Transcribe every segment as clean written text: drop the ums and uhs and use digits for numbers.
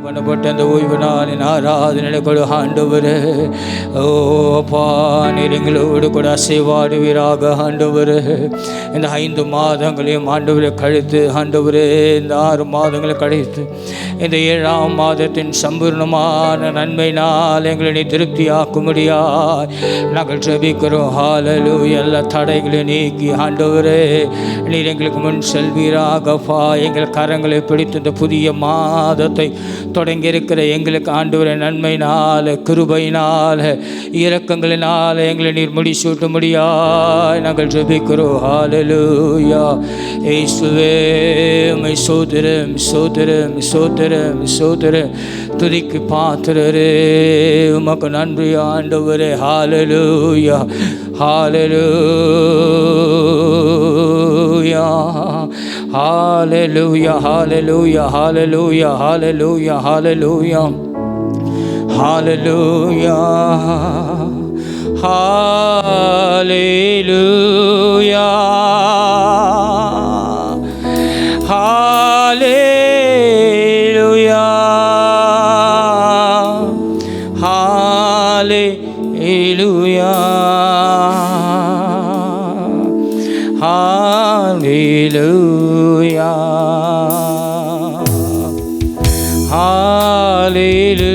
பண்ணப்பட்ட அந்த ஓய்வு நாளின் ஆராதனை கொடு ஆண்டவரே. ஓ அப்பா, நீர் எங்களோடு கூட அசைவாடுவீராக ஆண்டவரே. இந்த 5 மாதங்களையும் ஆண்டவரை கழித்து ஆண்டவரே, இந்த 6 மாதங்களை கழித்து இந்த 7ஆம் மாதத்தின் சம்பூர்ணமான நன்மையினால் எங்களை திருப்தியாக்கும்படியா நாங்கள் ஜெபிக்கிறோம். ஹல்லேலூயா. எல்லா தடைகளையும் நீக்கி ஆண்டவரே நீர் எங்களுக்கு முன் செல்வீராகப்பா. எங்கள் கரங்களை பிடித்து இந்த புதிய மாதத்தை தொடங்கி இருக்கிற எங்களுக்கு ஆண்டவரே நன்மையினால், கிருபையினால், இரக்கங்களினால் எங்களை நீர் முடிசூட்டும்படியாய் நாங்கள் ஜெபிக்கிறோம். ஹல்லேலூயா. இயேசுவே உம்மை ஸ்தோத்திரம் ஸ்தோத்திரம் ஸ்தோத்திரம் ஸ்தோத்திரம். துதிக்கு பாத்திரரே, உமக்கு நன்றி ஆண்டவரே. ஹல்லேலூயா ஹல்லேலூயா ஹல்லேலூயா ஹல்லேலூயா ஹல்லேலூயா ஹல்லேலூயா ஹல்லேலூயா ஹல்லேலூயா ஹல்லேலூயா ஹல்லேலூயா ஹல்லேலூயா ஹல்லேலூயா ஹல்லேலூயா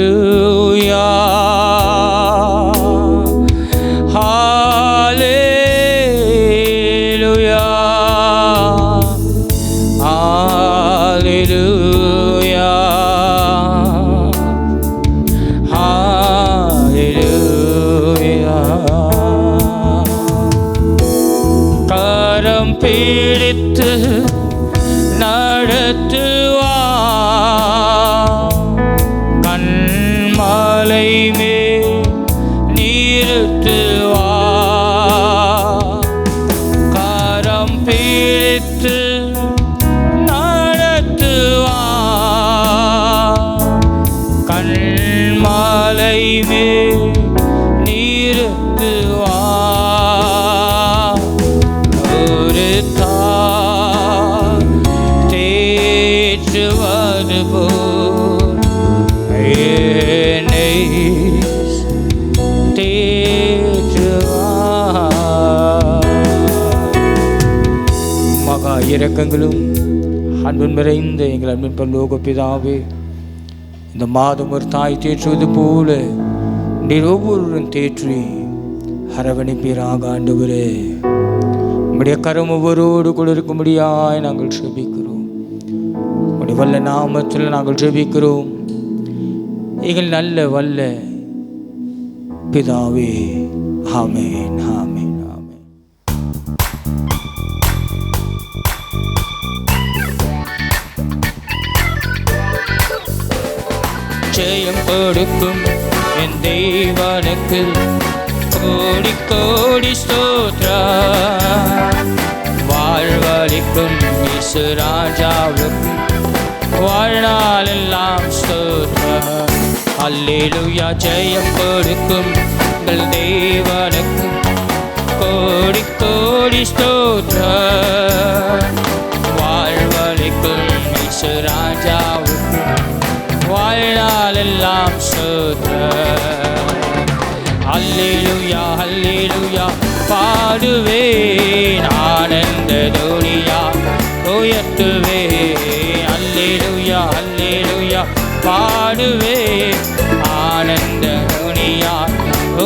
ஹல்லேலூயா ஹல்லேலூயா ஹல்லேலூயா. கரம் பிடித்து நடத்துவார், கண்மலை மேல் நிறுத்துவார். கரம் பிடித்து நடத்துவார், கண்மலை மேல் நிறுத்துவார். ஒரு தாய் தேற்றுவது போல் என்னை தேற்றுவார். மகா இரக்கங்களும் அன்பும் நிறைந்த எங்கள் அன்பின் பரலோக பிதாவே, இந்த மாதம் ஒரு தாய் தேற்றுவது போல நீர் ஒவ்வொருவரும் தேற்றி அரவணைப்பீராக ஆண்டவரே. உம்முடைய கரம் ஒவ்வொருவரோடு கூட இருக்கும்படியாய் நாங்கள் ஜெபிக்கிறோம். உம்முடைய வல்ல நாமத்தில் நாங்கள் ஜெபிக்கிறோம் எங்கள் நல்ல வல்ல பிதாவே. ஆமென் ஆமென் ஆமென். ஜெயம் கொடுக்கும் என் தேவனுக்கு கோடி கோடி ஸ்தோத்திரம். வாழ்வளிக்கும் இயேசு ராஜாவுக்கு வாழ்நாளெல்லாம் ஸ்தோத்திரம். அல்லேலூயா. ஜெயம் கொடுக்கும் எங்கள் தேவனுக்கு கோடி கோடி ஸ்தோத்திரம். வாழ்வளிக்கும் இயேசு ராஜாவுக்கு வாழ்நாளெல்லாம் ஸ்தோத்திரம். அல்லேலூயா அல்லேலூயா பாடுவேன் ஆனந்த துனியா உயர்த்துவேன். அல்லேலூயா அல்லேலூயா பாடுவேன் ஆனந்த துனியா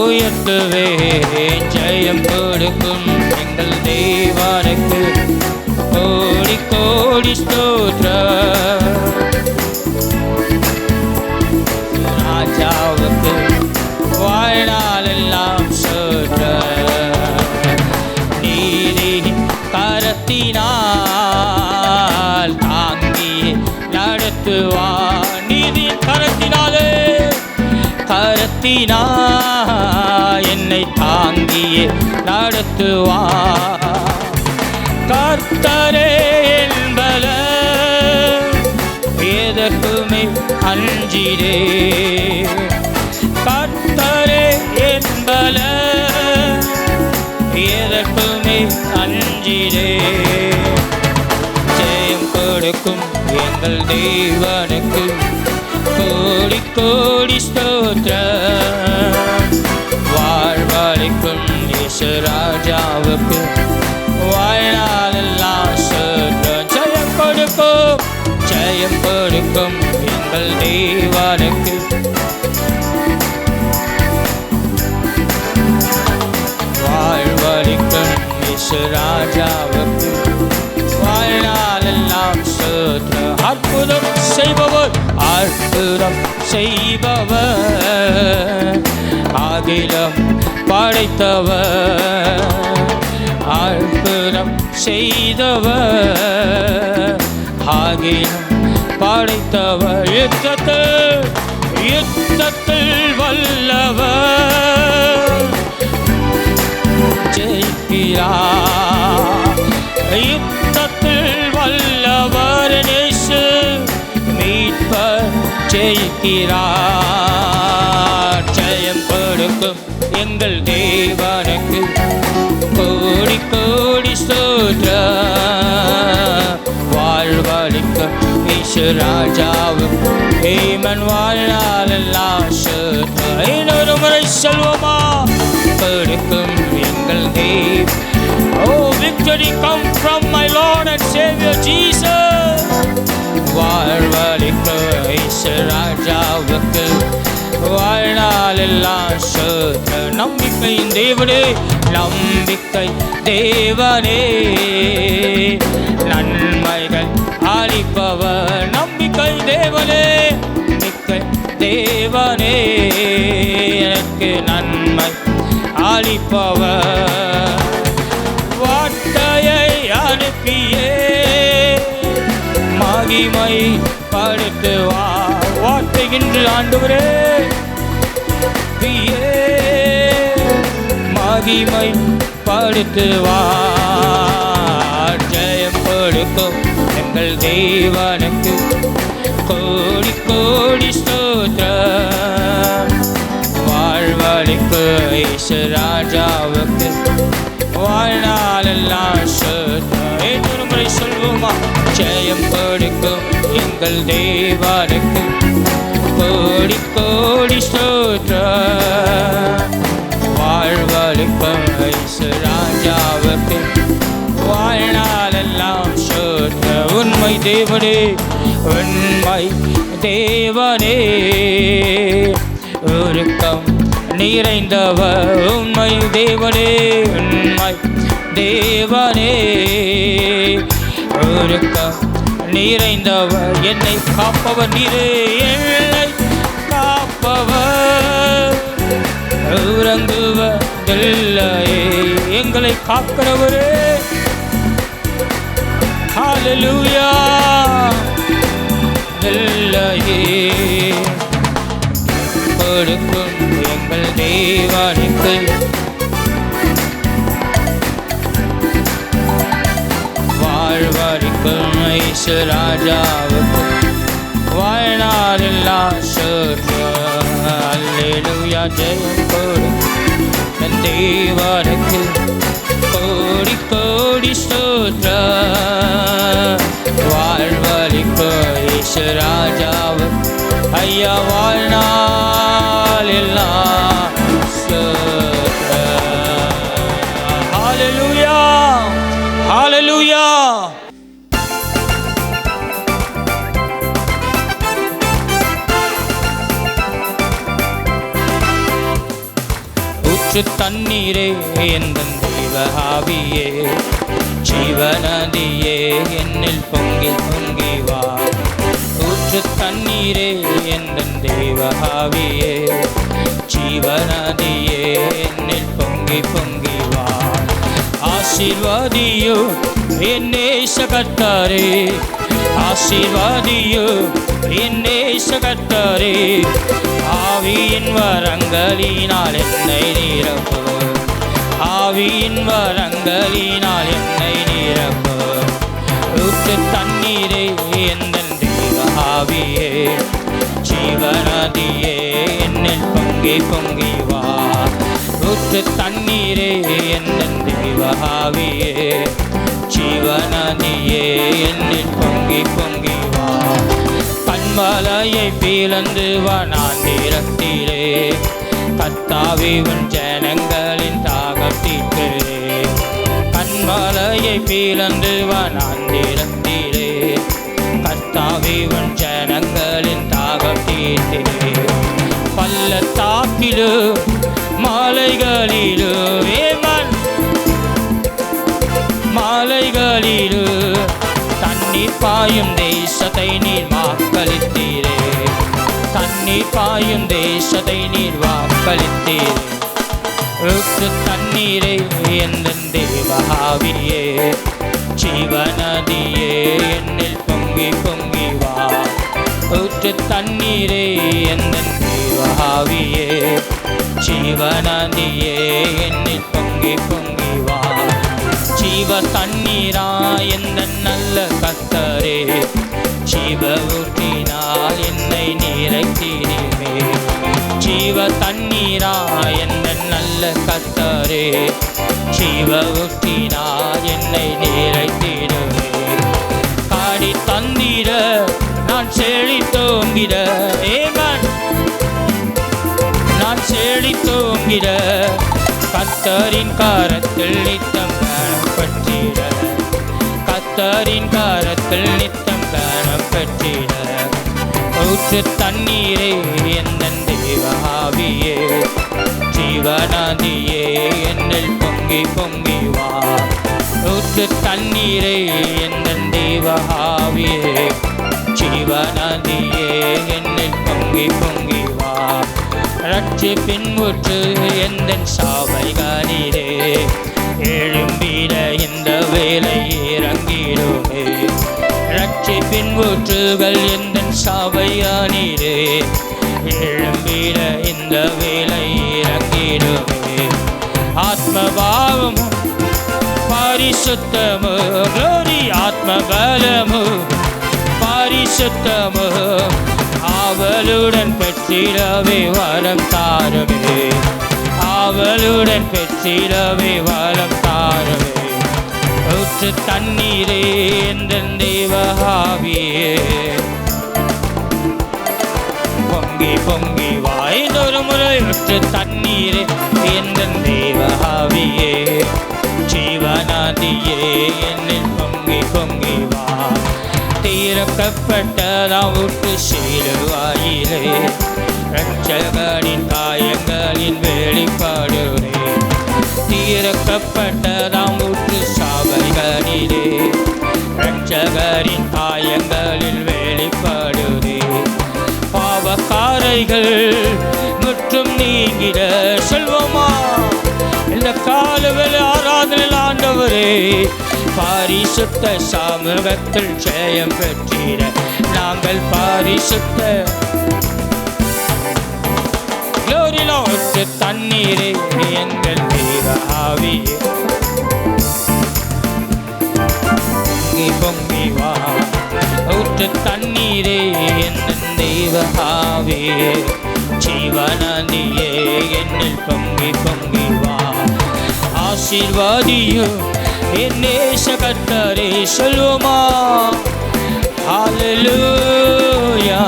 உயர்த்துவேன். ஜெயம் கொடுக்கும் எங்கள் தேவனுக்கு கோடி கோடி ஸ்தோத்திரம். ராஜாவுக்கு வாழ்நாளெல்லாம் ஸ்தோத்திரம். நீதி கரத்தினால் தாங்கி நடத்துவார். நீதி கரத்தினாலே என்னை தாங்கியே நடத்துவார். கர்த்தரே என்பல எதற்குமே அஞ்சிடே. கர்த்தரே என்பல எதற்குமே அஞ்சிடே. ஜெயம் கொடுக்கும் எங்கள் தேவனுக்கு கோடி கோடி ஸ்தோத்திரம். வாழ்வளிக்கும் இயேசு ராஜாவுக்கு வாழ்நாளெல்லாம் ஸ்தோத்திரம். ஜெயம் கொடுக்கும், ஜெயம் கொடுக்கும் எங்கள் தேவனுக்கு. வாழ்வளிக்கும் இயேசு ராஜாவுக்கு வாழ்நாளெல்லாம் ஸ்தோத்திரம். அற்புதம் செய்பவர், அற்புதம் செய்பவர், அகிலம் படைத்தவர், அற்புதம் செய்தவர், அகிலம் படைத்தவர். யுத்தத்தில் வல்லவர், ஜெயிக்கிறார். யுத்தத்தில் வல்லவர் இயேசு மீட்பர், ஜெயிக்கிறார். ஜெயம் கொடுக்கும் எங்கள் தேவனுக்கு கோடி கோடி ஸ்தோத்திரம். வாழ்வளிக்கும் இயேசு ராஜாவுக்கு ஏமன் வாழ்நாளெல்லாம் ஸ்தோத்திரம். இன்னொரு முறை சொல்வோமா? கொடுக்கும் எங்கள் தேவ. Oh, victory come from my Lord and Savior Jesus. வாழ்வளிக்கும் இயேசு ராஜாவுக்கு வாழ்நாளெல்லாம் ஸ்தோத்திரம். நம்பிக்கையின் தேவனே, நம்பிக்கை தேவனே, நன்மைகள் அளிப்பவர். நம்பிக்கை தேவனே, நம்பிக்கை தேவனே, எனக்கு நன்மை அளிப்பவர். வார்த்தையை அனுப்பியே மகிமை படுத்துவார். வார்த்தை இன்று ஆண்டவரே மகிமை படுத்துவார். ஜெயம் கொடுக்கும் எங்கள் தேவனுக்கு கோடி கோடி ஸ்தோத்திரம். வாழ்வளிக்கும் இயேசு ராஜாவுக்கு வாழ்நாளெல்லாம் ஸ்தோத்திரம். இன்னொரு முறை சொல்வோமா? ஜெயம் கொடுக்கும் எங்கள் தேவனுக்கு கோடி கோடி ஸ்தோத்திரம். வாழ்வளிக்கும் இயேசு ராஜாவுக்கு வாழ்நாளெல்லாம் ஸ்தோத்திரம். உண்மை தேவனே, உண்மை தேவனே, உருக்கம் நிறைந்தவர். உண்மை தேவனே, உண்மை தேவனே, உருக்கம் நிறைந்தவர். என்னை காப்பவர் நீரே, என்னை காப்பவர், உறங்குவதில்லையே எங்களை காக்கிறவரே. ஹல்லேலூயா. இல்லையே கொடுக்கும் எங்கள் தேவனுக்கு வாழ்வளிக்கும் இயேசு ராஜாவுக்கு வாழ்நாளெல்லாம் ஸ்தோத்திரம். அல்லேலூயா. ஜெயம் கொடுக்கும் என் தேவனுக்கு கோடி கோடி ஸ்தோத்திரம். வாழ்வளிக்கும் இயேசு ராஜாவுக்கு ஐயா வாழ்நாளெல்லாம் ஸ்தோத்திரம். ஹல்லேலூயா, ஹல்லேலூயா. ஊற்று தண்ணீரே எந்தன் தெய்வ ஆவியே, ஜீவநதியே என்னில் பொங்கி பொங்கி வா. ஊற்று தண்ணீரே எந்தன் தெய்வ ஆவியே, ஜீவநதியே என்னில் பொங்கி பொங்கி வா. ஆசீர்வாதியோ என் நேசகர்த்தாரே, ஆசீர்வாதியோ என் நேசகர்த்தாரே. ஆவியின் வரங்களினால் என்னை நிரப்பு, ஆவியின் வரங்களினால் என்னை நிரப்பு. ஊற்று தண்ணீரே எந்தன் தெய்வ ஆவியே, ஜீவநதியே என்னில் பொங்கி பொங்கி வா. ஊற்று தண்ணீரே எந்தன் தெய்வ ஆவியே, ஜீவநதியே என்னில் பொங்கி பொங்கி வா. கண்மலையை பிளந்து வனாந்திரத்திலே கர்த்தாவே உன் ஜனங்களின் தாகம் தீர்க்கிறே. கண்மலையை பிளந்து வனாந்திரத்திலே கர்த்தாவே உன் ஜனங்களின் தாகம் தீர்க்கிறே. பள்ளத்தாக்கிலும் மாலைகளிலும் மாலைகளிலும் தண்ணீர் பாயும் தேசத்தை நீர் வாக்களித்தீரே. தண்ணீர் பாயும் தேசத்தை நீர் வாக்களித்தீரே. ஊற்று தண்ணீரே எந்தன் தேவ ஆவியே, ஜீவநதியே என்னில் பொங்கி பொங்கி வா. ஊற்று தண்ணீரே எந்தன் தேவ ஆவியே, ஜீவநதியே என்னில் பொங்கி பொங்கி வா. ஜீவ தண்ணீரா எந்தன் நல்ல கர்த்தரே, ஜீவ ஊற்றினால் என்னை நிறைத்தீரே. ஜீவ தண்ணீரா எந்தன் நல்ல கர்த்தரே, ஜீவ ஊற்றினால் என்னை நிறைத்தீரே. காடி தந்திர நான் செழித்தோங்கிட, நான் செழித்தோங்கிட கர்த்தரின் கரத்தில் நித்தம் காணப்பட்டிட. கர்த்தரின் கரத்தில் நித்தம் காணப்பட்டிட. ஊற்று தண்ணீரே எந்தன் தேவ ஆவியே, ஜீவநதியே என்னில் பொங்கி பொங்கி வா. ஊற்று தண்ணீரே எந்தன் தேவ ஆவியே, ஜீவநதியே என்னில் பொங்கி பொங்கி வா. ரட்சிப்பின் ஊற்று எந்தன் சாவைகளிலே எழும்பிட இந்த வேலை இறங்கிடுமே. ரட்சிப்பின் ஊற்றுகள் எந்தன் சாவையானிலே எழும்பிட இந்த வேலை இறங்கிடுமே. ஆத்மபாவமும் பரிசுத்தமு க்ளோரி, ஆத்மபலமு பரிசுத்தமு ஆவலுடன் பெற்றிடவே வரம் தாருமே. ஆவலுடன் பெற்றிடவே வரம் தாருமே. ஊற்று தண்ணீரே எந்தன் தேவ ஆவியே, பொங்கி பொங்கி வாய்ந்தொரு முறை. ஊற்று தண்ணீரே எந்தன் தேவ ஆவியே, ஜீவநதியே என்னில் பொங்கி பொங்கி வா. திறக்கப்பட்டதாம் ஊற்று சிலுவையிலே இரட்சகரின் காயங்களின் வெளிப்பாடுரே. திறக்கப்பட்டதாம் ஊற்று சபைகளிலே இரட்சகரின் காயங்களில் வெளிப்பாடுரே. பாவக்காரைகள் முற்றும் நீங்கிட சொல்வோமா இந்த காலவெளி ஆராதனையில் ஆண்டவரே. பரிசுத்த சமூகத்தில் ஜெயம் பெற்றிட நாங்கள் பரிசுத்த க்ளோரியில. ஊற்று தண்ணீரே எங்கள் தேவ ஆவியே, பொங்கி பொங்கி வா. ஊற்று தண்ணீரே எங்கள் தேவ ஆவியே, ஜீவநதியே என்னில் பொங்கி பொங்கி வா. ஆசீர்வாதியும் என் நேச கர்த்தரே சொல்வோமா ஹல்லேலூயா.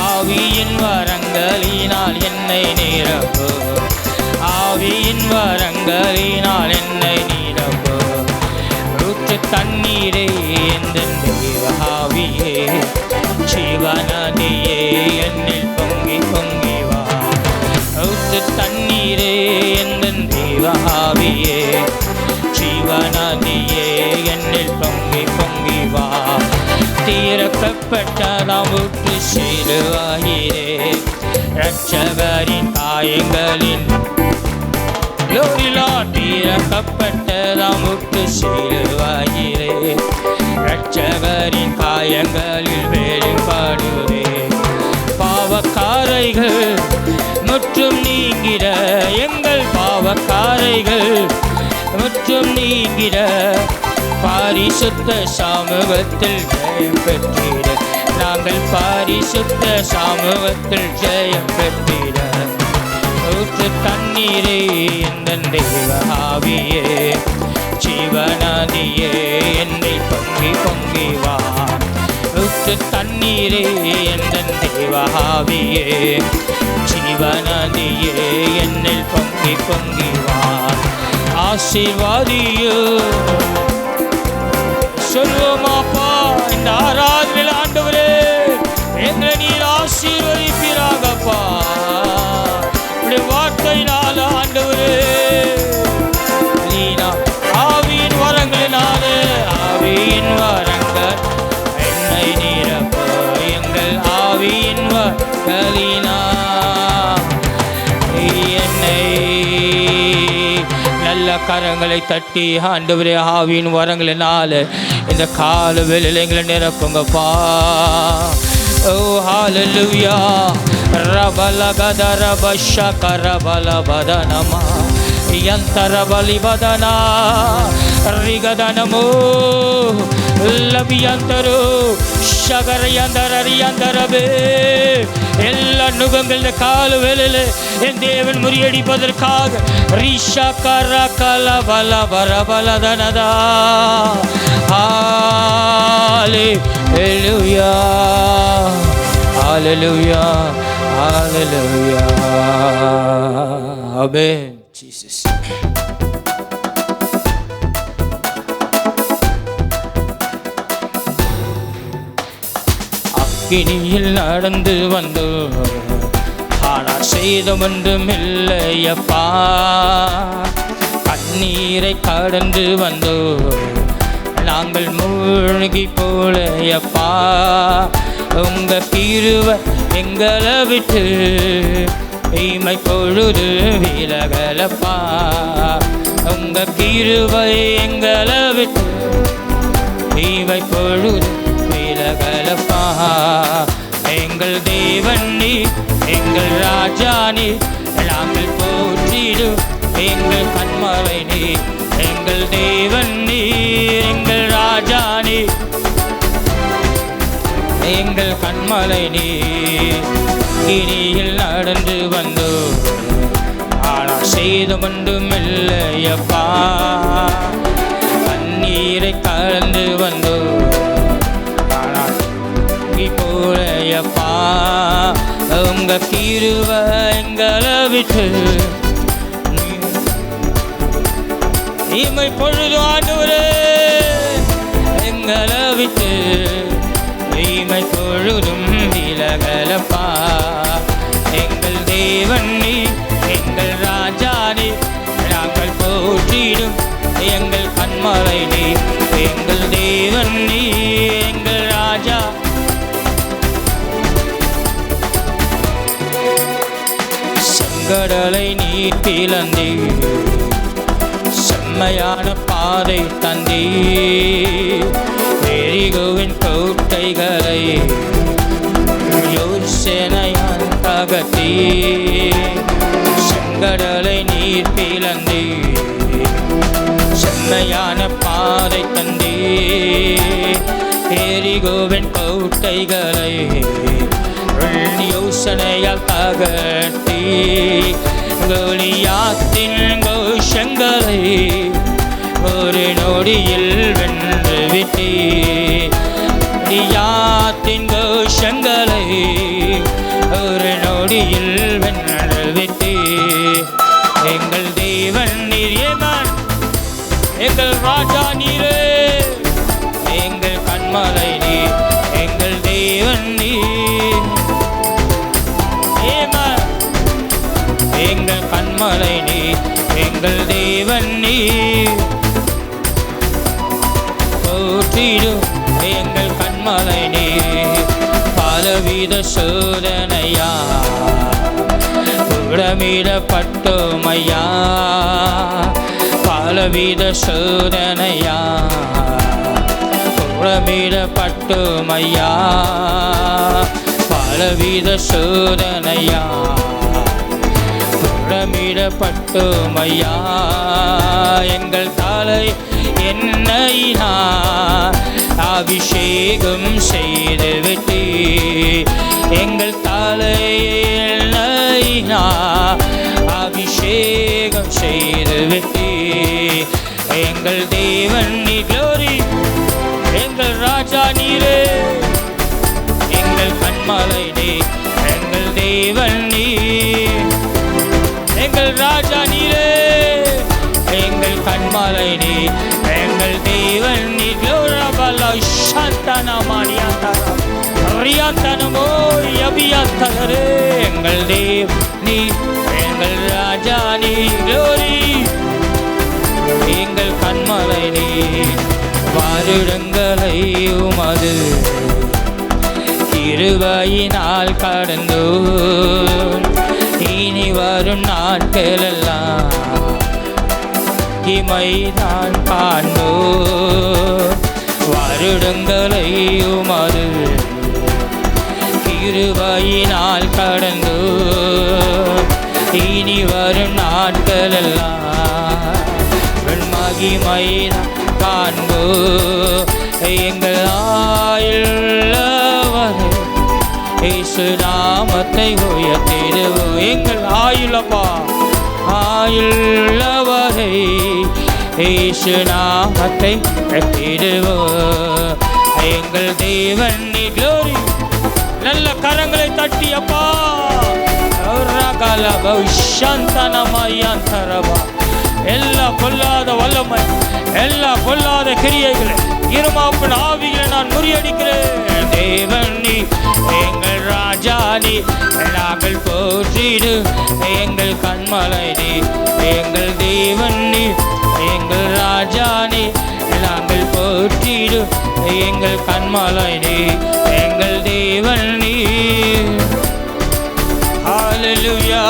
ஆவியின் வரங்களினால் என்னை நிரப்பு, ஆவியின் வரங்களினால் என்னை நிரப்பு. ஊற்று தண்ணீரே எந்தன் தேவ ஆவியே, ஜீவநதியே என்னில் பொங்கி பொங்கி வா. ஊற்று தண்ணீரே எந்தன் தேவ ஆவியே, ஜீவநதியே என்னில் பொங்கி பொங்கி வா. திறக்கப்பட்டதாம் ஊற்று சிலுவையிலே இரட்சகரின் காயங்களின் க்ளோரியிலா. திறக்கப்பட்டதாம் ஊற்று சிலுவையிலே இரட்சகரின் காயங்களில் வெளிப்பாடுவே. பாவக்காரைகள் முற்றும் நீங்கிட எங்கள் பாவக்காரைகள் முற்றும் நீங்கிட பரிசுத்த சமூகத்தில் ஜெயம் பெற்றிட நாங்கள் பரிசுத்த சமூகத்தில் ஜெயம் பெற்றிட. ஊற்று தண்ணீரே எந்தன் தேவ ஆவியே, ஜீவநதியே என்னில் பொங்கி பொங்கி வா. ஊற்று ஊற்று தண்ணீரே எந்தன் தேவாவியே, ஜீவநதியே என்னில் பொங்கி பொங்கி வா. ஆசீர்வாதியோ சொல்வோமாப்பா, இந்த ஆராதனையில் ஆண்டவரே எங்களை நீர் ஆசீர்வதிப்பீராகப்பா. உடைய வார்த்தையினால ஆண்டவரே, நீனா ஆவியின் வரங்களினாலே, ஆவியின் வரங்கள் என்னை நிரப்ப, எங்கள் ஆவியின் வரங்களினா என்னை. நல்ல கரங்களை தட்டி ஆண்டவரே ஆவியின் வரங்களினால இந்த கால வேளையில எங்களை நிரப்புங்கப்பா. ஓ ஹalleluya. ரபலகதர பஷகரபல பதனமா யந்தரபலி பதனா ரிகதனமோ லபியந்தரோ ஷகரயந்தரரியந்தரபே. எல்லா நுகங்கள் இந்த கால வேளையில என் தேவன் முறியடிப்பதற்காக ரிஷகர கலபல பரபலதனதா. ஹalleluya, ஹalleluya, ஹalleluya. ஆமென். Jesus. அக்கினியில் நடந்து வந்து ஆனால் செய்தமொன்றும் இல்லையப்பா. கண்ணீரை கடந்து வந்தோ நாங்கள் மூழ்கி போலையப்பா. உங்க கிருபை எங்களை விட்டு இமை பொழுது விலகலப்பா. உங்க கிருபை எங்களை விட்டு இமை பொழுது விலகலப்பா. எங்கள் தேவன் நீ, எங்கள் ராஜா நீ, நாங்கள் போற்றிடும் எங்கள் கண்மலை நீ. எங்கள் தேவன் நீ, எங்கள் ராஜா நீ, எங்கள் கண்மலை நீ. கிரியில் நடந்து வந்தோ ஆனால் செய்தமொன்றும் இல்லையப்பா. கண்ணீரை கலந்து வந்தோ ஆனால் போலையப்பா. உங்க கிருபை எங்களை விட்டு இமை பொழுது ஆண்டவரே எங்களை விட்டு இமை பொழுதும் விலகலப்பா. எங்கள் தேவன் நீ, எங்கள் ராஜா நீ, நாங்கள் போற்றிடும் எங்கள் கண்மலை நீ. எங்கள் தேவன் நீ, எங்கள் ராஜா. செங்கடலை நீ பிளந்தீ, செம்மையான பாதை தந்தீ. எரிகோவின் கோட்டைகளை யோசனையால் தகர்த்தீ. செங்கடலை நீர் பிளந்தீ, செம்மையான பாதை தந்தீ. எரிகோவின் கோட்டைகளை யோசனையால் தகர்த்தீ. கோலியாத்தின் கோஷங்களை ஒரு நொடியில் வென்று விட்டீ. கோலியாத்தின் கோஷங்களை ஒரு நொடியில் வென்று விட்டீ. எங்கள் தேவன் நீர், ஏமான் எங்கள் ராஜா நீரே, எங்கள் கண்மலை நீர், எங்கள் தேவன் நீர். ஏமான் எங்கள் கண்மலை நீர், எங்கள் தேவன் நீர். போற்றிடும் எங்கள் கண்மலை நீர். பலவித சோதனையா உடமிடப்பட்டோமையா. பலவித சோதனையா உடமிடப்பட்டோமையா. பலவித சோதனையா உடமிடப்பட்டோமையா. எங்கள் தலை என்னைனா அபிஷேகம் செய்து விட்டீ. எங்கள் தலை என்னைனா அபிஷேகம் செய்து விட்டீ. எங்கள் தேவன் நீ, க்ளோரி எங்கள் ராஜா நீரே, கண்மலை நீ, எங்கள் தேவன் நீ, எங்கள் ராஜா நீரே, எங்கள் கண்மலை நீ, எங்கள் தேவன் நீ. க்ளோரபல சந்தன மாரியாந்தர ரியாந்தனமோ யபியாந்தரே, எங்கள் தேவ் நீ, எங்கள் ராஜா நீ. க்ளோரி, எங்கள் கண்மலை நீ. வருடங்களை உமது கிருபையினால் கடந்தோ, இனி வரும் நாட்களெல்லாம் இமைதான் காண்போ. வருடங்களை உமது கிருபையினால் கடந்தோ, இனி வரும் நாட்களெல்லாம் மகிமைதான் காண்போ. எங்கள் ஆயுள்ளவரை இயேசு நாமத்தை உயர்த்திடுவோ. எங்கள் ஆயுளப்பா, ஆயுள்ளவரை இயேசு நாமத்தை உயர்த்திடுவோ. எங்கள் தேவன் நீ. க்ளோரி, நல்ல கரங்களை தட்டியப்பா. எல்லா பொல்லாத வல்லமை, எல்லா பொல்லாத கிரியைகளை, இருமாப்பின் ஆவிகளை நான் முறியடிக்கிறேன். தேவன் நீ, எங்கள் ராஜா நீ, நாங்கள் போற்றிடு. எங்கள் கண்மலை நீ, எங்கள் தேவன் நீ, எங்கள் ராஜா நீ, நாங்கள் போற்றிடு. எங்கள் கண்மலை நீ, எங்கள் தேவன் நீ. ஹல்லேலூயா,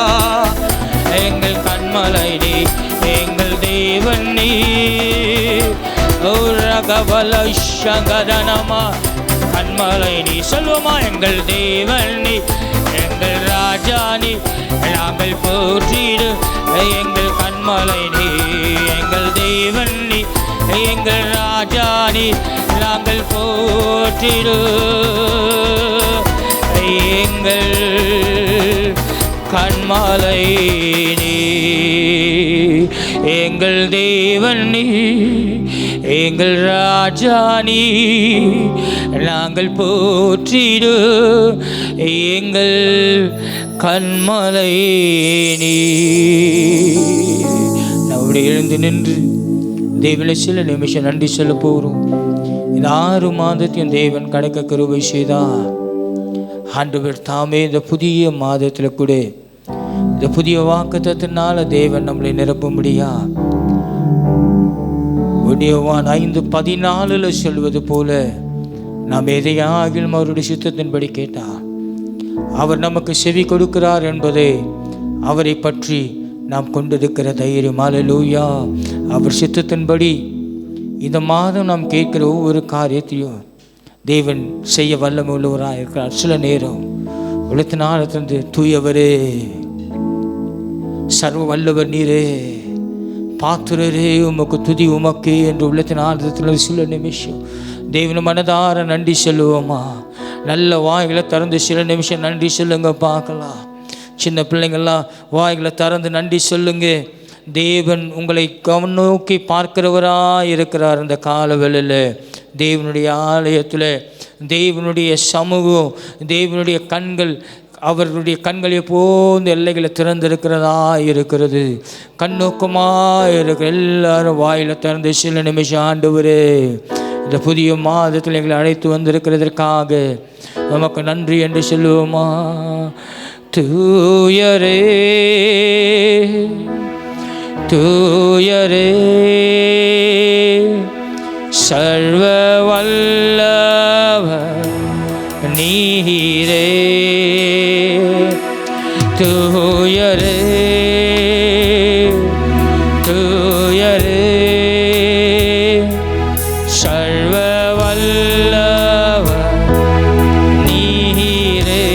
எங்கள் கண்மலை நீ, எங்கள் தேவன் நீ. ரகபல சங்கதனமா கண்மலை நீ. சொல்லுமா, எங்கள் தேவன் நீ, எங்கள் ராஜா நீ, நாங்கள் போற்றிடு. எங்கள் கண்மலை நீ, எங்கள் தேவன் நீ, எங்கள் ராஜா நீ, நாங்கள் போற்றிடு. எங்கள் கண்மலை நீ, எங்கள் தேவன் நீ, எங்கள் ராஜா நீ, நாங்கள் போற்றிடு. எங்கள் கண்மலை நீ. நம்முடைய எழுந்து நின்று தேவனை சில நிமிஷம் நன்றி சொல்ல போகிறோம். இந்த 6 மாதத்தையும் தேவன் கடக்க கிருபை செய்தார். ஆண்டவர் தாமே இந்த புதிய மாதத்தில் கூட இந்த புதிய வாக்குத்தத்தினால தேவன் நம்மளை நிரப்ப முடியா. 5:14 சொல்வது போல நாம் எதையாகிலும் அவருடைய சித்தத்தின்படி கேட்டார் அவர் நமக்கு செவி கொடுக்கிறார் என்பதை அவரை பற்றி நாம் கொண்டிருக்கிற தைரியம். அல்லேலூயா. அவர் சித்தத்தின்படி இந்த மாதம் நாம் கேட்கிற ஒவ்வொரு காரியத்தையும் தேவன் செய்ய வல்லமை உள்ளவராக இருக்கிறார். சில நேரம் உலகத்தினால தந்து தூயவரே, சர்வ வல்லவர் நீரே, பாத்திரரே, உமக்கு துதி உமக்கே என்று உள்ளத்தின் ஆர்வத்தில் சில நிமிஷம் தேவன் மனதார நன்றி சொல்லுவோமா? நல்ல வாய்களை திறந்து சில நிமிஷம் நன்றி சொல்லுங்க பார்க்கலாம். சின்ன பிள்ளைங்கள்லாம் வாய்களை திறந்து நன்றி சொல்லுங்க. தேவன் உங்களை நோக்கி பார்க்கிறவராக இருக்கிறார். இந்த கால வேளையில் தேவனுடைய ஆலயத்தில் தேவனுடைய சமூகம், தேவனுடைய கண்கள், அவர்களுடைய கண்கள் எப்போது எல்லைகளை திறந்திருக்கிறதா இருக்கிறது. கண்ணோக்கமாக இருக்கிற எல்லாரும் வாயில் திறந்து சில நிமிஷம் ஆண்டவரே இந்த புதிய மாதத்தில் எங்களை அழைத்து வந்திருக்கிறதற்காக நமக்கு நன்றி என்று சொல்லுவோமா? தூயரே தூயரே சர்வ வல்லவர் நீரே, தூயரே தூயரே சர்வ வல்லவர் நீரே,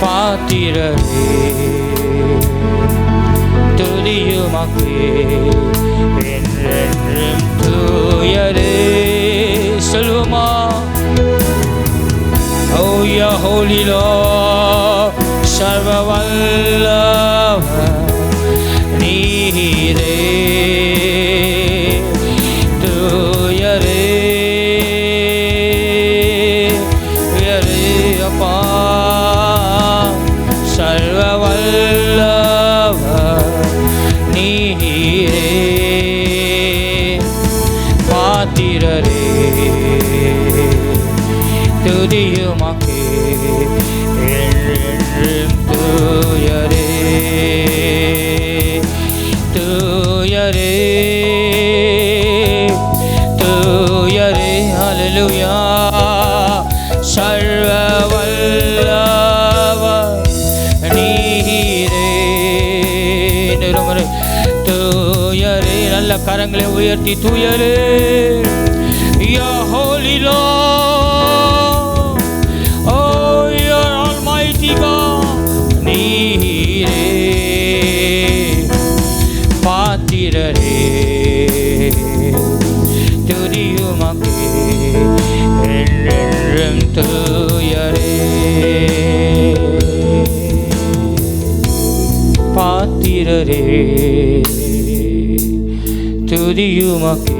பாத்திரரே துதியுமக்கே என்றென்றும் தூயரே. சொல்லுமா? Oh, your holy Lord, சர்வ வல்லவர் நீரே, தூயரே முறை தூயரே, நல்ல கரங்களை உயர்த்தி தூயரே, Your holy Lord, oh your almighty God, நீரே பாத்திரரே துதியுமக்கே என்றென்றும் தூயரே, பாத்திரரே துதியுமக்கே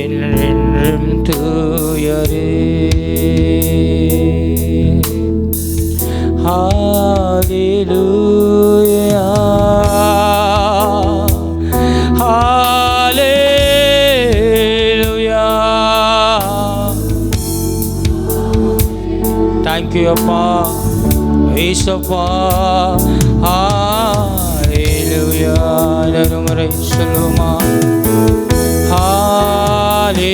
என்றென்றும் தூயரே. ஹalleluya hallelujah. Thank you அப்பா ஏசப்பா. ஹalleluya. எல்லாரும் முறை சொல்லுமா ஹalleluya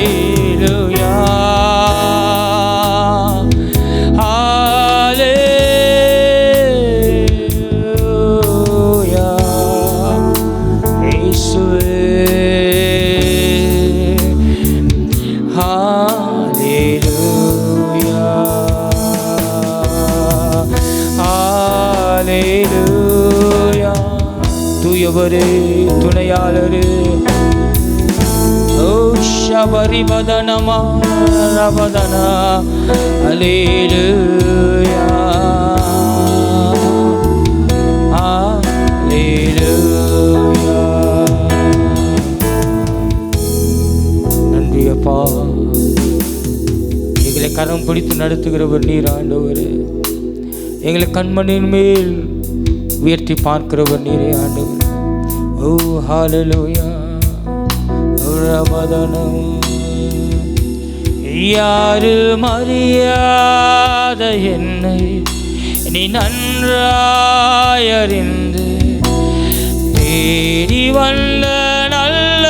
hallelujah. இயேசுவே hallelujah hallelujah. தூயவரே துணையாளரே, ஓ ஷபரிபதனமா ரபதனா ஹalleluya ஹalleluya. நன்றி அப்பா, எங்களை கரம் பிடித்து நடத்துகிறவர் நீர் ஆண்டவரே, எங்களை கண்மணியின் மேல் உயர்த்தி பார்க்கிறவர் நீரே ஆண்டவர். ஓ ஹalleluya ரபதனம். யாரும் அறியாத என்னை நீ நன்றாயறிந்து தேடி வந்த நல்ல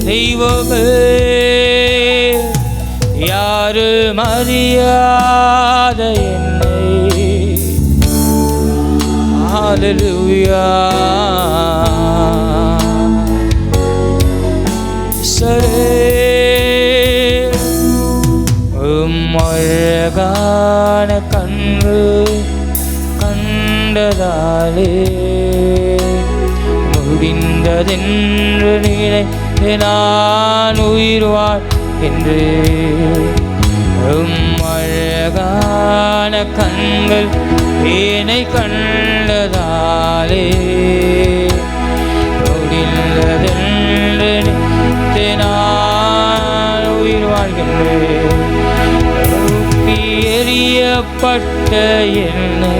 தெய்வமே, யாரும் அறியாத என்னை ஹalleluya அழகான கண்ணு கண்டதாலே முடிந்ததென்று நினைத்து நான் உயிர் வாழ்கின்றேன். அழகான கண்கள் என்னை கண்டதாலே முடிந்ததென்று நினைத்து நான் உயிர் வாழ்கின்றேன். எறியப்பட்ட என்னை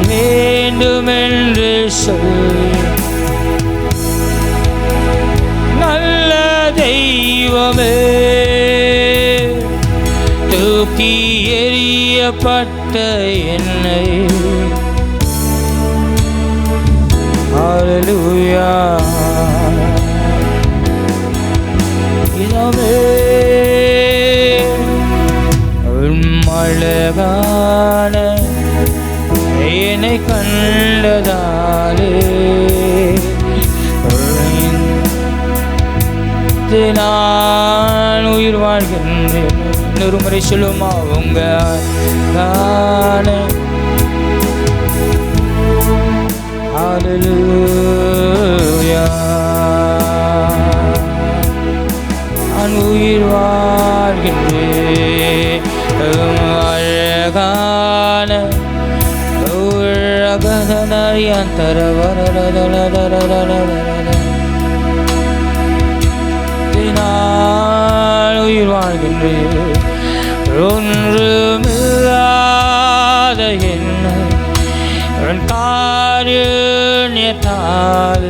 வேண்டுமென்று சொல் நல்ல தெய்வமே, தூக்கி எறியப்பட்ட என்னை ஹalleluya இதமே அழகான என்னை கண்டதாலே நான் உயிர் வாழ்கின்றேன். இன்னொரு முறை சொல்லுமா உங்க ஹalleluya நான் உயிர் வாழ்கின்றேன். அழகான நான் உயிர் வாழ்கின்றேன். ஒன்றுமில்லாத என்னை காரியத்தால்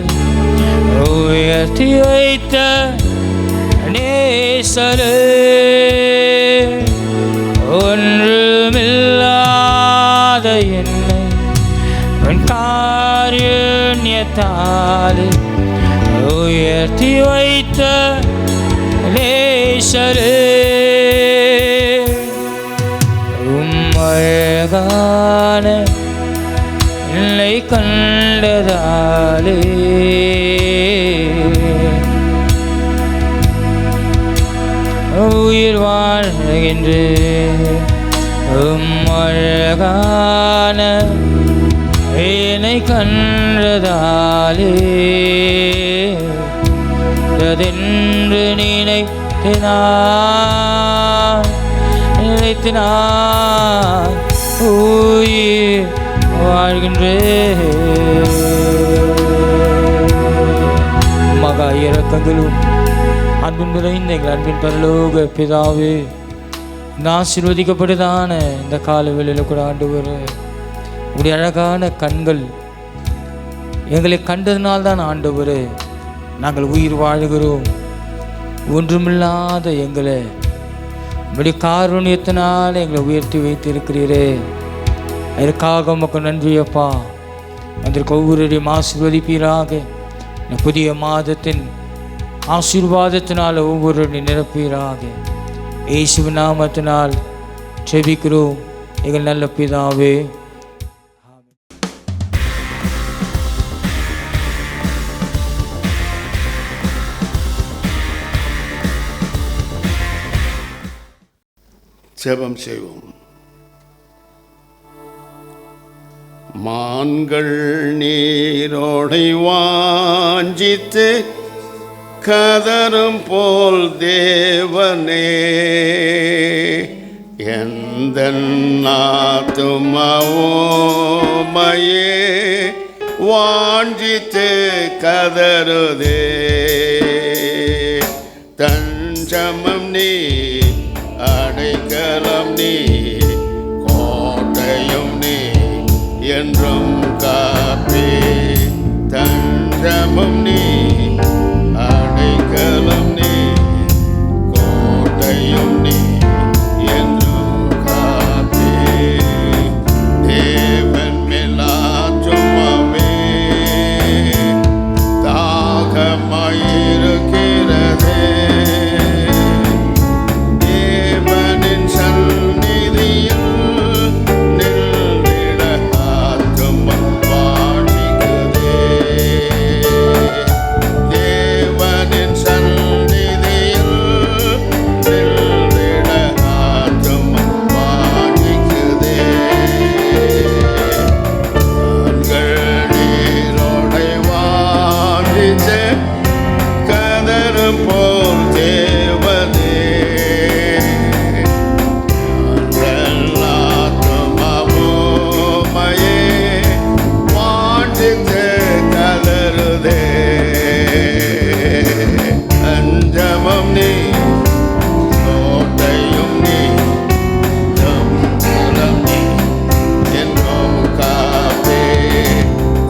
உயர்த்தி வைத்த நேசரே, ஒன்றுமில்லாத என்னை காரியத்தால் உயர்த்தி வைத்த நேசரே, அழகான என்னை கண்டதாலே உயிர் வாழ்கின்றேன். அழகான என்னை கண்டதாலே அதென்று நினைத்தினான் உயிர் வாழ்கின்றேன். மகா இரக்கங்களும் அன்பும் நிறைந்த எங்கள் அன்பின் பரலோக பிதாவே, நான் ஆசீர்வதிக்கப்பட்டதான இந்த கால வேளையில் கூட ஆண்டவரே, உடைய அழகான கண்கள் எங்களை கண்டதினால்தான் ஆண்டவரே நாங்கள் உயிர் வாழுகிறோம். ஒன்றுமில்லாத எங்களை உடைய காருண்யத்தினால் எங்களை உயர்த்தி வைத்திருக்கிறீரே, அதற்காக உமக்கு நன்றி அப்பா. அதற்கு ஒவ்வொருவரையும் ஆசீர்வதிப்பீராக. இந்த புதிய மாதத்தின் ஆசீர்வாதத்தினால் ஒவ்வொருவரையும் நிரப்பீராக. இயேசுவின் நாமத்தினால் ஜெபிக்கிறோம் எங்கள் நல்ல பிதாவே. ஜெபம் செய்வோம். மான்கள் நீரோடை வாஞ்சித்து கதரும் போல் தேவனே, எந்த ஆத்துமாவோமையே வாஞ்சித்து கதருதே. தஞ்சமம் நீ, அடைக்கலம் நீ, கோட்டையும் நீ, என்றும் காப்பே. தஞ்சமம் நீ, அடைக்கலம் நீ, கோட்டையும் நீ, என்றும் காப்பே. தேவன் மேலாற்றுமாவே தாகமாயிருக்கிறதே. தேவனின் சந்நிதியில் நின்றிட ஆத்துமம் வாஞ்சிக்குதே. தேவனின் சந்நிதியில் நின்றிட ஆத்துமம் வாஞ்சிக்குதே. கண்கள் நீரோடை வாஞ்சித்து கதரும் போல் தேவனே, ஆத்துமாவோமையே வாஞ்சித்து கதருதே. அஞ்சமம் நீ, கோட்டையும் நீ, தம்பலம் நீ, என்றும் காப்பே.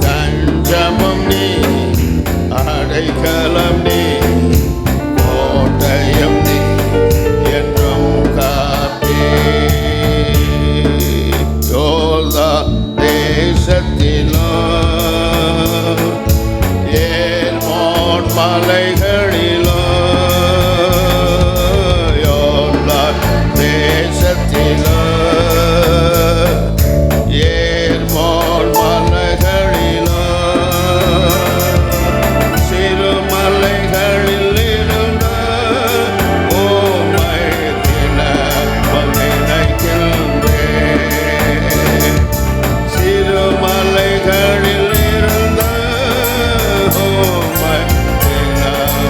தஞ்சமம் நீ, அடைக்கலம் நீ, கோட்டையும் நீ, என்றும் காப்பே. யோர்தா தேசத்திலோ ஏர்மோன் மலைகளிலோ, யோர்தா தேசத்திலோ ஏர்மோன் மலைகளிலோ, சிறுமலைகளில் இருந்த உம்மை தினமும் நினைக்கின்றேன். சிறுமலைகளில் இருந்த உம்மை தினமும்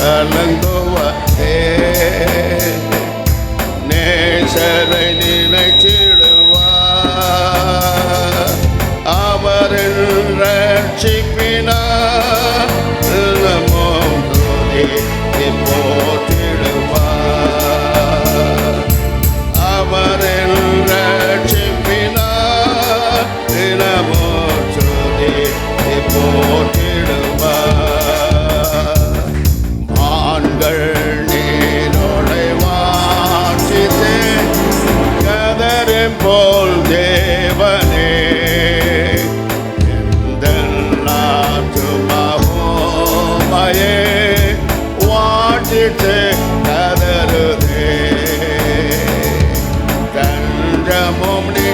கலங்குவதே நேசரை நினைச்சிடுவார் அவரின் ரட்சிப்பினார் தினமும் துதித்து போற்றிடுவார் அவரின் ரட்சிப்பினார் தினமும் துதித்து போற்றிடுவார் மான்கள் நீரோடை வாஞ்சித்து கதரும் போல் தேவனே எந்தெல்லாற்றுமாவோமையே வாஞ்சித்து கதருதே தஞ்சமும் நீ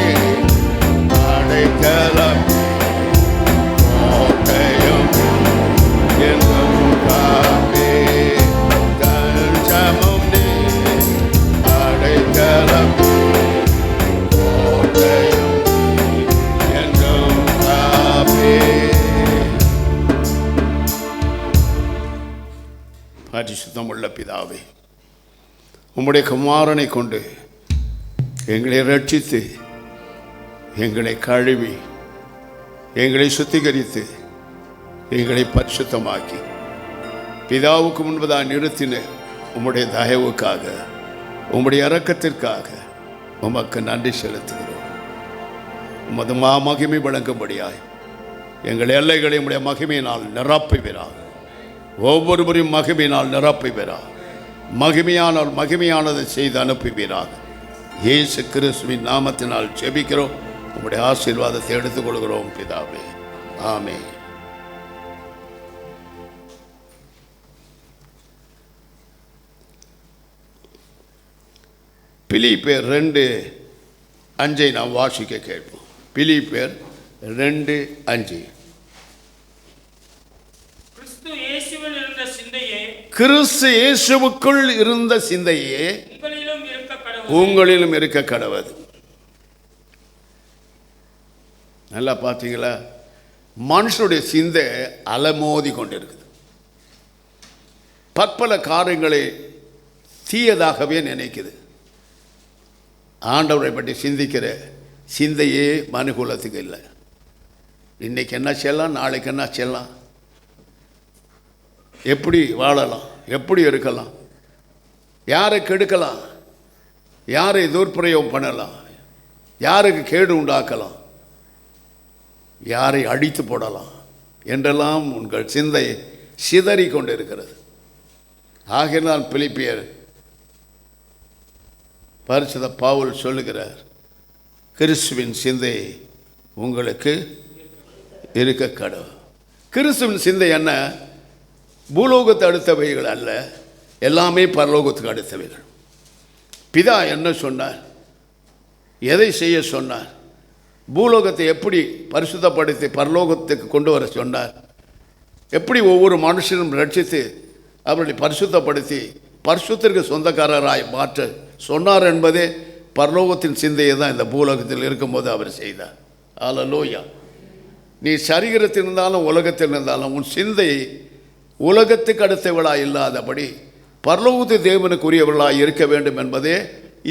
அடைக்கலம் கோட்டையும் என்றும் காப்பே தஞ்சமும் நீ அடைக்கலம் கோட்டையும் என்றும் காப்பே. பரிசுத்தமுள்ள பிதாவே, உம்முடைய குமாரனை கொண்டு எங்களை ரட்சித்து எங்களை கழுவி எங்களை சுத்திகரித்து எங்களை பரிசுத்தமாக்கி பிதாவுக்கு முன்பதாக நிறுத்தின உம்முடைய தயவுக்காக உம்முடைய இரக்கத்திற்காக உமக்கு நன்றி செலுத்துகிறோம். உமது மகிமை வழங்கும்படியாய் எங்கள் எல்லைகளை உம்முடைய மகிமையினால் நிரப்புகிறார். ஒவ்வொருவரையும் மகிமையினால் நிரப்புகிறார். மகிமையானால் மகிமையானதை செய்து அனுப்புகிறார். இயேசு கிறிஸ்துவின் நாமத்தினால் ஜெபிக்கிறோம். உம்முடைய ஆசீர்வாதத்தை எடுத்துக்கொள்கிறோம் பிதாவே. ஆமென். பிலிப்பியர் 2:5 நாம் வாசிக்க கேட்போம். பிலிப்பியர் 2:5. கிறிஸ்து இயேசுவுக்குள் இருந்த சிந்தையே உங்களிலும் இருக்க கடவது. நல்லா பார்த்தீங்களா? மனுஷனுடைய சிந்தை அலமோதி கொண்டிருக்குது. பற்பல காரியங்களை தீயதாகவே நினைக்குது. ஆண்டவரை பற்றி சிந்திக்கிற சிந்தையே மனுகுலத்துக்கு இல்லை. இன்னைக்கு என்ன செய்யலாம், நாளைக்கு என்ன செய்யலாம், எப்படி வாழலாம், எப்படி இருக்கலாம், யாரை கெடுக்கலாம், யாரை துர்பிரயோகம் பண்ணலாம், யாருக்கு கேடு உண்டாக்கலாம், யாரை அடித்து போடலாம் என்றெல்லாம் உங்கள் சிந்தை சிதறி கொண்டு இருக்கிறது. ஆகையினால் பிலிப்பியர் பரிசுத்த பவுல் சொல்லுகிறார், கிறிஸ்துவின் சிந்தை உங்களுக்கு இருக்க கடவுள். கிறிஸ்துவின் சிந்தை என்ன? பூலோகத்தை அடுத்தவைகள் அல்ல, எல்லாமே பரலோகத்துக்கு அடுத்தவைகள். பிதா என்ன சொன்னார், எதை செய்ய சொன்னார், பூலோகத்தை எப்படி பரிசுத்தப்படுத்தி பரலோகத்துக்கு கொண்டு வர சொன்னார், எப்படி ஒவ்வொரு மனுஷனும் ரட்சித்து அவர்களை பரிசுத்தப்படுத்தி பரிசுத்திற்கு சொந்தக்காரராய் மாற்ற சொன்னார் என்பதே பரலோகத்தின் சிந்தையை தான் இந்த பூலோகத்தில் இருக்கும்போது அவர் செய்தார். அல்லேலூயா. நீ சரீரத்தில் இருந்தாலும் உலகத்தில் இருந்தாலும் உன் சிந்தை உலகத்துக்கு அடுத்தவளாய் இல்லாதபடி பரலோகத்து தேவனுக்குரியவர்களாய் இருக்க வேண்டும் என்பதே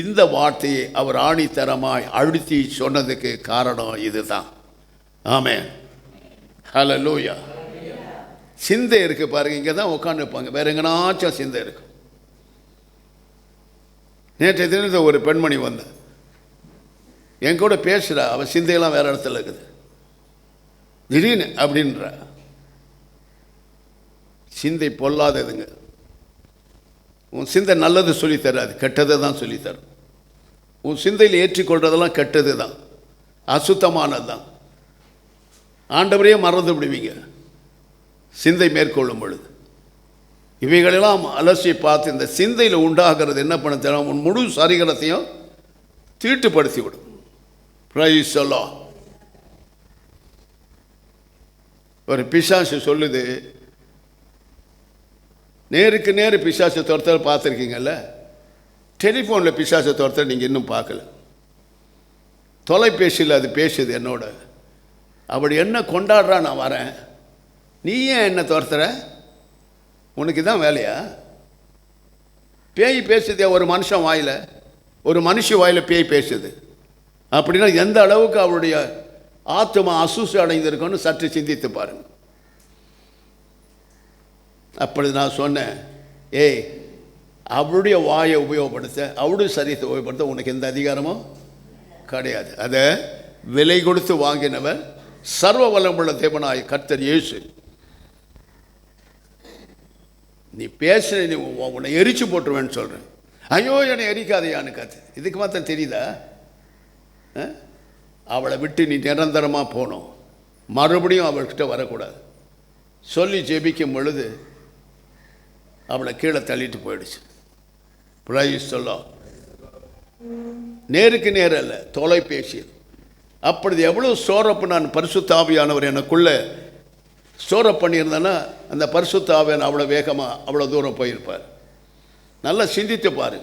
இந்த வார்த்தையை அவர் ஆணித்தரமாய் அழுத்தி சொன்னதுக்கு காரணம் இதுதான். ஆமென். ஹல்லேலூயா. சிந்தை இருக்கு பாருங்க, இங்கே தான் உட்காந்துருப்பாங்க, வேற எங்கனாச்சும் சிந்தை இருக்கு. நேற்றைய தினத்தில் ஒரு பெண்மணி வந்த என் கூட பேசுகிறா, அவள் சிந்தையெல்லாம் வேற இடத்துல இருக்குது. திடீர்னு அப்படின்ற சிந்தை பொல்லாததுங்க. உன் சிந்தை நல்லது சொல்லித்தராது, கெட்டதை தான் சொல்லித்தரும். உன் சிந்தையில் ஏற்றிக்கொள்றதெல்லாம் கெட்டது தான், அசுத்தமானது தான். ஆண்டவரையே மறந்து விடுவீங்க சிந்தை மேற்கொள்ளும் பொழுது. இவைகளெல்லாம் அலசி பார்த்து இந்த சிந்தையில் உண்டாகிறது என்ன பண்ண தெரியும், உன் முழு சரீரத்தையும் தீட்டுப்படுத்தி விடும். Price the Lord. ஒரு பிசாசு சொல்லுது, நேருக்கு நேரு பிசாசை துரத்த பார்த்துருக்கீங்கல்ல, டெலிஃபோனில் பிசாசை துரத்த நீங்கள் இன்னும் பார்க்கல. தொலைபேசியில் அது பேசுது என்னோட, அப்படி என்ன கொண்டாடுறா, நான் வரேன், நீ ஏன் என்ன துரத்துற, உனக்கு தான் வேலையா? பேய் பேசுதே ஒரு மனுஷன் வாயில், ஒரு மனுஷ வாயில் பேய் பேசுது அப்படின்னா எந்த அளவுக்கு அவருடைய ஆத்மா அசூசி அடைந்திருக்குன்னு சற்று சிந்தித்து பாருங்க. அப்படி நான் சொன்னேன், ஏய் அவருடைய வாயை உபயோகப்படுத்த, அவருடைய சரீரத்தை உபயோகப்படுத்த உனக்கு எந்த அதிகாரமும் கிடையாது. அதை விலை கொடுத்து வாங்கினவர் சர்வ வல்லமுள்ள தேவனாய் கர்த்தர் இயேசு. நீ பேசுன, நீ உன்னை எரிச்சு போட்டுருவேன்னு சொல்கிறேன். ஐயோ என்னை எரிக்காதையான்னு காத்து. இதுக்கு மாத்திரம் தெரியுதா? அவளை விட்டு நீ நிரந்தரமாக போகணும், மறுபடியும் அவள்கிட்ட வரக்கூடாது சொல்லி ஜெபிக்கும் பொழுது அவளை கீழே தள்ளிட்டு போயிடுச்சு. பிரைஸ் சொல்லலாம். நேருக்கு நேரம் இல்லை, தொலைபேசியில். அப்பொழுது எவ்வளோ ஸ்டோரப் நான் பரிசுத்த ஆவியானவர் எனக்குள்ளே ஸ்டோரப் பண்ணியிருந்தேன்னா அந்த பரிசுத்த ஆவியான் அவ்வளோ வேகமாக அவ்வளோ தூரம் போயிருப்பார். நல்லா சிந்தித்து பாரு.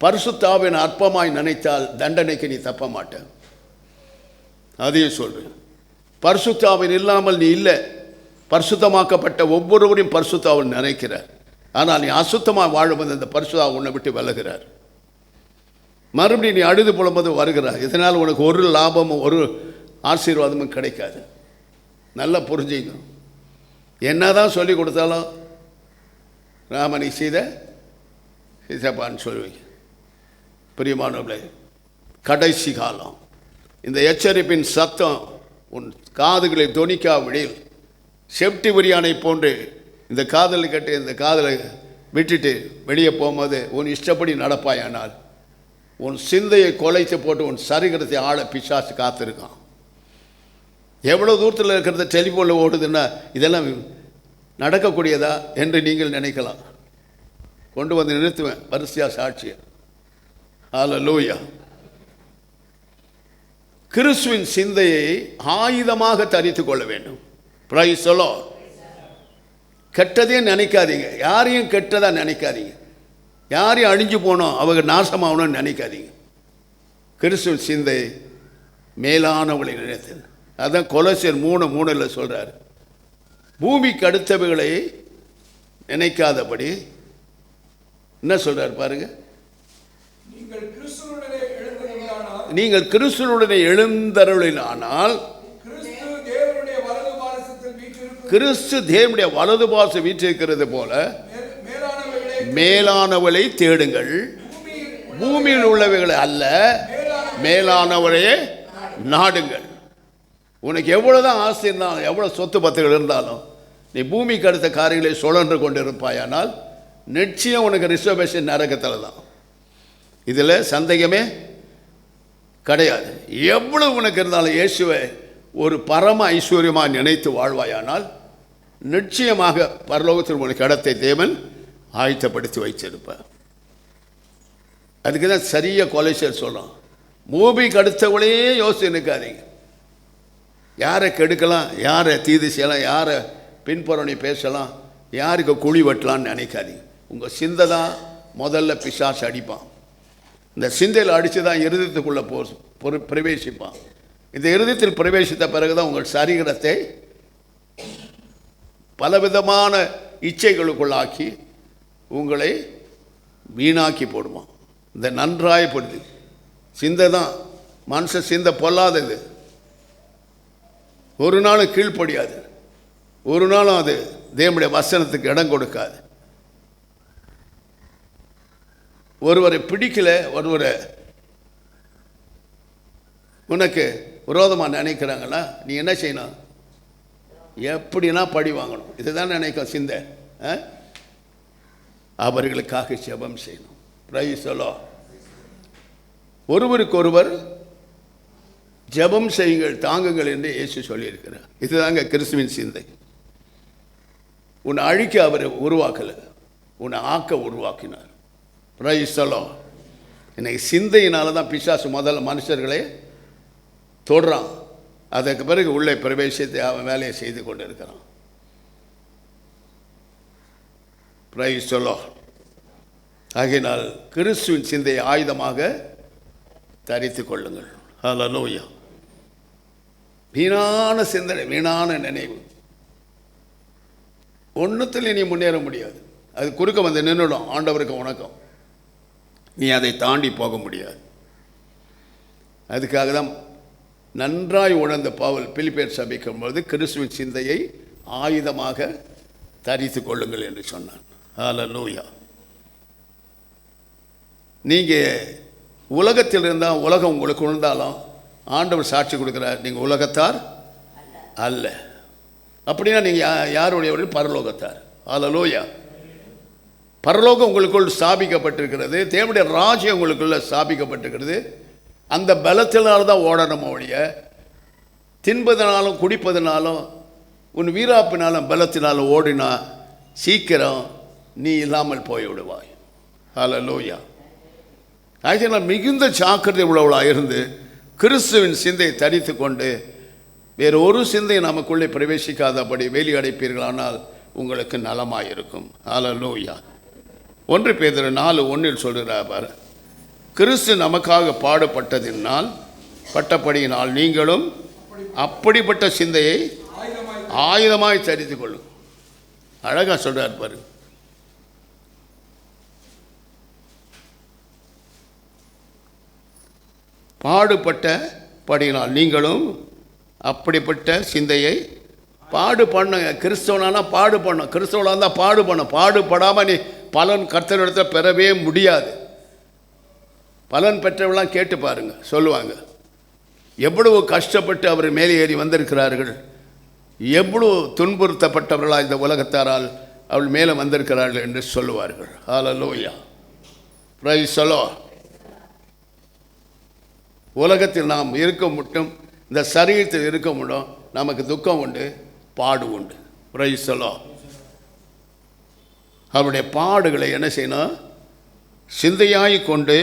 பரிசுத்த ஆவியான் அற்பமாய் நினைத்தால் தண்டனைக்கு நீ தப்ப மாட்டேன். அதையும் சொல்கிறேன். பரிசுத்த ஆவியான் இல்லாமல் நீ இல்லை. பரிசுத்தமாக்கப்பட்ட ஒவ்வொருவரையும் பரிசுத்த ஆவியான் நினைக்கிறார். ஆனால் நீ அசுத்தமாக வாழும்போது அந்த பரிசுத்த ஆவியான் உன்னை விட்டு விலகிறார். மறுபடியும் நீ அழுது புலம்போது வருகிறார். இதனால் உனக்கு ஒரு லாபமும் ஒரு ஆசீர்வாதமும் கிடைக்காது. நல்லா புரிஞ்சுங்க. என்ன தான் சொல்லி கொடுத்தாலும் ராமனை சீதப்பான்னு சொல்லுவீங்க. பிரியமானவர்களே, கடைசி காலம். இந்த எச்சரிப்பின் சத்தம் உன் காதுகளை தொனிக்காவிடில் செப்டி விரியானை போன்று இந்த காதலை கட்டி இந்த காதலை விட்டுட்டு வெளியே போகும்போது உன் இஷ்டப்படி நடப்பாயானால் உன் சிந்தையை கொலைத்து போட்டு உன் சரீரத்தை ஆள பிசாசு காத்திருக்கான். எவ்வளோ தூரத்தில் இருக்கிறத டெலிஃபோனில் ஓடுதுன்னா இதெல்லாம் நடக்கக்கூடியதா என்று நீங்கள் நினைக்கலாம். கொண்டு வந்து நிறுத்துவேன் வரிசையாக சாட்சியை. ஹல்லேலூயா. கிறிஸ்துவின் சிந்தையை ஆயுதமாக தரித்து கொள்ள வேண்டும். Praise the Lord. கெட்டதையும் நினைக்காதீங்க, யாரையும் கெட்டதாக நினைக்காதீங்க, யாரையும் அழிஞ்சு போனோம் அவங்க நாசமாகணும்னு நினைக்காதீங்க. கிறிஸ்துவின் சிந்தை மேலானவளை நினைத்தது. அதான் கொலோசியர் 3:3 சொல்கிறார், பூமிக்கு அடுத்தவைகளை நினைக்காதபடி. என்ன சொல்கிறார் பாருங்க, நீங்கள் கிறிஸ்துவுடனே எழுந்தருளினானால் கிறிஸ்து தேவனுடைய வலது பாசம் வீற்றிருக்கிறது போல மேலானவளை தேடுங்கள், பூமியில் உள்ளவைகளை அல்ல மேலானவரையே நாடுங்கள். உனக்கு எவ்வளோதான் ஆசை இருந்தாலும் எவ்வளோ சொத்து பத்துகள் இருந்தாலும் நீ பூமிக்கு அடுத்த காரியங்களை சுழன்று கொண்டு இருப்பாயானால் நிச்சயம் உனக்கு ரிசர்வேஷன் நரகத்தில் தான். இதில் சந்தேகமே கிடையாது. எவ்வளவு உனக்கு இருந்தாலும் இயேசுவை ஒரு பரம ஐஸ்வர்யமாக நினைத்து வாழ்வாயானால் நிச்சயமாக பரலோகத்தில் உனக்கு இடத்தை தேவன் ஆயத்தப்படுத்தி வைத்திருப்பார். அதுக்கு தான் சரியாக கொலைசர் சொல்கிறோம், பூமிக்கு அடுத்தவளையே யோசிச்சு நிற்காதீங்க. யாரை கெடுக்கலாம், யாரை தீது செய்யலாம், யாரை பின்புறணி பேசலாம், யாருக்கு குழி வெட்டலான்னு நினைக்காதீங்க. உங்கள் சிந்தை தான் முதல்ல பிசாசு அடிப்பான். இந்த சிந்தையில் அடித்து தான் இருதயத்துக்குள்ளே பிரவேசிப்பான். இந்த இருதயத்தில் பிரவேசித்த பிறகு தான் உங்கள் சரீரத்தை பலவிதமான இச்சைகளுக்குள்ளாக்கி உங்களை வீணாக்கி போடுவான். இந்த நன்றாயப்படுது சிந்தை தான். மனுஷ சிந்தை பொல்லாதது, ஒரு நாளும் கீழ்ப்படியாது, ஒரு நாளும் அது தேவனுடைய வசனத்துக்கு இடம் கொடுக்காது. ஒருவரை பிடிக்கல, ஒருவரை உனக்கு விரோதமாக நினைக்கிறாங்கன்னா நீ என்ன செய்யணும், எப்படின்னா பழி வாங்கணும். இதுதான் நினைக்கும் சிந்தை. அவர்களுக்காக ஜெபம் செய்யணும். Price the Lord. ஒருவருக்கொருவர் ஜெபம் செய்யுங்கள், தாங்குங்கள் என்று இயேசு சொல்லியிருக்கிறார். இதுதாங்க கிறிஸ்துவின் சிந்தை. உன்னை அழிக்க அவர் உருவாக்கலை, உன்னை ஆக்க உருவாக்கினார். Price the Lord. இன்னைக்கு சிந்தையினால தான் பிசாசு முதல்ல மனுஷர்களை தொடுறான். அதற்கு பிறகு உள்ளே பிரவேசித்து அவன் வேலையை செய்து கொண்டு இருக்கிறான். Price the Lord. ஆகையினால் கிறிஸ்துவின் சிந்தையை ஆயுதமாக தரித்து கொள்ளுங்கள். ஹல்லேலூயா. வீணான சிந்தனை, வீணான நினைவு ஒன்றுத்தில் நீ முன்னேற முடியாது. அது குறுக்க வந்து நின்றுடும். ஆண்டவருக்கு வணக்கம், நீ அதை தாண்டி போக முடியாது. அதுக்காக தான் நன்றாய் உணர்ந்த பவுல் பிலிப்பியர் சபைக்கும் பொழுது கிறிஸ்துவின் சிந்தையை ஆயுதமாக தரித்து கொள்ளுங்கள் என்று சொன்னான். ஹல்லேலூயா. நீங்கள் உலகத்தில் இருந்தால் உலகம் உங்களுக்கு உணர்ந்தாலும் ஆண்டவர் சாட்சி கொடுக்குறார், நீங்கள் உலகத்தார் அல்ல. அப்படின்னா நீங்கள் யாருடையவர்கள்? பரலோகத்தார். ஹல்லேலூயா. பரலோகம் உங்களுக்குள் ஸ்தாபிக்கப்பட்டிருக்கிறது. தேவனுடைய ராஜ்யம் உங்களுக்குள்ள ஸ்தாபிக்கப்பட்டிருக்கிறது. அந்த பலத்தினால்தான் ஓடணும் ஒழிய தின்பதனாலும் குடிப்பதனாலும் உன் வீராப்பினாலும் பலத்தினாலும் ஓடினா சீக்கிரம் நீ இல்லாமல் போய்விடுவாய். ஹல்லேலூயா. ஆகையால் மிகுந்த ஜாக்கிரதை உள்ளவளாக இருந்து கிறிஸ்துவின் சிந்தையை தரித்து கொண்டு வேறு ஒரு சிந்தை நமக்குள்ளே பிரவேசிக்காதபடி வேலி அடைப்பீர்களானால் உங்களுக்கு நலமாயிருக்கும். ஹல்லேலூயா. 1 பேதுரு 4:1 சொல்கிறார் பாரு, கிறிஸ்து நமக்காக பாடுபட்டதினால் பட்டப்படியினால் நீங்களும் அப்படிப்பட்ட சிந்தையை ஆயுதமாய் தரித்து கொள்ளும். அழகா சொல்றார் பாரு. பாடுபட்ட படியினால் நீங்களும் அப்படிப்பட்ட சிந்தையை பாடு பண்ணுங்க. கிறிஸ்தவனானா பாடு பண்ணும். கிறிஸ்தவனாக இருந்தால் பாடு பண்ணும். பாடுபடாமல் நீ பலன் கர்த்தரிடத்தில் பெறவே முடியாது. பலன் பெற்றவெல்லாம் கேட்டு பாருங்க, சொல்லுவாங்க எவ்வளவு கஷ்டப்பட்டு அவர் மேலே ஏறி வந்திருக்கிறார்கள், எவ்வளவு துன்புறுத்தப்பட்டவர்களாக இந்த உலகத்தாரால் அவள் மேலே வந்திருக்கிறார்கள் என்று சொல்லுவார்கள். ஹல்லேலூயா. Praise the Lord. உலகத்தில் நாம் இருக்க மட்டும், இந்த சரீரத்தில் இருக்க முடியும், நமக்கு துக்கம் உண்டு, பாடு உண்டு. Price the Lord. அவருடைய பாடுகளை என்ன செய்யணும்? சிந்தையாய் கொண்டு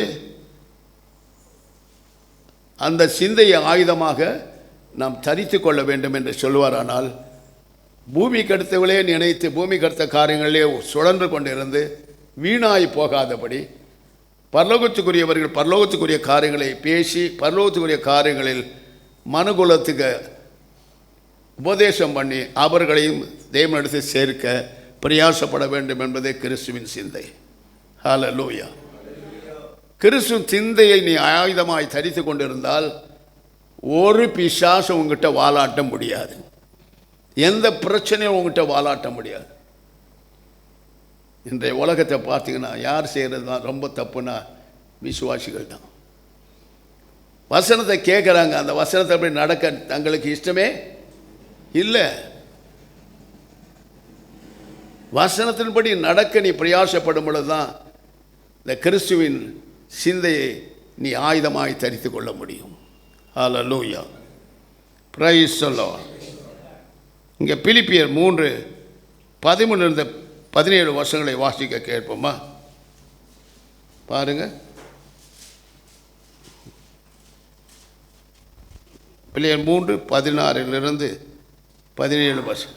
அந்த சிந்தையை ஆயுதமாக நாம் தரித்து கொள்ள வேண்டும் என்று சொல்லுவாரானால், பூமி கடுத்தவளே நினைத்து பூமி கடுத்த காரியங்களே சுழன்று கொண்டிருந்து வீணாய் போகாதபடி பரலோகத்துக்குரியவர்கள் பரலோகத்துக்குரிய காரியங்களை பேசி பரலோகத்துக்குரிய காரியங்களில் மனுகுலத்துக்கு உபதேசம் பண்ணி அவர்களையும் தேவனிடத்தை சேர்க்க பிரயாசப்பட வேண்டும் என்பதே கிறிஸ்துவின் சிந்தை. ஹல்லேலூயா. கிறிஸ்துவின் சிந்தையை நீ ஆயுதமாய் தரித்து கொண்டிருந்தால் ஒரு பிசாசும் உங்ககிட்ட வாலாட்ட முடியாது. எந்த பிரச்சனையும் உங்ககிட்ட வாலாட்ட முடியாது. இன்றைய உலகத்தை பார்த்தீங்கன்னா யார் செய்கிறது தான் ரொம்ப தப்புன்னா விசுவாசிகள் தான். வசனத்தை கேட்குறாங்க, அந்த வசனத்தை அப்படி நடக்க தங்களுக்கு இஷ்டமே இல்லை. வசனத்தின்படி நடக்க நீ பிரயாசப்படும் பொழுது தான் இந்த கிறிஸ்துவின் சிந்தையை நீ ஆயுதமாய் தரித்து கொள்ள முடியும். ஹல்லேலூயா. Praise the Lord. இங்கே பிலிப்பியர் 3:13-17 வருஷங்களை வாசிக்க கேட்போமா? பாருங்க. பிலிப்பியர் 3:16-17 வருஷம்.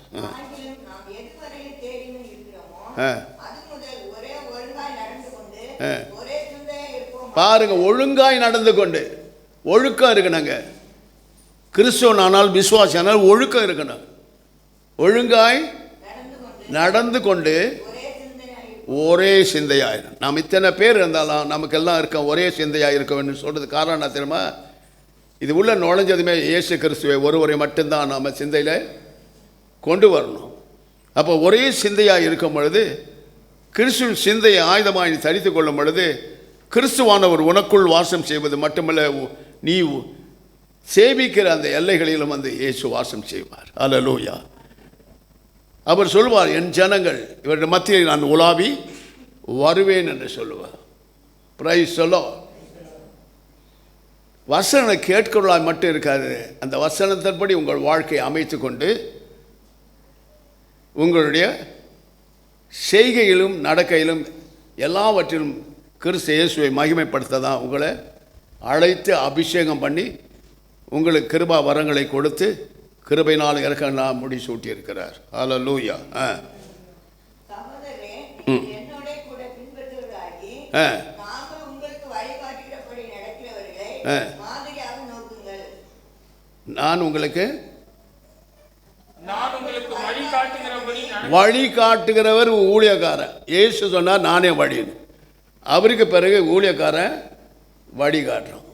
பாருங்க, ஒழுங்காய் நடந்து கொண்டு. ஒழுக்கம் இருக்கணுங்க. கிறிஸ்துவன் ஆனால் விசுவாசி ஆனால் ஒழுக்கம் இருக்கணும். ஒழுங்காய் நடந்து கொண்டு ஒரே சிந்தையாயிரும். நாம் இத்தனை பேர் இருந்தாலும் நமக்கெல்லாம் இருக்க ஒரே சிந்தையாக இருக்க வேண்டும் சொல்றது காரணம் என்ன தெரியுமா? இது உள்ள நுழைஞ்சதுமே இயேசு கிறிஸ்துவை ஒருவரை மட்டும்தான் நாம் சிந்தையில் கொண்டு வரணும். அப்போ ஒரே சிந்தையாக இருக்கும் பொழுது, கிறிஸ்துவின் சிந்தையை ஆயுதமாக தரித்து கொள்ளும் பொழுது, கிறிஸ்துவானவர் உனக்குள் வாசம் செய்வது மட்டுமல்ல, நீ சேவிக்கிற அந்த எல்லைகளிலும் அந்த இயேசு வாசம் செய்வார். ஹல்லேலூயா. அவர் சொல்வார், என் ஜனங்கள் இவருடைய மத்தியில் நான் உலாவி வருவேன் என்று சொல்லுவார். Price the Lord. வசனம் கேட்கிறவர்களாய் மட்டும் இருக்காது, அந்த வசனத்தின்படி உங்கள் வாழ்க்கையை அமைத்து கொண்டு உங்களுடைய செய்கையிலும் நடக்கையிலும் எல்லாவற்றிலும் கிறிஸ்து இயேசுவை மகிமைப்படுத்த தான் உங்களை அழைத்து அபிஷேகம் பண்ணி உங்களுக்கு கிருபா வரங்களை கொடுத்து கிருபையினால் இறக்க நான் முடி சூட்டியிருக்கிறார். ஹல்லேலூயா. நான் உங்களுக்கு வழி காட்டுகிறவர் ஊழியக்காரன். இயேசு சொன்னார் நானே வழின்னு. அவருக்கு பிறகு ஊழியக்காரன் வழி காட்டுறோம்.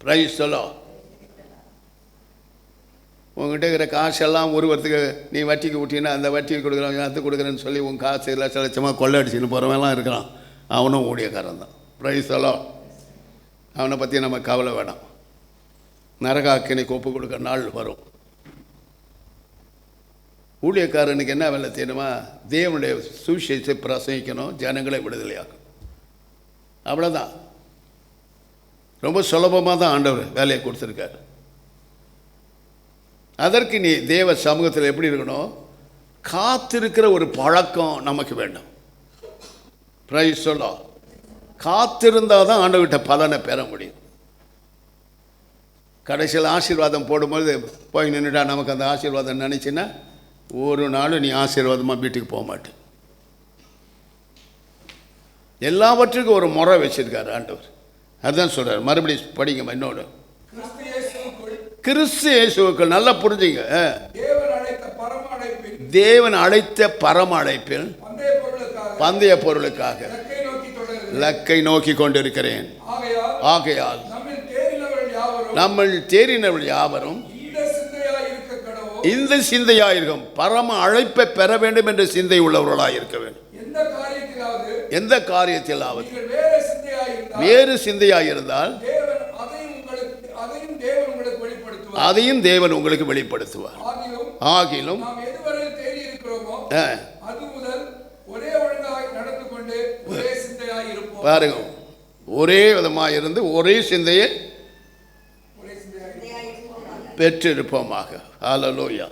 Price the Lord. உங்ககிட்ட இருக்கிற காசெல்லாம் ஒருவருக்கு நீ வட்டிக்கு விட்டீங்கன்னா அந்த வட்டிக்கு கொடுக்குறவங்க அது கொடுக்குறேன்னு சொல்லி உன் காசு லட்ச லட்சமாக கொள்ளை அடிச்சுன்னு போகிறவங்கலாம் இருக்கிறான். அவனும் ஊழியக்காரன் தான். Price the Lord. அவனை பற்றி நம்ம கவலை வேணாம். நரகாக்கினைக்கு ஒப்பு கொடுக்குற நாள் வரும். ஊழியக்காரனுக்கு என்ன வேலை தெரியுமா? தேவனுடைய சுவிசேஷத்தை பிரசங்கிக்கணும், ஜனங்களை விடுதலையாக்கணும். அவ்வளோதான். ரொம்ப சுலபமாக தான் ஆண்டவர் வேலையை கொடுத்துருக்காரு. அதற்கு நீ தேவ சமூகத்தில் எப்படி இருக்கணும்? காத்திருக்கிற ஒரு பழக்கம் நமக்கு வேண்டும். Praise the Lord. காத்திருந்தால் தான் ஆண்டவர்கிட்ட பலனை பெற முடியும். கடைசியில் ஆசீர்வாதம் போடும்போது போய் நின்றுட்டா நமக்கு அந்த ஆசீர்வாதம் நினச்சின்னா ஒரு நாள் நீ ஆசீர்வாதமாக வீட்டுக்கு போக மாட்டேன். எல்லாவற்றுக்கும் ஒரு முறை வச்சிருக்காரு ஆண்டவர். அதுதான் சொல்கிறார். மறுபடியும் படிங்க என்னோட. கிறிஸ்து இயேசுவுக்குள். நல்லா புரிஞ்சுங்க. தேவன் அழைத்த பரம அழைப்பில் பந்தய பொருளுக்காக லக்கை நோக்கி கொண்டிருக்கிறேன். ஆகையால் நம்ம தேறினவர்கள் யாவரும் இந்த சிந்தையாயிருக்கும். பரம அழைப்பை பெற வேண்டும் என்ற சிந்தை உள்ளவர்களாக இருக்க வேண்டும். எந்த காரியத்திலாவது வேறு சிந்தையாயிருந்தால் அதையும் தேவன் உங்களுக்கு வெளிப்படுத்துவார். ஆகிலும் பாருங்க, ஒரே விதமாக இருந்து ஒரே சிந்தையை பெற்றிருப்போமாக. ஹல்லேலூயா.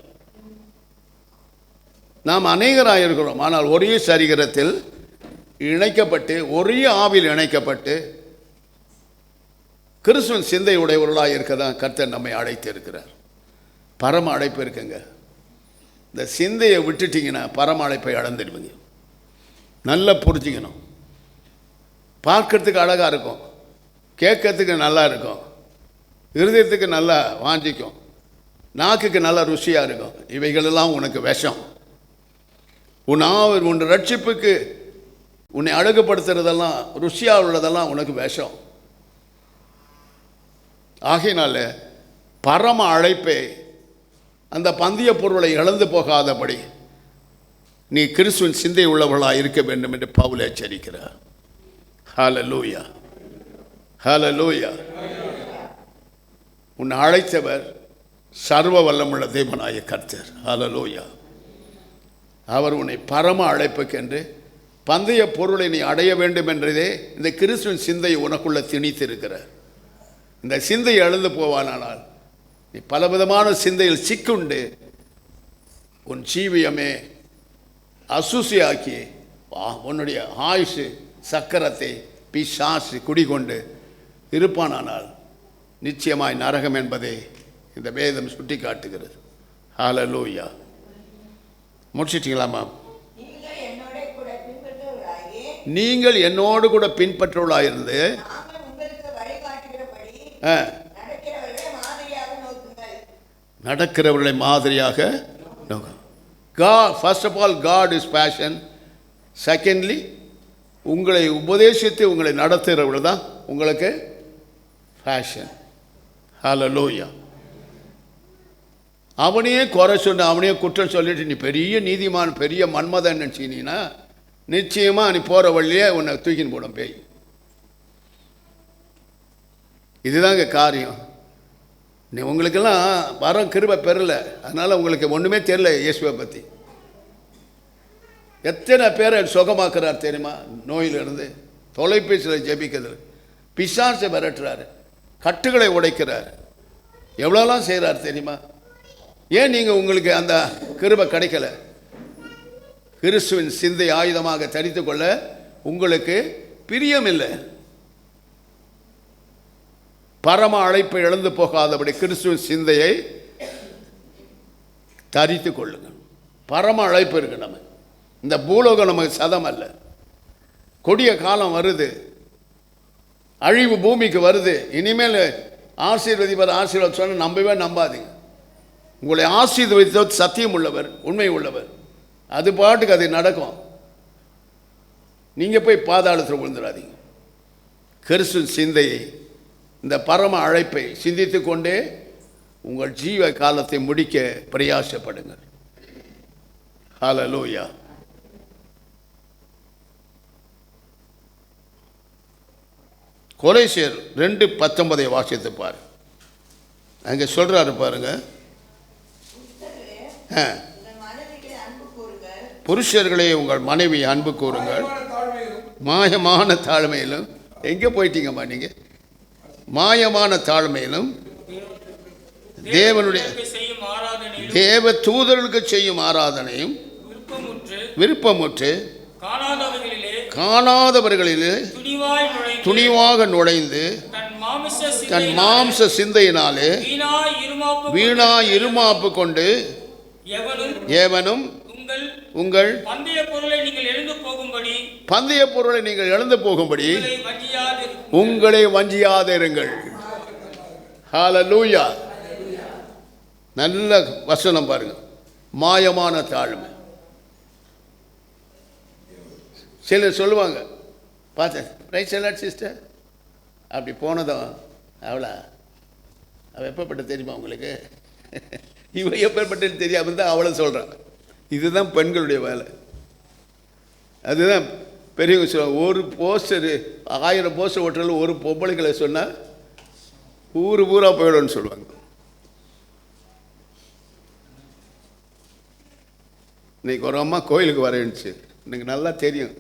நாம் அநேகராக இருக்கிறோம், ஆனால் ஒரே சரீரத்தில் இணைக்கப்பட்டு ஒரே ஆவியில் இணைக்கப்பட்டு கிறிஸ்துவின் சிந்தை உடையவர்களாக இருக்க தான் கர்த்தர் நம்மை அழைத்து இருக்கிறார். பரம அழைப்பு இருக்குங்க. இந்த சிந்தையை விட்டுட்டிங்கன்னா பரம அழைப்பை இழந்துடுவீங்க. நல்லா புரிஞ்சுக்கணும். பார்க்கறதுக்கு அழகாக இருக்கும், கேட்கறதுக்கு நல்லா இருக்கும், இருதயத்துக்கு நல்லா வாஞ்சிக்கும், நாக்குக்கு நல்லா ருசியாக இருக்கும். இவைகளெல்லாம் உனக்கு விஷம். உன் ரட்சிப்புக்கு உன்னை அழகுபடுத்துறதெல்லாம் ருசியாக உள்ளதெல்லாம் உனக்கு விஷம். ஆகையினால பரம அழைப்பை அந்த பந்தய பொருளை இழந்து போகாதபடி நீ கிறிஸ்துவின் சிந்தை உள்ளவர்களாக இருக்க வேண்டும் என்று பவுல் எச்சரிக்கிறார். ஹல்லேலூயா, ஹல்லேலூயா. உன்னை அழைத்தவர் சர்வ வல்லமுள்ள தேவனாய கர்த்தர். ஹல்லேலூயா. அவர் உன்னை பரம அழைப்புக்கென்று பந்தய பொருளை நீ அடைய வேண்டும் என்றதே இந்த கிறிஸ்துவின் சிந்தையை உனக்குள்ள திணித்திருக்கிறார். இந்த சிந்தை எழுந்து போவானால் நீ பலவிதமான சிந்தையில் சிக்குண்டு உன் ஜீவியமே அசூசியாக்கி உன்னுடைய ஆயுசு சக்கரத்தை பிசாசு குடிகொண்டு இருப்பானால் நிச்சயமாய் நரகம் என்பதை இந்த வேதம் சுட்டி காட்டுகிறது. ஹல்லேலூயா. முடிச்சிட்டீங்களாமா? நீங்கள் என்னோடு கூட பின்பற்றுவர்களாயிருந்து நடக்கிறவர்களை மாதிரியாக. God, first of all, God is passion. Secondly, உங்களை உபதேசித்து உங்களை நடத்துகிறவர்கள் தான் உங்களுக்கு ஃபேஷன். ஹல்லேலூயா. அவனையே குறை சொன்ன அவனையே குற்றம் சொல்லிட்டு நீ பெரிய நீதிமான் பெரிய மன்மதன் நினச்சிங்கன்னா நிச்சயமாக நீ போகிற வழியே உன்னை தூக்கின்னு போடும் பேய். இதுதாங்க காரியம். நீ உங்களுக்கெல்லாம் வரம் கிருபை பெறலை, அதனால் உங்களுக்கு ஒன்றுமே தெரியல இயேசுவை பற்றி. எத்தனை பேரை சுகமாக்குறார் தெரியுமா? நோயிலிருந்து தொலைபேசியில் ஜெபிக்கிறது, பிசாசை விரட்டுறாரு, கட்டுகளை உடைக்கிறார், எவ்வளோலாம் செய்கிறார் தெரியுமா? ஏன் நீங்கள் உங்களுக்கு அந்த கிருபை கிடைக்கல? கிறிஸ்துவின் சிந்தை ஆயுதமாக தரித்து கொள்ள உங்களுக்கு பிரியமில்லை. பரம அழைப்பை இழந்து போகாதபடி கிறிஸ்துவின் சிந்தையை தரித்து கொள்ளுங்கள். பரம அழைப்பு இருக்கு. நம்ம இந்த பூலோகம் நமக்கு சதம் அல்ல. கொடிய காலம் வருது, அழிவு பூமிக்கு வருது. இனிமேல் ஆசீர்வதிப்பர் ஆசீர்வாதம் சொன்ன நம்பவே நம்பாதீங்க. உங்களை ஆசீர்வதித்த சத்தியம் உள்ளவர், உண்மை உள்ளவர். அது பாட்டுக்கு அது நடக்கும். நீங்கள் போய் பாதாளத்தில் விழுந்துடாதீங்க. கிறிஸ்து சிந்தையை, இந்த பரம அழைப்பை சிந்தித்து கொண்டே உங்கள் ஜீவ காலத்தை முடிக்க பிரயாசப்படுங்கள். ஹல்லேலூயா. கொலோசியர் 2:19 வாசித்து பாரு. அங்கே சொல்றாரு பாருங்க. புருஷர்களே உங்கள் மனைவி அன்பு கூறுங்கள், மாயமான தாழ்மையிலும். எங்கே போயிட்டீங்கம்மா நீங்க? மாயமான தாழ்மையிலும் தேவனுடைய தேவ தூதர்களுக்கு செய்யும் ஆராதனையும் விருப்பமுற்று காணாதவர்களிலே துணிவாக நுழைந்து தன் மாம்ச சிந்தையினாலே வீணாய் இருமாப்பு கொண்டு எவனும் உங்கள் பந்தய பொருளை நீங்கள் இழந்து போகும்படி உங்களை வஞ்சியாதிருங்கள். ஹல்லேலூயா. நல்ல வசனம் பாருங்க. மாயமான தாழ்மை. சிலர் சொல்லுவாங்க, பார்த்தேன் ரைட் சைட் சிஸ்டர் அப்படி போனதும் அவளா அவள் எப்பப்பட்ட தெரியுமா உங்களுக்கு? இவன் எப்பப்பட்டது தெரியாமல் தான் அவளை சொல்கிறான். இதுதான் பெண்களுடைய வேலை. அதுதான் பெரியவங்க சொல்லுவாங்க, ஒரு போஸ்டரு 1000 போஸ்டர் ஓட்டுறதுல ஒரு பொம்பளைகளை சொன்னால் ஊர் ஊராக போயிடும்னு சொல்லுவாங்க. இன்னைக்கு ஒரு அம்மா கோயிலுக்கு வரேன்னுச்சு. எனக்கு நல்லா தெரியும்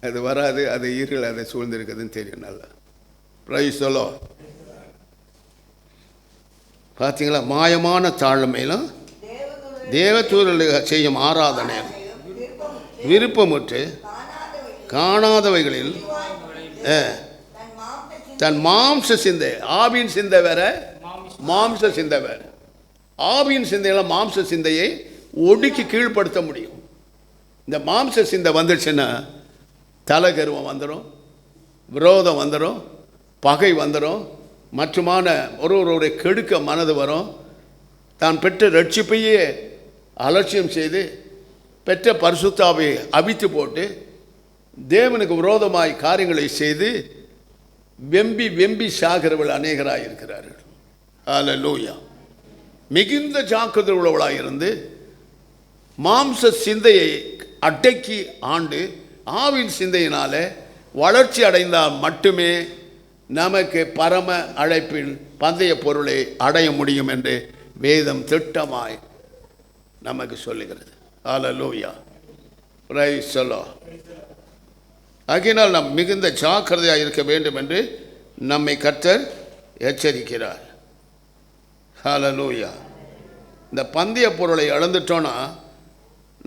அது வராது, அது ஈரல் அதை சூழ்ந்திருக்குதுன்னு தெரியும் நல்லா. Price the Lord. பார்த்தீங்களா? மாயமான தாழ்மையிலும் தேவதூதர்களுக்கு செய்யும் ஆராதனையில் விருப்பமுற்று காணாதவைகளில் தன் மாம்ச சிந்தை, ஆவியின் சிந்தை வேற, மாம்ச சிந்தை வேற. ஆவியின் சிந்தையெல்லாம் மாம்ச சிந்தையை ஒடுக்கி கீழ்ப்படுத்த முடியும். இந்த மாம்ச சிந்தை வந்துடுச்சுன்னா தலைகருவம் வந்துடும், விரோதம் வந்துடும், பகை வந்துடும், மற்றுமான ஒருவருடைய கெடுக்க மனது வரும். தான் பெற்ற ரட்சிப்பையே அலட்சியம் செய்து பெற்ற பரிசுத்தாவை அவித்து போட்டு தேவனுக்கு விரோதமாய் காரியங்களை செய்து வெம்பி வெம்பி சாகிறவர்கள் அநேகராக இருக்கிறார்கள். ஹல்லேலூயா. மிகுந்த ஜாக்கிரதை உள்ளவளாக இருந்து மாம்ச சிந்தையை அடக்கி ஆண்டு ஆவின் சிந்தையினால வளர்ச்சி அடைந்தால் மட்டுமே நமக்கு பரம அழைப்பில் பந்தய பொருளை அடைய முடியும் என்று வேதம் திட்டமாய் நமக்கு சொல்லுகிறது. ஹல்லேலூயா. Praise the Lord. ஆகையினால் நாம் மிகுந்த ஜாக்கிரதையாக இருக்க வேண்டும் என்று நம்மை கர்த்தர் எச்சரிக்கிறார். ஹல்லேலூயா. இந்த பந்தய பொருளை இழந்துட்டோன்னா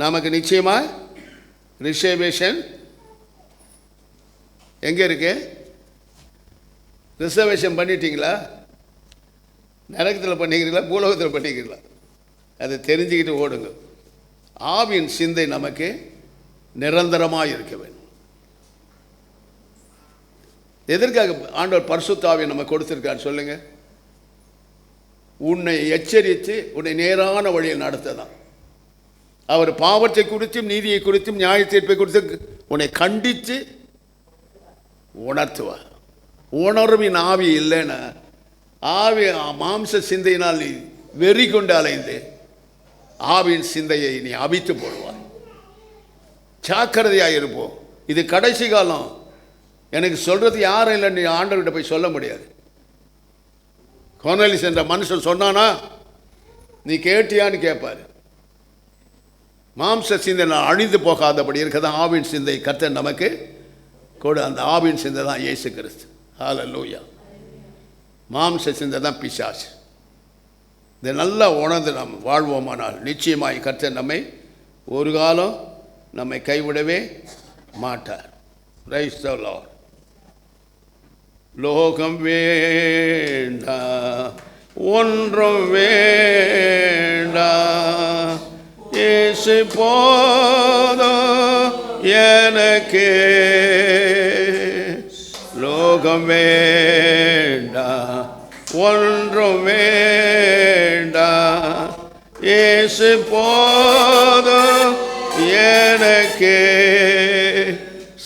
நமக்கு நிச்சயமாக ரிசர்வேஷன் எங்கே இருக்கு? ரிசர்வேஷன் பண்ணிட்டீங்களா? நரகத்தில் பண்ணிக்கிறீங்களா, பூலோகத்தில் பண்ணிக்கிறீங்களா? அதை தெரிஞ்சுக்கிட்டு ஓடுங்க. ஆவியின் சிந்தை நமக்கு நிரந்தரமாக இருக்க வேண்டும். எதற்காக ஆண்டவர் பரிசுத்த ஆவியை நம்ம கொடுத்திருக்கார் சொல்லுங்க? உன்னை எச்சரித்து உன்னை நேரான வழியை நடத்ததான். அவர் பாவத்தை குறித்தும் நீதியை குறித்தும் நியாய தீர்ப்பை குறித்து உன்னை கண்டித்து உணர்த்துவார். உணர்வின் ஆவி இல்லைன்னா ஆவி மாம்ச சிந்தையினால் நீ வெறி கொண்டு அலைந்து ஆவியின் சிந்தையை நீ அவித்து போடுவாய். ஜாக்கிரதையாக இருப்போம். இது கடைசி காலம். எனக்கு சொல்கிறது யாரும் இல்லை, நீ ஆண்டவர்கிட்ட போய் சொல்ல முடியாது. கொர்னேலியஸ் என்ற மனுஷன் சொன்னானா நீ கேட்டியான்னு கேட்பார். மாம்ச சிந்தை நான் அழிந்து போகாதபடி இருக்கதான் ஆவின் சிந்தை கர்த்தர் நமக்கு கொடு. அந்த ஆவின் சிந்தை தான் இயேசு கிறிஸ்து. ஹல்லேலூயா. மாம்ச சிந்தை தான் பிசாசு. இதை நல்லா உணர்ந்து நாம் வாழ்வோமானால் நிச்சயமாய் கர்த்தர் நம்மை ஒரு காலம் நம்மை கைவிடவே மாட்டார். Price the Lord. லோகம் வேண்டா ஒன்றும் வேண்டா, இயேசு போதும் எனக்கு. லோகம் வேண்டா ஒன்றும் வேண்டா, இயேசு போதும் எனக்கு.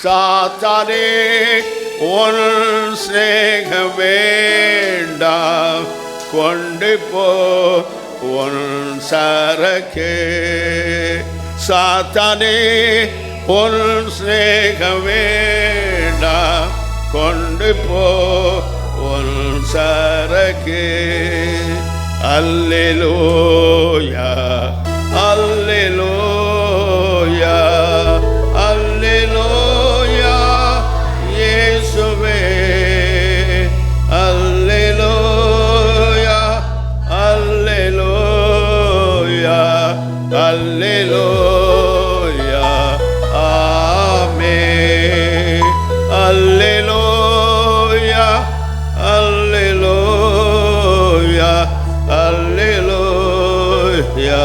சாத்தானே உன் சிநேகம் வேண்டாம், கொண்டு போ உன் சரக்கே. சாத்தானே உன் சிநேகம் வேண்டாம், கொண்டு போ உன் சரக்கே. அல்லேலூயா அல்லேலூயா அல்லேலூயா இயேசுவே. அல்லேலூயா அல்லேலூயா அல்லேலூயா ஆமென். அல்லேலூயா அல்லேலூயா அல்லேலூயா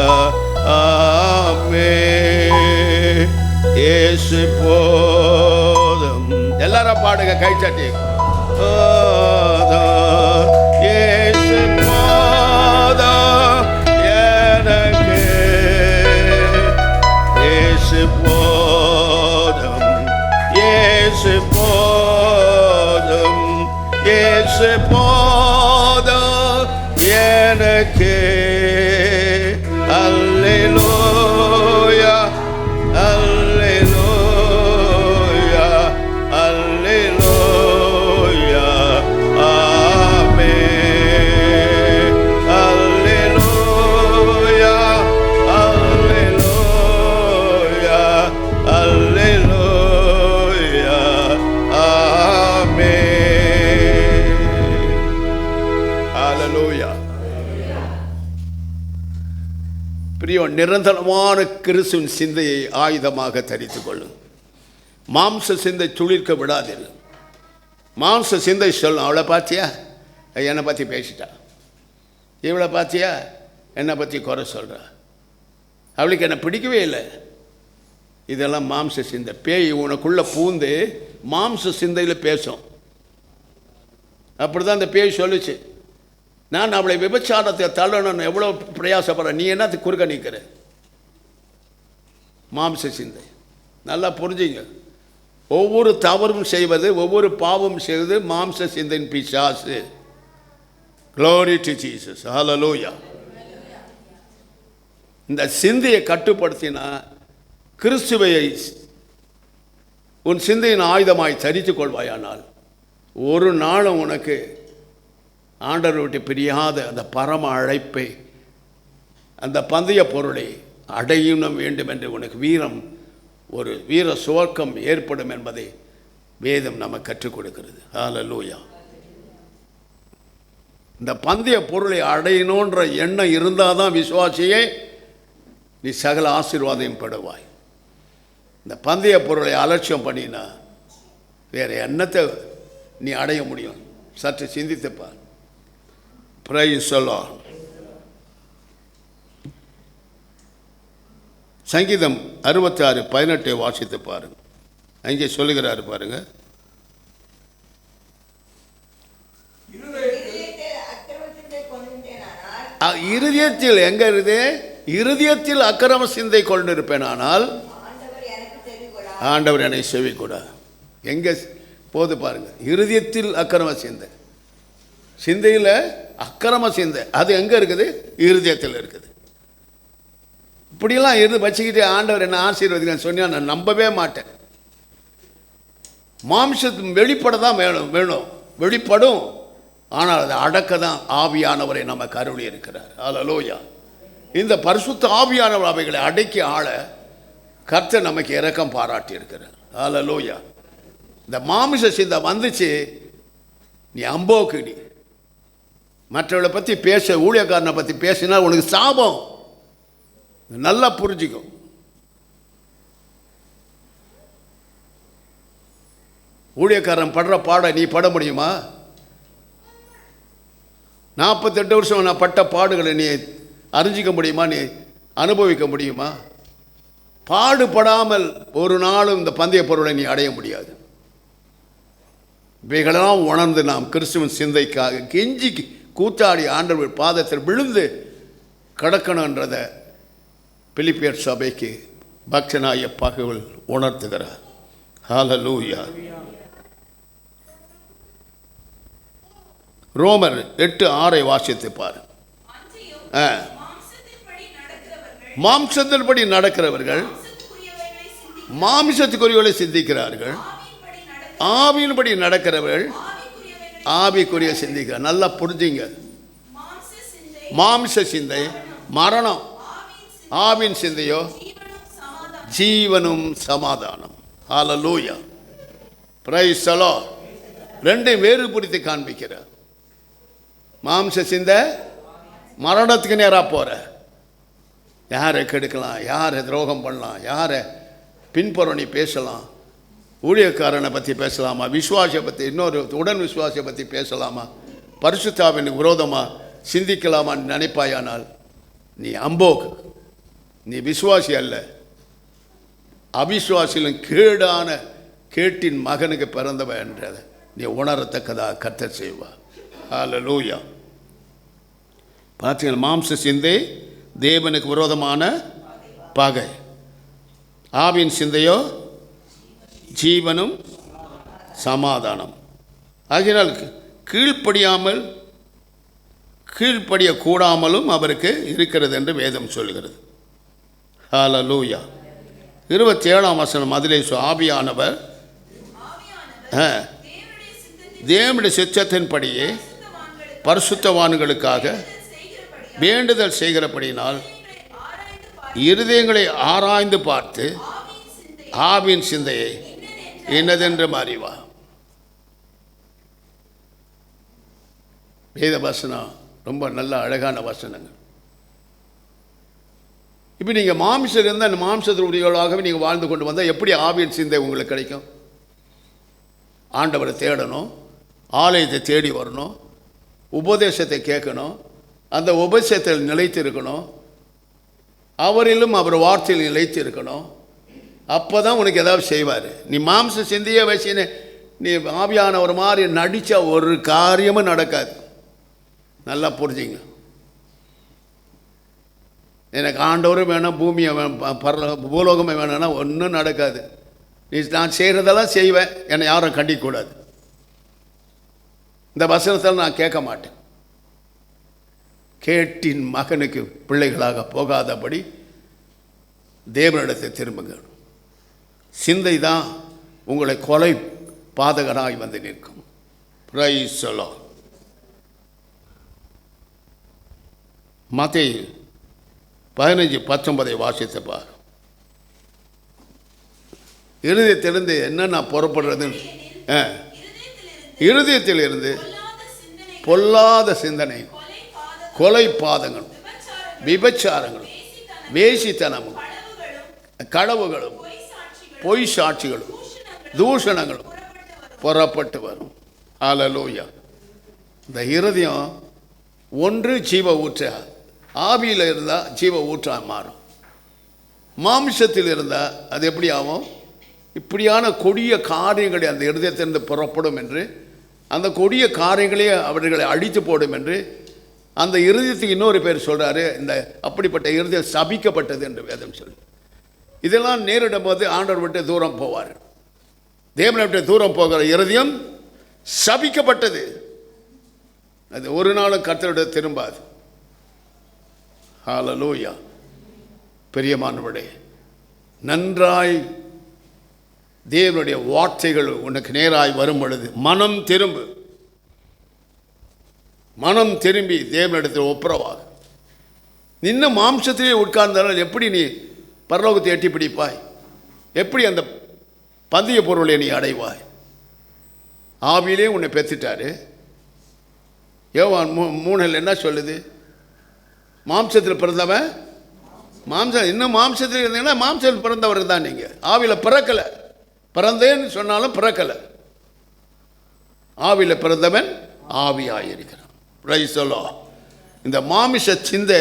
ஆமென். இயேசு போதும். எல்லாரும் பாடுங்க, கை தட்டி. இயேசு போதும் எனக்கு. இயேசு போதும், இயேசு போதும், இயேசு போதும் எனக்கு. அல்லேலூயா அல்லேலூயா அல்லேலூயா ஆமென். அல்லேலூயா அல்லேலூயா அல்லேலூயா ஆமென். அல்லேலூயா. பிரியன், நிரந்தரமான கிறிஸ்துவின் சிந்தையை ஆயுதமாக தரித்துக் கொள்ளும். மாம்ச சிந்தை துளிர்க்க விடாதீர்கள். மாம்ச சிந்தை சொல்லும், அவளை பார்த்தியா, என்னை பற்றி பேசிட்டா, இவளை பார்த்தியா, என்னை பற்றி குறை சொல்கிறா, அவளுக்கு என்னை பிடிக்கவே இல்லை. இதெல்லாம் மாம்ச சிந்தை. பேய் உனக்குள்ளே பூந்து மாம்ச சிந்தையில் பேசும். அப்படி தான் அந்த பேய் சொல்லுச்சு. நான் அவளை விபச்சாரத்தை தள்ளணும்னு எவ்வளோ பிரயாசப்படுறேன், நீ என்னத்துக்கு குறுக்க நிற்கிற? மாம்ச சிந்தை. நல்லா புரிஞ்சுங்க. ஒவ்வொரு தவறும் செய்வது, ஒவ்வொரு பாவம் செய்வது மாம்ச சிந்தையின் பிசாசு. Glory to Jesus. Hallelujah. இந்த சிந்தையை கட்டுப்படுத்தினா கிறிஸ்துவை உன் சிந்தையின் ஆயுதமாய் தரித்துக் கொள்வாயானால் ஒரு நாளும் உனக்கு ஆண்டவரை விட்டு பிரியாத அந்த பரம அழைப்பை, அந்த பந்தய பொருளை அடையணும் வேண்டும் என்று உனக்கு ஒரு வீர சுவர்க்கம் ஏற்படும் என்பதை வேதம் நமக்கு கற்றுக் கொடுக்கிறது. ஹல்லேலூயா. இந்த பந்தய பொருளை அடையணுன்ற எண்ணம் இருந்தால் தான் விசுவாசியே நீ சகல ஆசீர்வாதம் பெறுவாய். இந்த பந்தய பொருளை அலட்சியம் பண்ணினா வேறு என்னத்தை நீ அடைய முடியும்? சற்று சிந்தித்துப்பார். Price the Lord. சங்கீதம் 66:18 வாசித்து பாருங்க. அங்கே சொல்லுகிறாரு பாருங்க. இருதயத்தில் எங்க இருக்குது? இருதயத்தில் அக்கிரம சிந்தை கொண்டிருப்பேனானால் ஆண்டவர் என்னை செவி கூடாது. எங்க போது பாருங்க, இருதயத்தில் அக்கிரம சிந்தை. சிந்தையில் அக்கிரம சிந்தை அது எங்கே இருக்குது? இருதயத்தில் இருக்குது. இப்படியெல்லாம் இருந்து வச்சுக்கிட்டு ஆண்டவர் என்ன ஆசீர்வதிக்க சொன்னால் நான் நம்பவே மாட்டேன். மாம்சத்தின் வெளிப்பட தான் வேணும், வெளிப்படும். ஆனால் அதை அடக்க தான் ஆவியானவரை நம்ம கருளி இருக்கிறார். ஹல்லேலூயா. இந்த பரிசுத்த ஆவியானவர் அவைகளை அடக்கி ஆள கர்த்தர் நமக்கு இரக்கம் பாராட்டி இருக்கிறார். ஹல்லேலூயா. இந்த மாமிச சிந்தை வந்துச்சு, நீ அம்போக்கிடி. மற்றவளை பற்றி பேச, ஊழியக்காரனை பற்றி பேசினா உனக்கு சாபம். நல்லா புரிஞ்சுக்கும். ஊழியக்காரன் படுற பாட நீ பட முடியுமா? 48 வருஷம் நான் பட்ட பாடுகளை நீ அறிஞ்சிக்க முடியுமா? நீ அனுபவிக்க முடியுமா? பாடுபடாமல் ஒரு நாளும் இந்த பந்தய பொருளை நீ அடைய முடியாது. இவைகளெல்லாம் உணர்ந்து நாம் கிறிஸ்துவின் சிந்தைக்காக கெஞ்சி கூத்தாடி ஆண்டவர் பாதத்தில் விழுந்து கடக்கணுன்றதை பிலிப்பியர் சபைக்கு பக்தனாய பகவல் உணர்த்துகிறார். ஹல்லேலூயா. ரோமர் 8:6 வாசித்து பாரு. மாம்சத்தின்படி நடக்கிறவர்கள் மாம்சத்துக்குரியவர்களை சிந்திக்கிறார்கள், ஆவியின்படி நடக்கிறவர்கள் ஆவிக்குரிய சிந்திக்கிறார். நல்லா புரிஞ்சுங்க. மாம்ச சிந்தை மரணம், ஆவின் சிந்தையோ ஜீவனும் சமாதானம். ஹல்லேலூயா. Praise the Lord. ரெண்டையும் வேறுபடுத்தி காண்பிக்கிறார். மாம்ச சிந்தை மரணத்துக்கு நேராக போகிற, யாரை கெடுக்கலாம், யாரை துரோகம் பண்ணலாம், யாரை பின்புறணி பேசலாம், ஊழியக்காரனை பற்றி பேசலாமா, விசுவாசை பற்றி, இன்னொரு உடன் விசுவாசை பற்றி பேசலாமா, பரிசுத்தாவின் விரோதமாக சிந்திக்கலாமான்னு நினைப்பாயானால் நீ அம்போக்கு, நீ விசுவாசி அல்ல, அவிசுவாசிலும் கேடான கேட்டின் மகனுக்கு பிறந்தவன் என்றதை நீ உணரத்தக்கதாக கர்த்தர் செய்வார். ஹல்லேலூயா. பார்த்தீங்கன்னா, மாம்ச சிந்தை தேவனுக்கு விரோதமான பகை, ஆவின் சிந்தையோ ஜீவனும் சமாதானம். ஆகையினால் கீழ்ப்படியக்கூடாமலும் அவருக்கு இருக்கிறது என்று வேதம் சொல்கிறது. ஹல்லேலூயா. 27ஆம் வசனம் அதிலே ஆவியானவர் தேவனுடைய சித்தத்தின்படியே பரிசுத்தவான்களுக்காக வேண்டுதல் செய்கிறபடியினால் இருதயங்களை ஆராய்ந்து பார்த்து ஆவின் சிந்தையை என்னதென்று அறிவா. வேத வசனம் ரொம்ப நல்ல அழகான வசனங்கள். இப்போ நீங்கள் மாம்சம் இருந்தால் அந்த மாம்சத்தினுடையவர்களாகவே நீங்கள் வாழ்ந்து கொண்டு வந்தால் எப்படி ஆவியின் சிந்தை உங்களுக்கு கிடைக்கும்? ஆண்டவரை தேடணும், ஆலயத்தை தேடி வரணும், உபதேசத்தை கேட்கணும், அந்த உபதேசத்தில் நிலைத்து இருக்கணும், அவரிலும் அவர் வார்த்தையில் நிலைத்து இருக்கணும். அப்போ தான் உனக்கு ஏதாவது செய்வார். நீ மாம்ச சிந்தையே வச்சுன்னு நீ ஆவியான ஒரு மாதிரி நடித்தா ஒரு காரியமும் நடக்காது. நல்லா புரிஞ்சுங்க. எனக்கு ஆண்டவரும் வேணும், பூமியை பூலோகமே வேணும்னா ஒன்றும் நடக்காது. நான் செய்கிறதெல்லாம் செய்வேன், என்னை யாரும் கண்டிக்கக்கூடாது. இந்த வசனத்தில் நான் கேட்க மாட்டேன். கேட்டின் மகனுக்கு பிள்ளைகளாக போகாதபடி தேவனிடத்தை திரும்புங்கள். சிந்தை தான் உங்களை கொலை பாதகனாய் வந்து நிற்கும். Price the Lord. மத்தேயு 15:19 வாசித்து பார். இருதயத்திலிருந்து என்னென்ன புறப்படுறதுன்னு, இருதயத்திலிருந்து பொல்லாத சிந்தனை, கொலை பாதங்களும், விபச்சாரங்களும், வேசித்தனமும், களவுகளும், பொய் சாட்சிகளும், தூஷணங்களும் புறப்பட்டு வரும். ஹல்லேலூயா. இந்த இருதயம் ஒன்று ஜீவ ஊற்ற, ஆவியில் இருந்தால் ஜீவ ஊற்றா மாறும். மாம்சத்தில் இருந்தால் அது எப்படி ஆகும்? இப்படியான கொடிய காரியங்களை அந்த இருதயத்திலிருந்து புறப்படும் என்று, அந்த கொடிய காரியங்களே அவர்களை அழித்து போடும் என்று அந்த இருதயத்துக்கு இன்னொரு பேர் சொல்கிறாரு. இந்த அப்படிப்பட்ட இருதயம் சபிக்கப்பட்டது என்று வேதம் சொல்லு. இதெல்லாம் நேரிடும் போது ஆண்டவர் விட்டு தூரம் போவார். தேவனை விட்டு தூரம் போகிற இருதயம் சபிக்கப்பட்டது. அது ஒரு நாளும் கர்த்தருடைய திரும்பாது. ஹல்லேலூயா. பிரியமானவர்களே, நன்றாய் தேவனுடைய வார்த்தைகள் உனக்கு நேராய் வரும் பொழுது மனம் திரும்பு. மனம் திரும்பி தேவனிடத்தில் ஒப்புரவாக. இன்னும் மாம்சத்திலே உட்கார்ந்தால் எப்படி நீ பரலோகத்தை எட்டி பிடிப்பாய்? எப்படி அந்த பந்தய பொருளை நீ அடைவாய்? ஆவியிலே உன்னை பெற்றுட்டாரு. யோவான் 3 என்ன சொல்லுது? மாம்சத்தில் பிறந்தவன் மாம்சம், இன்னும் மாம்சத்தில் இருந்தீங்கன்னா மாம்சத்தில் பிறந்தவர் தான் நீங்கள். ஆவியில் பிறக்கலை. பிறந்தேன்னு சொன்னாலும் பிறக்கலை. ஆவியில் பிறந்தவன் ஆவியாயிருக்கிறான். Price the Lord. இந்த மாமிச சிந்தை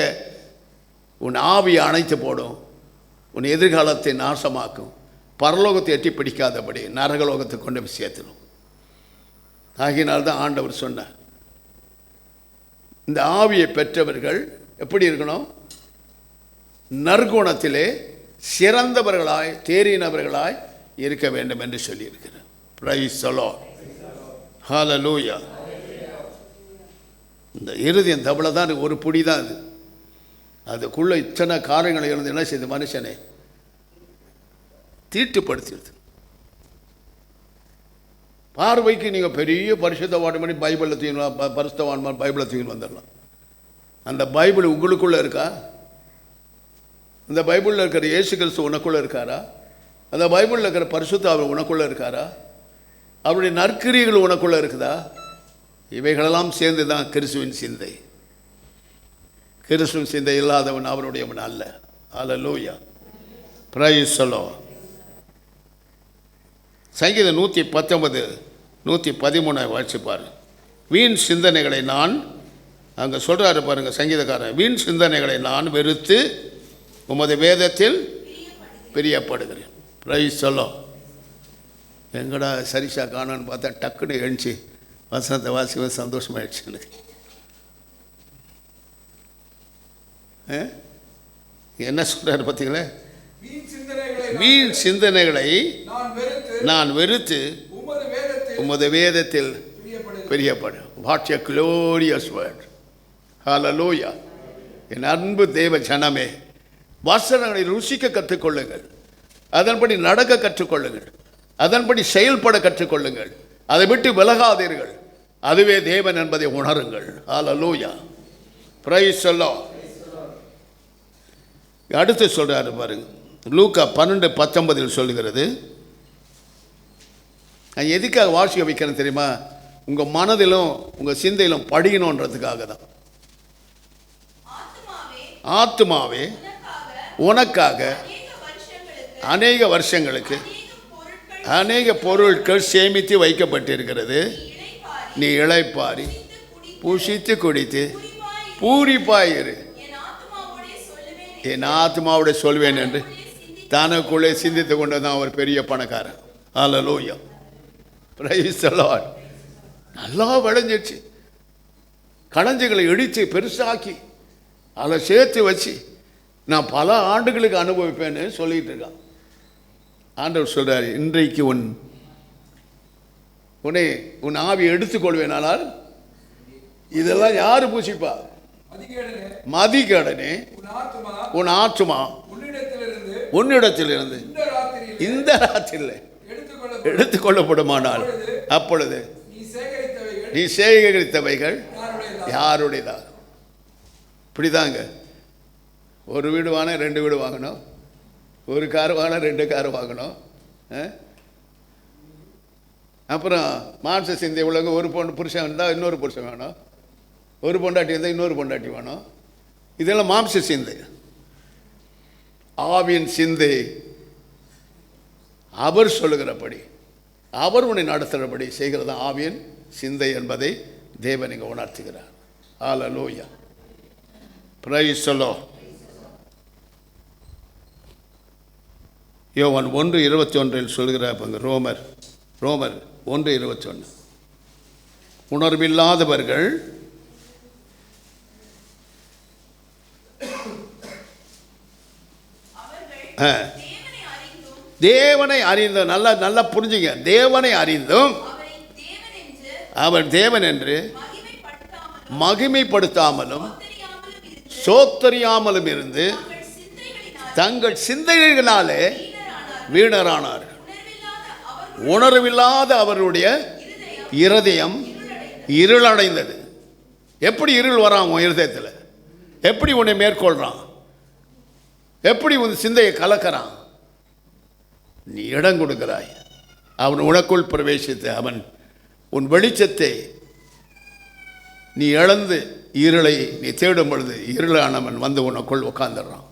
உன் ஆவியை அணைத்து போடும், உன் எதிர்காலத்தை நாசமாக்கும், பரலோகத்தை எட்டி பிடிக்காதபடி நரகலோகத்தை கொண்டு போய் சேர்த்துடும். ஆகினால்தான் ஆண்டவர் சொன்னார், இந்த ஆவியை பெற்றவர்கள் எப்படி இருக்கணும்? நற்குணத்திலே சிறந்தவர்களாய் தேறினவர்களாய் இருக்க வேண்டும் என்று சொல்லியிருக்கிறார். Praise the Lord. ஹல்லேலூயா. இந்த இருதயம் தவளை தான், ஒரு புடி தான் அது. அதுக்குள்ளே இத்தனை காரியங்களை இருந்து என்ன செய்து மனுஷனை தீட்டுப்படுத்திடுது. பார்வைக்கு நீங்கள் பெரிய பரிசுத்தவான் பண்ணி பைபிளில் தூக்கணும், பரிசுத்தவான் பைபிளை தூக்கின்னு வந்துடலாம். அந்த பைபிள் உங்களுக்குள்ளே இருக்கா? அந்த பைபிளில் இருக்கிற இயேசு கிறிஸ்து உனக்குள்ளே இருக்காரா? அந்த பைபிளில் இருக்கிற பரிசுத்த அவர் உனக்குள்ளே இருக்காரா? அவருடைய நற்கிரியைகள் உனக்குள்ளே இருக்குதா? இவைகளெல்லாம் சேர்ந்து தான் கிறிஸ்துவின் சிந்தை. கிறிஸ்துவின் சிந்தை இல்லாதவன் அவருடையவன் அல்ல. ஹல்லேலூயா. Praise the Lord. சங்கீதம் 119 113 வாசிப்பார். வீண் சிந்தனைகளை நான், அங்கே சொல்கிறாரு பாருங்கள் சங்கீதக்காரன், வீண் சிந்தனைகளை நான் வெறுத்து உமது வேதத்தில் பிரியப்படுகிறேன். Price the Lord. எங்கடா சரிசா காணோன்னு பார்த்தா டக்குன்னு எழுந்துச்சு வசனத்தை வாசிக்க சந்தோஷமாயிடுச்சு எனக்கு. என்ன சொல்கிறாரு பார்த்தீங்களே, வீண் சிந்தனைகளை நான் வெறுத்து உமது வேதத்தில் பிரியப்படும். What a glorious word. Hallelujah. என் அன்பு தேவ ஜனமே, வசனங்களை ருசிக்க கற்றுக்கொள்ளுங்கள், அதன்படி நடக்க கற்றுக்கொள்ளுங்கள், அதன்படி செயல்பட கற்றுக்கொள்ளுங்கள், அதை விட்டு விலகாதீர்கள். அதுவே தேவன் என்பதை உணருங்கள். ஹல்லேலூயா. Praise the Lord. அடுத்து சொல்கிறாரு பாருங்க, லூக்கா 12:19 சொல்லுகிறது. நான் எதுக்காக வாசிக்க வைக்கிறேன் தெரியுமா? உங்கள் மனதிலும் உங்கள் சிந்தையிலும் படிக்கணுன்றதுக்காக தான். ஆத்துமாவே உனக்காக அநேக வருஷங்களுக்கு அநேக பொருட்கள் சேமித்து வைக்கப்பட்டிருக்கிறது. நீ இளைப்பாரி புசித்து குடித்து பூரிப்பாயிரு. என் ஆத்மாவோட சொல்வேன் என்று தனக்குள்ளே சிந்தித்து கொண்டு தான் ஒரு பெரிய பணக்காரன். ஹல்லேலூயா. Praise the Lord. நல்லா விளைஞ்சிடுச்சு. களஞ்சிகளை இடித்து பெருசாக்கி அதை சேர்த்து வச்சு நான் பல ஆண்டுகளுக்கு அனுபவிப்பேன்னு சொல்லிட்டு இருக்கான். ஆண்டவர் சொல்கிறார், இன்றைக்கு உன் ஆவி எடுத்துக்கொள்வேனானால் இதெல்லாம் யார் பூசிப்பா? மதிகடனே உன் ஆத்துமா உன்னிடத்திலிருந்து இந்த ராத்திரியில் எடுத்துக்கொள்ளப்படுமானால் அப்பொழுது நீ சேகரித்தவைகள் யாருடையதா? இப்படிதாங்க. ஒரு வீடு வாங்கினா 2 வீடு வாங்கணும், ஒரு கார் வாங்கினா 2 கார் வாங்கணும். அப்புறம் மாம்ச சிந்தை உள்ளவங்க ஒரு புருஷன் இருந்தால் இன்னொரு புருஷன் வேணும், ஒரு பொண்டாட்டி இருந்தால் இன்னொரு பொண்டாட்டி வேணும். இதெல்லாம் மாம்ச சிந்தை. ஆவியின் சிந்தை அவர் சொல்லுகிறபடி, அவர் உன்னை நடத்துகிறபடி செய்கிறது ஆவியின் சிந்தை என்பதை தேவன் இங்கே உணர்த்துகிறார். ஹல்லேலூயா. Praise the Lord. யோவான் 1:21 சொல்கிறார். ரோமர் 1:21 உணர்வில்லாதவர்கள் தேவனை அறிந்தும், நல்லா புரிஞ்சுங்க, தேவனை அறிந்தும் அவர் தேவன் என்று மகிமைப்படுத்தாமலும் சோத்தறியாமலும் இருந்து தங்கள் சிந்தைகளினாலே வீணரானார்கள். உணர்வில்லாத அவருடைய இருதயம் இருளடைந்தது. எப்படி இருள் வரான் உன் இருதயத்தில்? எப்படி உன்னை மேற்கொள்றான்? எப்படி உன் சிந்தையை கலக்கிறான்? நீ இடம் கொடுக்கிறாய். அவன் உனக்குள் பிரவேசித்து அவன் உன் வெளிச்சத்தை நீ இழந்து இருளை நீ தேடும் பொழுது இருளானவன் வந்து உனக்குள் உட்காந்துடுறான்.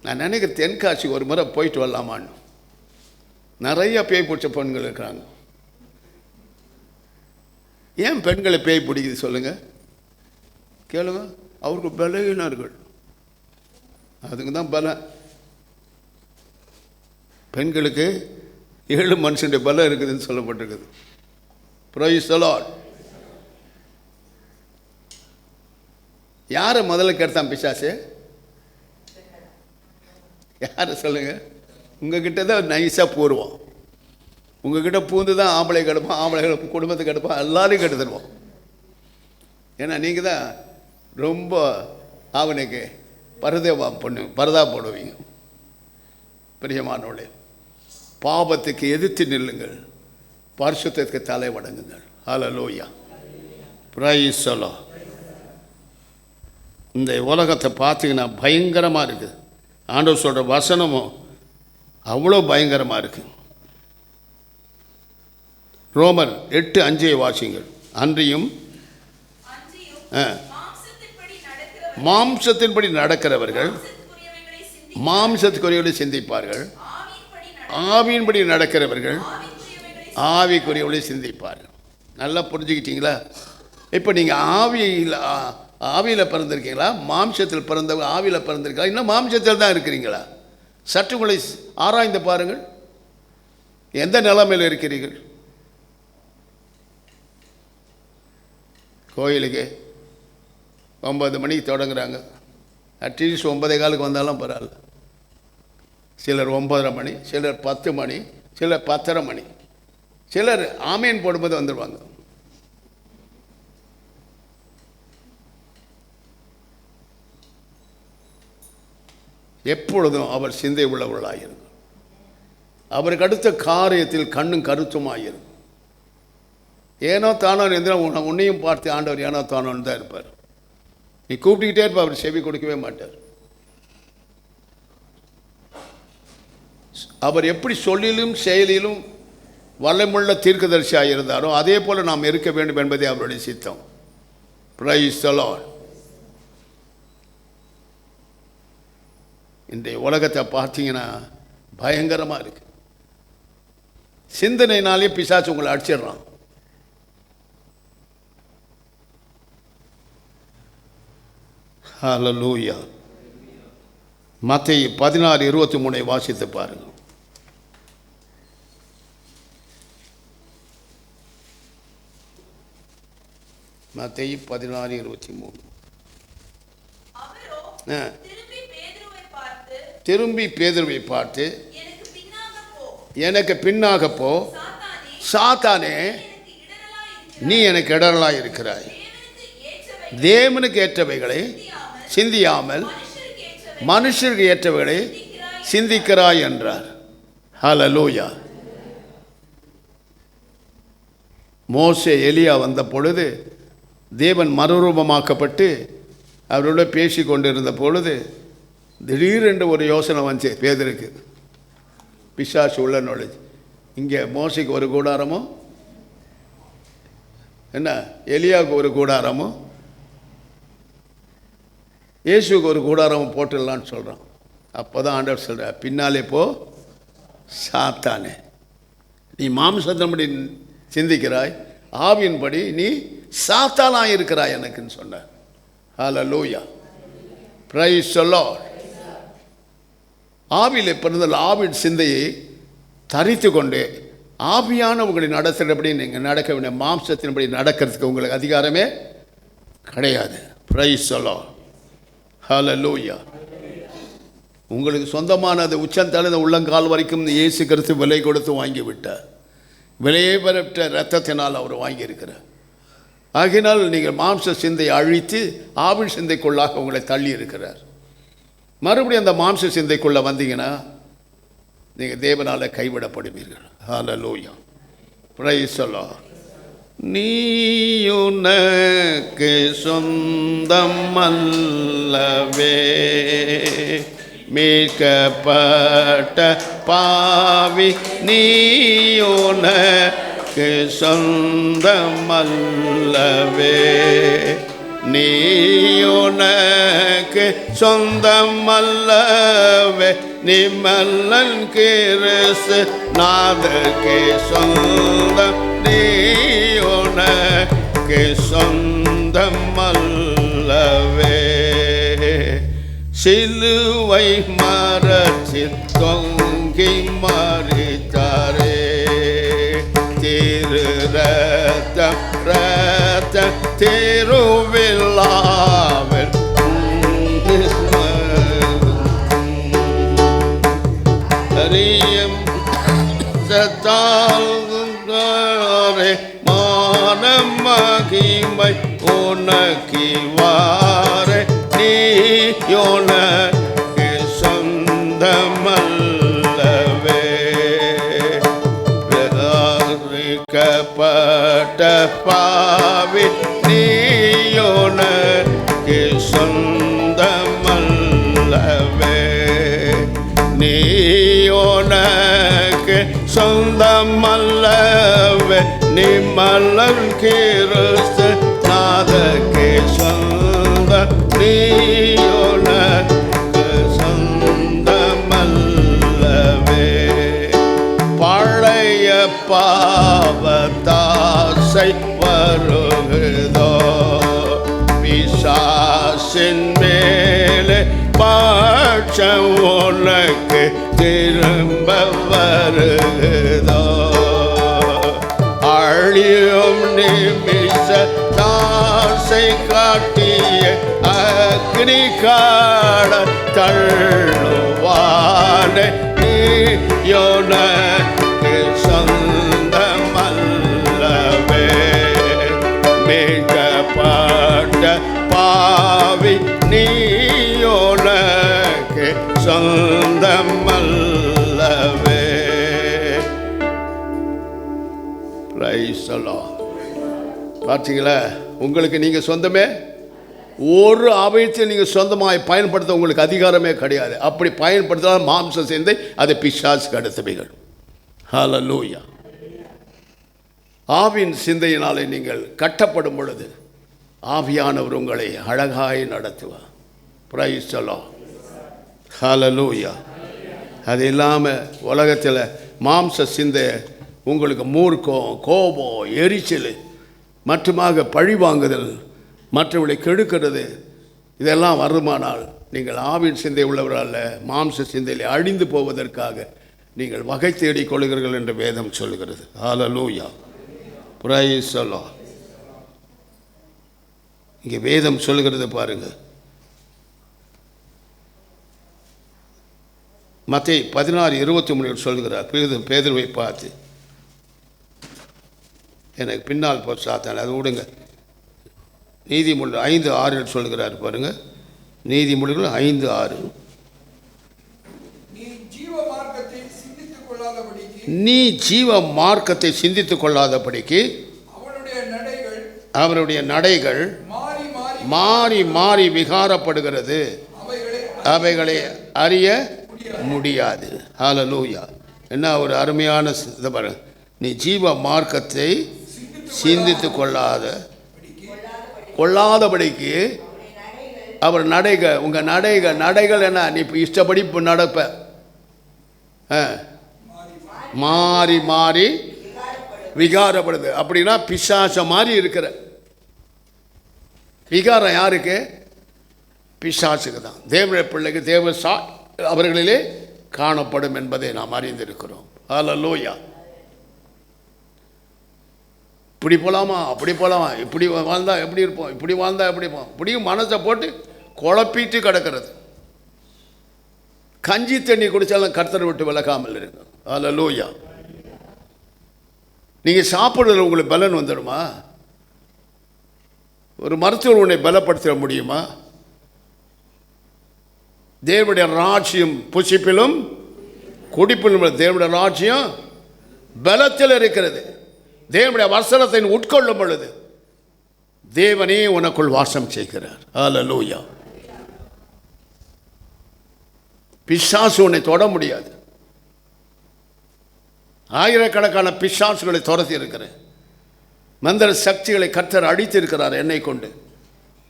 நான் நினைக்கிறேன் தென்காட்சி ஒரு முறை போயிட்டு வரலாமான்னு. நிறைய பேய் பிடிச்ச பெண்கள் இருக்கிறாங்க. ஏன் பெண்களை பேய் பிடிக்குது சொல்லுங்க, கேளுங்க. அவருக்கு பலவீனர்கள், அதுக்கு தான் பலம். பெண்களுக்கு 7 மனுஷனுடைய பலம் இருக்குதுன்னு சொல்லப்பட்டிருக்குது. Price the Lord. யாரை முதல்ல கெடுத்தான் பிசாசு? யாரை சொல்லுங்க? உங்ககிட்ட தான் நைஸாக பூருவோம். உங்ககிட்ட பூந்து தான் ஆம்பளை கெடுப்பான், ஆம்பளை குடும்பத்தை கெடுப்பான், எல்லாரையும் கெடுத்துருவோம். ஏன்னா நீங்கள் தான் ரொம்ப அவனுக்கு பரதா போடுவீங்க. பிரியமானவர்களே, பாவத்துக்கு எதிர்த்து நில்லுங்கள், பரிசுத்தத்துக்கு தலை வணங்குங்கள். ஹல்லேலூயா, பிரைஸ் தி லார்ட். இந்த உலகத்தை பார்த்தீங்கன்னா பயங்கரமாக இருக்குது. ஆண்டவர் சொல்கிற வசனமும் அவ்வளோ பயங்கரமாக இருக்குது. ரோமர் 8:5 வாசிங்கள். அன்றியும் மாம்சத்தின்படி நடக்கிறவர்கள் மாம்சத்துக்குரியவர்களை சிந்திப்பார்கள், ஆவியின்படி நடக்கிறவர்கள் ஆவிக்குரியவர்களை சிந்திப்பார்கள். நல்லா புரிஞ்சுக்கிட்டீங்களா? இப்போ நீங்கள் ஆவியில் பிறந்திருக்கீங்களா, மாம்சத்தில் பிறந்தவங்க ஆவியில் பிறந்திருக்கீங்களா, இன்னும் மாம்சத்தில் தான் இருக்கிறீங்களா? சற்று உங்களை ஆராய்ந்து பாருங்கள். எந்த நிலைமையில் இருக்கிறீர்கள்? கோயிலுக்கு 9 மணிக்கு தொடங்குறாங்க, அட்லீஸ்ட் 9:15 வந்தாலும் பரவாயில்ல. சிலர் 9:30 மணி, சிலர் 10 மணி, சிலர் 10:30 மணி, சிலர் ஆமீன் போடும்போது வந்துடுவாங்க. எப்பொழுதும் அவர் சிந்தை உள்ளவர்களாயிருக்கும். அவருக்கு அடுத்த காரியத்தில் கண்ணும் கருத்துமாயிருக்கும். ஏனோ தானோ இருந்தால் உன்னையும் பார்த்து ஆண்டவர் ஏனோ தானோன்னு தான் இருப்பார். நீ கூப்பிட்டுக்கிட்டே இருப்ப, அவர் செவி கொடுக்கவே மாட்டார். அவர் எப்படி சொல்லிலும் செயலிலும் வல்லமுள்ள தீர்க்கதரிசியாக இருந்தாரோ அதே போல் நாம் இருக்க வேண்டும் என்பதே அவருடைய சித்தம். Price the Lord. இன்றைய உலகத்தை பார்த்தீங்கன்னா பயங்கரமாக இருக்கு. சிந்தனைனாலே பிசாசு உங்களை அடிச்சிடுறான். ஹல்லேலூயா. மத்தேயு 16:23 வாசித்து பாருங்க. மத்தேயு 16:23. திரும்பி பேதுருவை பார்த்து, எனக்கு பின்னாக போ சாத்தானே, நீ எனக்கு இடரலாய் இருக்கிறாய். தேவனுக்கு ஏற்றவைகளை சிந்தியாமல் மனுஷருக்கு ஏற்றவைகளை சிந்திக்கிறாய் என்றார். ஹல்லேலூயா. மோசே எலியா வந்த பொழுது தேவன் மறுரூபமாக்கப்பட்டு அவரோட பேசி கொண்டிருந்த பொழுது திடீரென்று ஒரு யோசனை வந்துச்சு பேதுருக்கு. பிசாசு உள்ள நுழைஞ்சு, இங்கே மோசைக்கு ஒரு கூடாரமோ, என்ன எலியாவுக்கு ஒரு கூடாரமோ, இயேசுக்கு ஒரு கூடாரம் போட்டுடலான்னு சொல்கிறான். அப்போ தான் ஆண்டவர் சொல்கிறார், பின்னாலே போ சாத்தானே, நீ மாம்சத்தின்படி சிந்திக்கிறாய், ஆவியின்படி நீ சாத்தானாக இருக்கிறாய் எனக்குன்னு சொன்னார். ஹல்லேலூயா, பிரைஸ் தி லார்ட். ஆவியில் பிறந்தால் ஆவின் சிந்தையை தரித்து கொண்டு ஆவியான உங்களை நடத்துகிறபடி நீங்கள் நடக்க வேண்டிய, மாம்சத்தின்படி நடக்கிறதுக்கு உங்களுக்கு அதிகாரமே கிடையாது. Praise the Lord. ஹல்லேலூயா. உங்களுக்கு சொந்தமானது உச்சந்தலைந்த உள்ளங்கால் வரைக்கும் இயேசு கிறிஸ்து விலை கொடுத்து வாங்கிவிட்டார். விலையை பெற்ற இரத்தத்தினால் அவர் வாங்கியிருக்கிறார். ஆகினால் நீங்கள் மாம்ச சிந்தையை அழித்து ஆவின் சிந்தைக்குள்ளாக உங்களை தள்ளி இருக்கிறார். மறுபடியும் அந்த மாம்ச சிந்தைக்குள்ளே வந்தீங்கன்னா நீங்கள் தேவனால் கைவிடப்படுவீர்கள். ஹல்லேலூயா, பிரைஸ் தி லார்ட். நீயுனக்கு சொந்தம் அல்லவே, மீட்கப்பட்ட பாவி நீயுனக்கு சொந்தம் அல்லவே, நீயுனக்கு சொந்தம் அல்லவே, நிமலன் கிறிஸ்து நாதற்கு சொந்தம், நீயுனக்கு சொந்தம் அல்லவே. சிலுவை மரத்தில் தொங்கி மரித்தாரே, திரு ரத்தம் ரத்த திருவிழாவில் சத்தாரே மானம் மகிமை உனக்கிவாரே நீயோனக்கு சொந்தமல்லவே ரிக்கப்பட்ட பாவி நீயோனக்கு சொந்தமல்லவே நீயோனக்கு சொந்தமல்லவே நிமலன் கிறிஸ்து நாதக்கு சொந்த நீயோனக்கு சொந்தமல்லவே பழைய பாவத்தாசை வருகுதோ பிசாசின் மேலே பாட்சம் உனக்கு திரும்ப வருகுதோ அழியும் நிமிஷ தாசை காட்டிய அக்னி காட தள்ளுவான நீயோனக்கு சொந்தமல்லவே மீட்கப்பட்ட பாவி நீயோனக்கு சொந்தமல்லவே. Price the Lord. பார்த்தீங்களா, உங்களுக்கு நீங்கள் சொந்தமே ஒரு ஆபத்தை நீங்கள் சொந்தமாக பயன்படுத்த உங்களுக்கு அதிகாரமே கிடையாது. அப்படி பயன்படுத்தினால் மாம்சம் சேர்ந்து அது பிசாசுக்கு அடுத்தவைகள். ஹல்லேலூயா. ஆவின் சிந்தையினாலே நீங்கள் கட்டப்படும் பொழுது ஆவியானவர் உங்களை அழகாய் நடத்துவார். Praise the Lord. ஹல்லேலூயா. அது இல்லாமல் உலகத்தில் மாம்ச சிந்தை உங்களுக்கு மூர்க்கம், கோபம், எரிச்சல் மற்றுமாக பழி வாங்குதல், மற்றவர்களை கெடுக்கிறது, இதெல்லாம் வருமானால் நீங்கள் ஆவின் சிந்தை உள்ளவரால் மாம்ச சிந்தையில் அழிந்து போவதற்காக நீங்கள் வகை தேடிக் கொள்கிறீர்கள் என்று வேதம் சொல்கிறது. ஹல்லேலூயா. Praise the Lord. இங்கே வேதம் சொல்கிறது பாருங்கள். மத்தேயு 16:23 சொல்கிறார். பேதுருவை பார்த்து, எனக்கு பின்னால் போ சாத்தான், அது விடுங்க. நீதிமொழிகள் 5:6 சொல்கிறார் பாருங்க. நீதிமொழிகள் 5:6. நீ ஜீவ மார்க்கத்தை சிந்தித்துக் கொள்ளாதபடிக்கு அவருடைய நடைகள் மாறி மாறி விகாரப்படுகிறது, அவைகளை அறிய முடியாது. ஹல்லேலூயா. என்ன ஒரு அருமையான இதை பாருங்க. நீ ஜீவ மார்க்கத்தை சிந்தித்து கொள்ளாதபடிக்கு அவர் நடைகள், உங்கள் நடைகள் என்ன, நீ இப்போ இஷ்டப்படி இப்போ நடப்ப, மாறி மாறி விகாரப்படுது. அப்படின்னா பிசாச மாதிரி இருக்கிற விகாரம் யாருக்கு? பிசாசுக்கு தான். தேவனுடைய பிள்ளைக்கு தேவ அவர்களிலே காணப்படும் என்பதை நாம் அறிந்திருக்கிறோம். ஹல்லேலூயா. இப்படி போகலாமா, அப்படி போகலாமா, இப்படி வாழ்ந்தால் எப்படி இருப்போம், இப்படி வாழ்ந்தால் எப்படி இருப்போம், இப்படியும் மனசை போட்டு குழப்பிட்டு கிடக்கிறது. கஞ்சி தண்ணி குடித்தாலும் கர்த்தரை விட்டு விலகாமல் இருக்கும். ஹல்லேலூயா. நீங்கள் சாப்பிட்றதுல உங்களுக்கு பலன் வந்துடுமா? ஒரு மருத்துவர் உன்னை பலப்படுத்த முடியுமா? தேவனுடைய ராஜ்யம் புசிப்பிலும் குடிப்பிலும், தேவனுடைய ராஜ்யம் பலத்தில் இருக்கிறது. தேவனுடைய வசனத்தை உட்கொள்ளும் பொழுது தேவனே உனக்குள் வாசம் செய்கிறார். ஹல்லேலூயா. பிசாசு உன்னை தொட முடியாது. ஆயிரக்கணக்கான பிசாசுகளை துரத்தி இருக்கிறேன். மந்திர சக்திகளை கர்த்தர் அடித்திருக்கிறார் என்னை கொண்டு.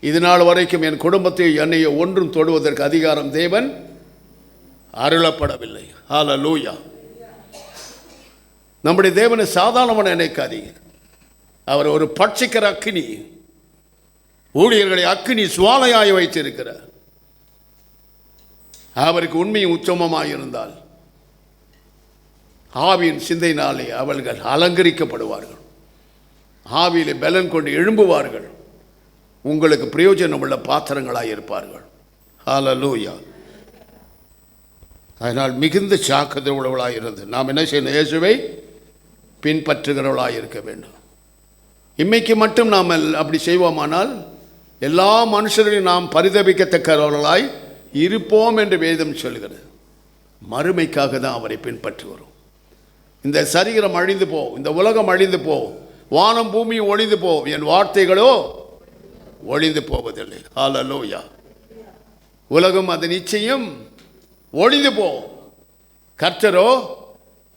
இது நாள் வரைக்கும் என் குடும்பத்தை என்னையை ஒன்றும் தொடுவதற்கு அதிகாரம் தேவன் அருளப்படவில்லை. ஹல்லேலூயா. நம்முடைய தேவனை சாதாரணமான நினைக்காதீங்க. அவர் ஒரு பட்சிக்கிற அக்கினி, ஊழியர்களை அக்கினி சுவாலையாய் வைத்திருக்கிறார். அவருக்கு உண்மையும் உச்சமமாக இருந்தால் ஆவியின் சிந்தையினாலே அவர்கள் அலங்கரிக்கப்படுவார்கள். ஆவியிலே பலன் கொண்டு எழும்புவார்கள். உங்களுக்கு பிரயோஜனம் உள்ள பாத்திரங்களாக இருப்பார்கள். ஹல்லேலூயா. அதனால் மிகுந்த ஜாக்கிரதை உள்ளவர்களாக இருந்து நாம் என்ன செய்யணும்? இயேசுவை பின்பற்றுகிறவர்களாக இருக்க வேண்டும். இன்றைக்கு மட்டும் நாம் அப்படி செய்வோமானால் எல்லா மனுஷர்களையும் நாம் பரிதபிக்கத்தக்கவர்களாய் இருப்போம் என்று வேதம் சொல்கிறது. மறுமைக்காக தான் அவரை பின்பற்றுகிறோம். இந்த சரீரம் அழிந்து போகும், இந்த உலகம் அழிந்து போகும், வானம் பூமியும் ஒழிந்து போகும், என் வார்த்தைகளோ ஒழிந்து போவதில்லை. ஹல்லேலூயா. உலகம் அது நிச்சயம் ஒழிந்து போகும், கர்த்தரோ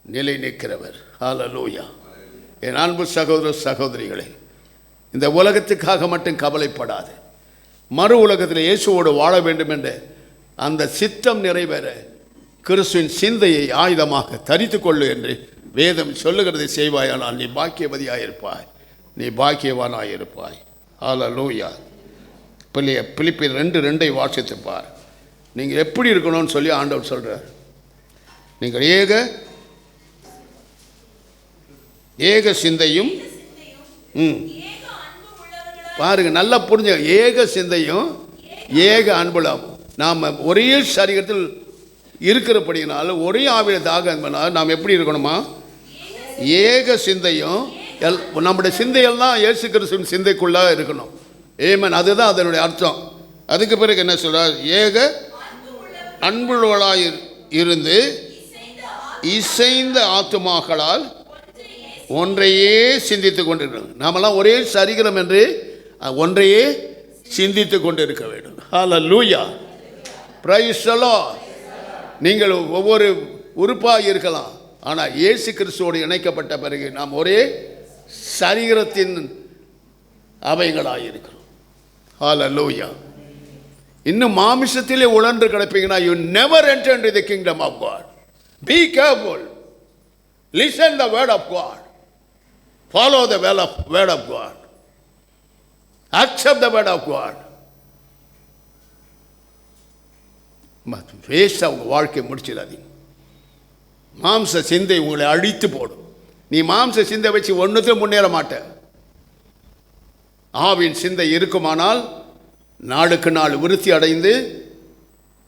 நிலை நிற்கிறவர். ஹல்லேலூயா. என் அன்பு சகோதர சகோதரிகளே, இந்த உலகத்துக்காக மட்டும் கவலைப்படாது. மறு உலகத்தில் இயேசுவோடு வாழ வேண்டும் என்ற அந்த சித்தம் நிறைவேற கிறிஸ்துவின் சிந்தையை ஆயுதமாக தரித்து கொள்ளு என்று வேதம் சொல்லுகிறதை செய்வாயானால் நீ பாக்கியவதியாயிருப்பாய், நீ பாக்கியவானாயிருப்பாய். ஹல்லேலூயா. பிலிப்பியர் 2:2 வாசித்து பார். நீங்கள் எப்படி இருக்கணும்னு சொல்லி ஆண்டவர் சொல்கிறார். நீங்கள் ஏக சிந்தையும் பாருங்க, நல்லா புரிஞ்ச, ஏக சிந்தையும் ஏக அன்புலாம். நாம் ஒரே சரீரத்தில் இருக்கிறபடினால ஒரே ஆவியதாக என்பதனால் நாம் எப்படி இருக்கணுமா? ஏக சிந்தையும் நம்முடைய சிந்தையெல்லாம் இயேசு கிறிஸ்துவின் சிந்தைக்குள்ளாக இருக்கணும். ஏமன், அதுதான் அதனுடைய அர்த்தம். அதுக்கு பிறகு என்ன சொல்றார்? ஏக அன்புள்ளவர்களாய் இருந்து இசைந்த ஆத்துமாக்களால் ஒன்றையே சிந்தித்து கொண்டிருக்கணும். நாமெல்லாம் ஒரே சரீரம் என்று ஒன்றையே சிந்தித்து கொண்டிருக்க வேண்டும். ஹல்லேலூயா. Praise the Lord. நீங்கள் ஒவ்வொரு உறுப்பாக இருக்கலாம், ஆனால் இயேசு கிறிஸ்துவோடு இணைக்கப்பட்ட பிறகு நாம் ஒரே சரீரத்தின் அவைகளாக இருக்கிறோம். ஹல்லேலூயா. இன்னும் மாமிசத்திலே உழன்று கிடப்பீங்கன்னா you never enter into the kingdom of God. Be careful. Listen the word of God. Follow the word of God. Accept the word of God. Waste அவங்க வாழ்க்கையை முடிச்சிடாதீங்க. மாம்ச சிந்தை உங்களை அழித்து போடும். நீ மாம்ச சிந்தை வச்சு ஒன்றுத்தையும் முன்னேற மாட்ட. ஆவின் சிந்தை இருக்குமானால் நாளுக்கு நாள் விருத்தி அடைந்து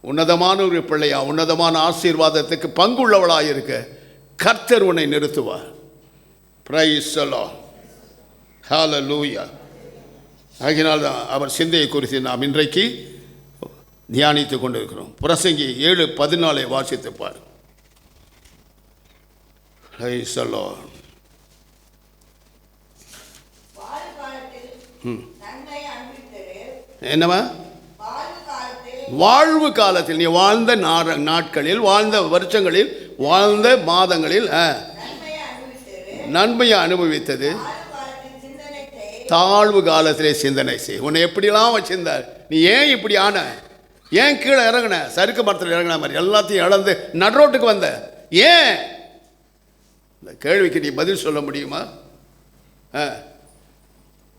உன்னதமான ஒரு பிள்ளையா, உன்னதமான ஆசீர்வாதத்துக்கு பங்குள்ளவளாக இருக்க கர்த்தர் உன்னை நிறுத்துவார். Price the Lord. ஹல்லேலூயா. ஆகினால் தான் அவர் சிந்தையை குறித்து நாம் இன்றைக்கு தியானித்து கொண்டிருக்கிறோம். பிரசங்கி 7:14 வாசித்து பார். Price the Lord. என்னவா? வாழ்வு காலத்தில் நீ வாழ்ந்த நாட்களில், வாழ்ந்த வருஷங்களில், வாழ்ந்த மாதங்களில் நன்மையை அனுபவித்தது தாழ்வு காலத்திலே சிந்தனை செய். உன்னை எப்படிலாம் வச்சிருந்தார், நீ ஏன் இப்படி ஆன, ஏன் கீழே இறங்கின, சறுக்கு மரத்தில் இறங்கின மாதிரி எல்லாத்தையும் இழந்து நடுரோட்டுக்கு வந்த, ஏன்? இந்த கேள்விக்கு நீ பதில் சொல்ல முடியுமா?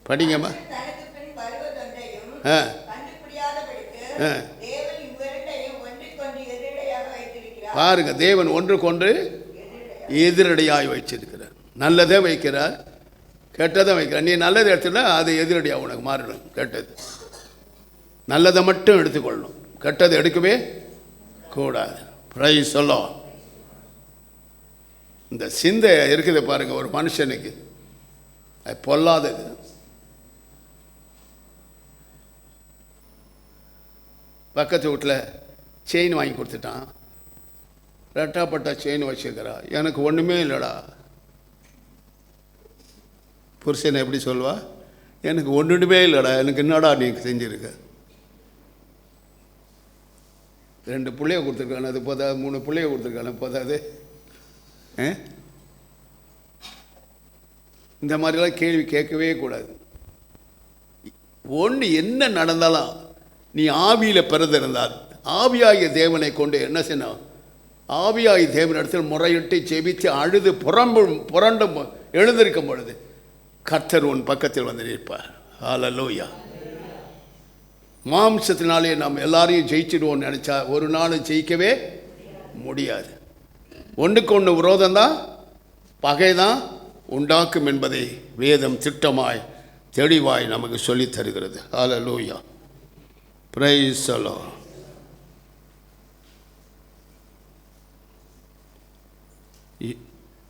படிங்கம்மா. பாருங்க, தேவன் ஒன்றுக்கொன்று எதிரடையாய் வச்சிருக்கிறார். நல்லதை வைக்கிறார், கெட்டதை வைக்கிறார். நீ நல்லதை எடுத்துனா அது எதிரடியாக உனக்கு மாறிடும். கெட்டது நல்லதை மட்டும் எடுத்துக்கொள்ளணும், கெட்டதை எடுக்கவே கூடாது. Price the Lord. இந்த சிந்தை இருக்குது பாருங்க, ஒரு மனுஷனுக்கு அது பொல்லாதது. பக்கத்து வீட்டில் செயின் வாங்கி கொடுத்துட்டான், ரெட்டாப்பட்டா செயின் வச்சுருக்கிறா, எனக்கு ஒன்றுமே இல்லைடா. புருஷனை எப்படி சொல்வா? எனக்கு ஒன்றுமே இல்லைடா, எனக்கு என்னடா நீ செஞ்சுருக்க. 2 பிள்ளைய கொடுத்துருக்கானு, அது போதாது. 3 பிள்ளைய கொடுத்துருக்கானு, போதாது. இந்த மாதிரிலாம் கேள்வி கேட்கவே கூடாது. ஒன்று என்ன நடந்தாலும் நீ ஆவியில் பிறந்திருந்தால் ஆவியாகிய தேவனை கொண்டு என்ன செய்யணும்? ஆவியாகிய தேவனிடத்தில் முறையிட்டு செபித்து அழுது புரண்டு எழுந்திருக்கும் பொழுது கர்த்தர் உன் பக்கத்தில் வந்து நிற்பார். ஹல்லேலூயா. மாம்சத்தினாலே நாம் எல்லாரையும் ஜெயிச்சிடுவோம்னு நினச்சா ஒரு நாளும் ஜெயிக்கவே முடியாது. ஒன்றுக்கு ஒன்று விரோதம்தான், பகை தான் உண்டாக்கும் என்பதை வேதம் திட்டமாய் தெளிவாய் நமக்கு சொல்லித் தருகிறது. ஹல்லேலூயா. Praise the Lord.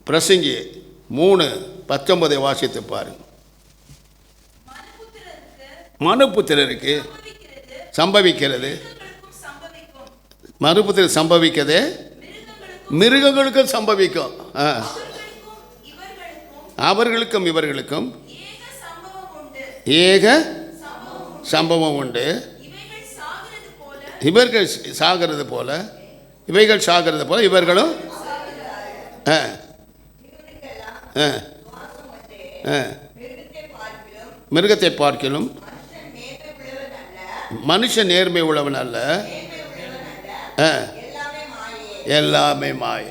பிரசங்கி 3:19 வாசித்து பாருங்க. மனுபுத்திரருக்கு சம்பவிக்கிறது, மனுபுத்திரர் சம்பவிக்கிறது, மிருகங்களுக்கும் சம்பவிக்கும். அவர்களுக்கும் இவர்களுக்கும் ஏக சம்பவம் உண்டு. இவர்கள் சாகிறது போல இவைகள் சாகிறது போல இவர்களும் மிருகத்தை பார்க்கிலும் மனுஷன் நேர்மை உள்ளவன் அல்ல, எல்லாமே மாய.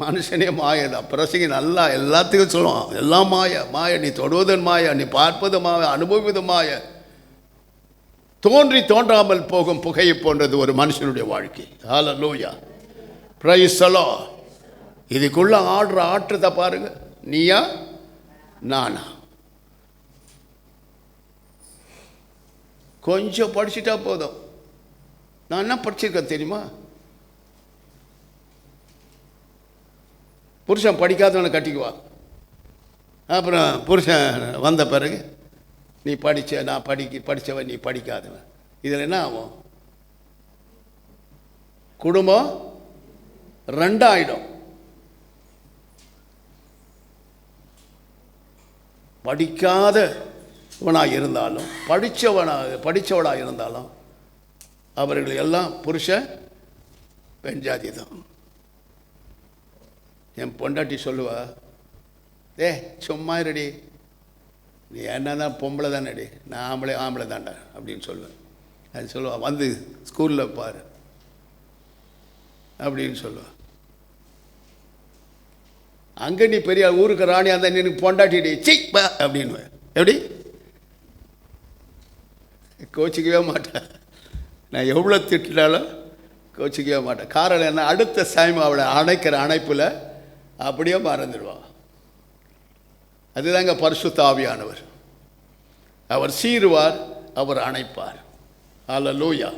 மனுஷனே மாயதான். பிரசங்கி நல்லா எல்லாத்துக்கும் சொல்லுவான், எல்லாம் மாய. மாய, நீ தொடுவதன் மாய, நீ பார்ப்பது மாய, அனுபவிப்பது மாய. தோன்றி தோன்றாமல் போகும் புகையை போன்றது ஒரு மனுஷனுடைய வாழ்க்கை. ஹல்லேலூயா, பிரைஸ் தி லார்ட். இதுக்குள்ள ஆடுற ஆற்றத்தை பாருங்க. நீயா நானா? கொஞ்சம் படிச்சுட்டா போதும். நான் என்ன படிச்சிருக்கேன் தெரியுமா? புருஷன் படிக்காதவனை கட்டிக்குவான். அப்புறம் புருஷன் வந்த பிறகு நீ படித்த, நான் படித்தவன், நீ படிக்காதவன். இதில் என்ன ஆகும்? குடும்பம் ரெண்டாயிடும். படிக்காதவனாக இருந்தாலும் படித்தவனாக இருந்தாலும் அவர்கள் எல்லாம் புருஷன் பெண்ஜாதி தான். என் பொண்டாட்டி சொல்லுவா, சும்மா இருடி, நீ என்ன தான் பொம்பளை தானடி, நான் ஆம்பளை தான்டா அப்படின்னு சொல்லுவேன். அது சொல்லுவாள், வந்து ஸ்கூலில் பாரு அப்படின்னு சொல்லுவாள். அங்கே நீ பெரிய ஊருக்கு ராணி அந்த நீ பொண்டாட்டிடி சிப்பா அப்படின்னு. எப்படி? கோச்சிக்கவே மாட்டேன். நான் எவ்வளோ திட்டினாலும் கோச்சிக்கவே மாட்டேன். காரணம் என்ன? அடுத்த சாயம் அவளை அணைக்கிற அணைப்பில் அப்படியே மறந்துடுவான். அதுதாங்க பரிசுத்த ஆவியானவர். அவர் சீருவார், அவர் அணைப்பார். ஹல்லேலூயா.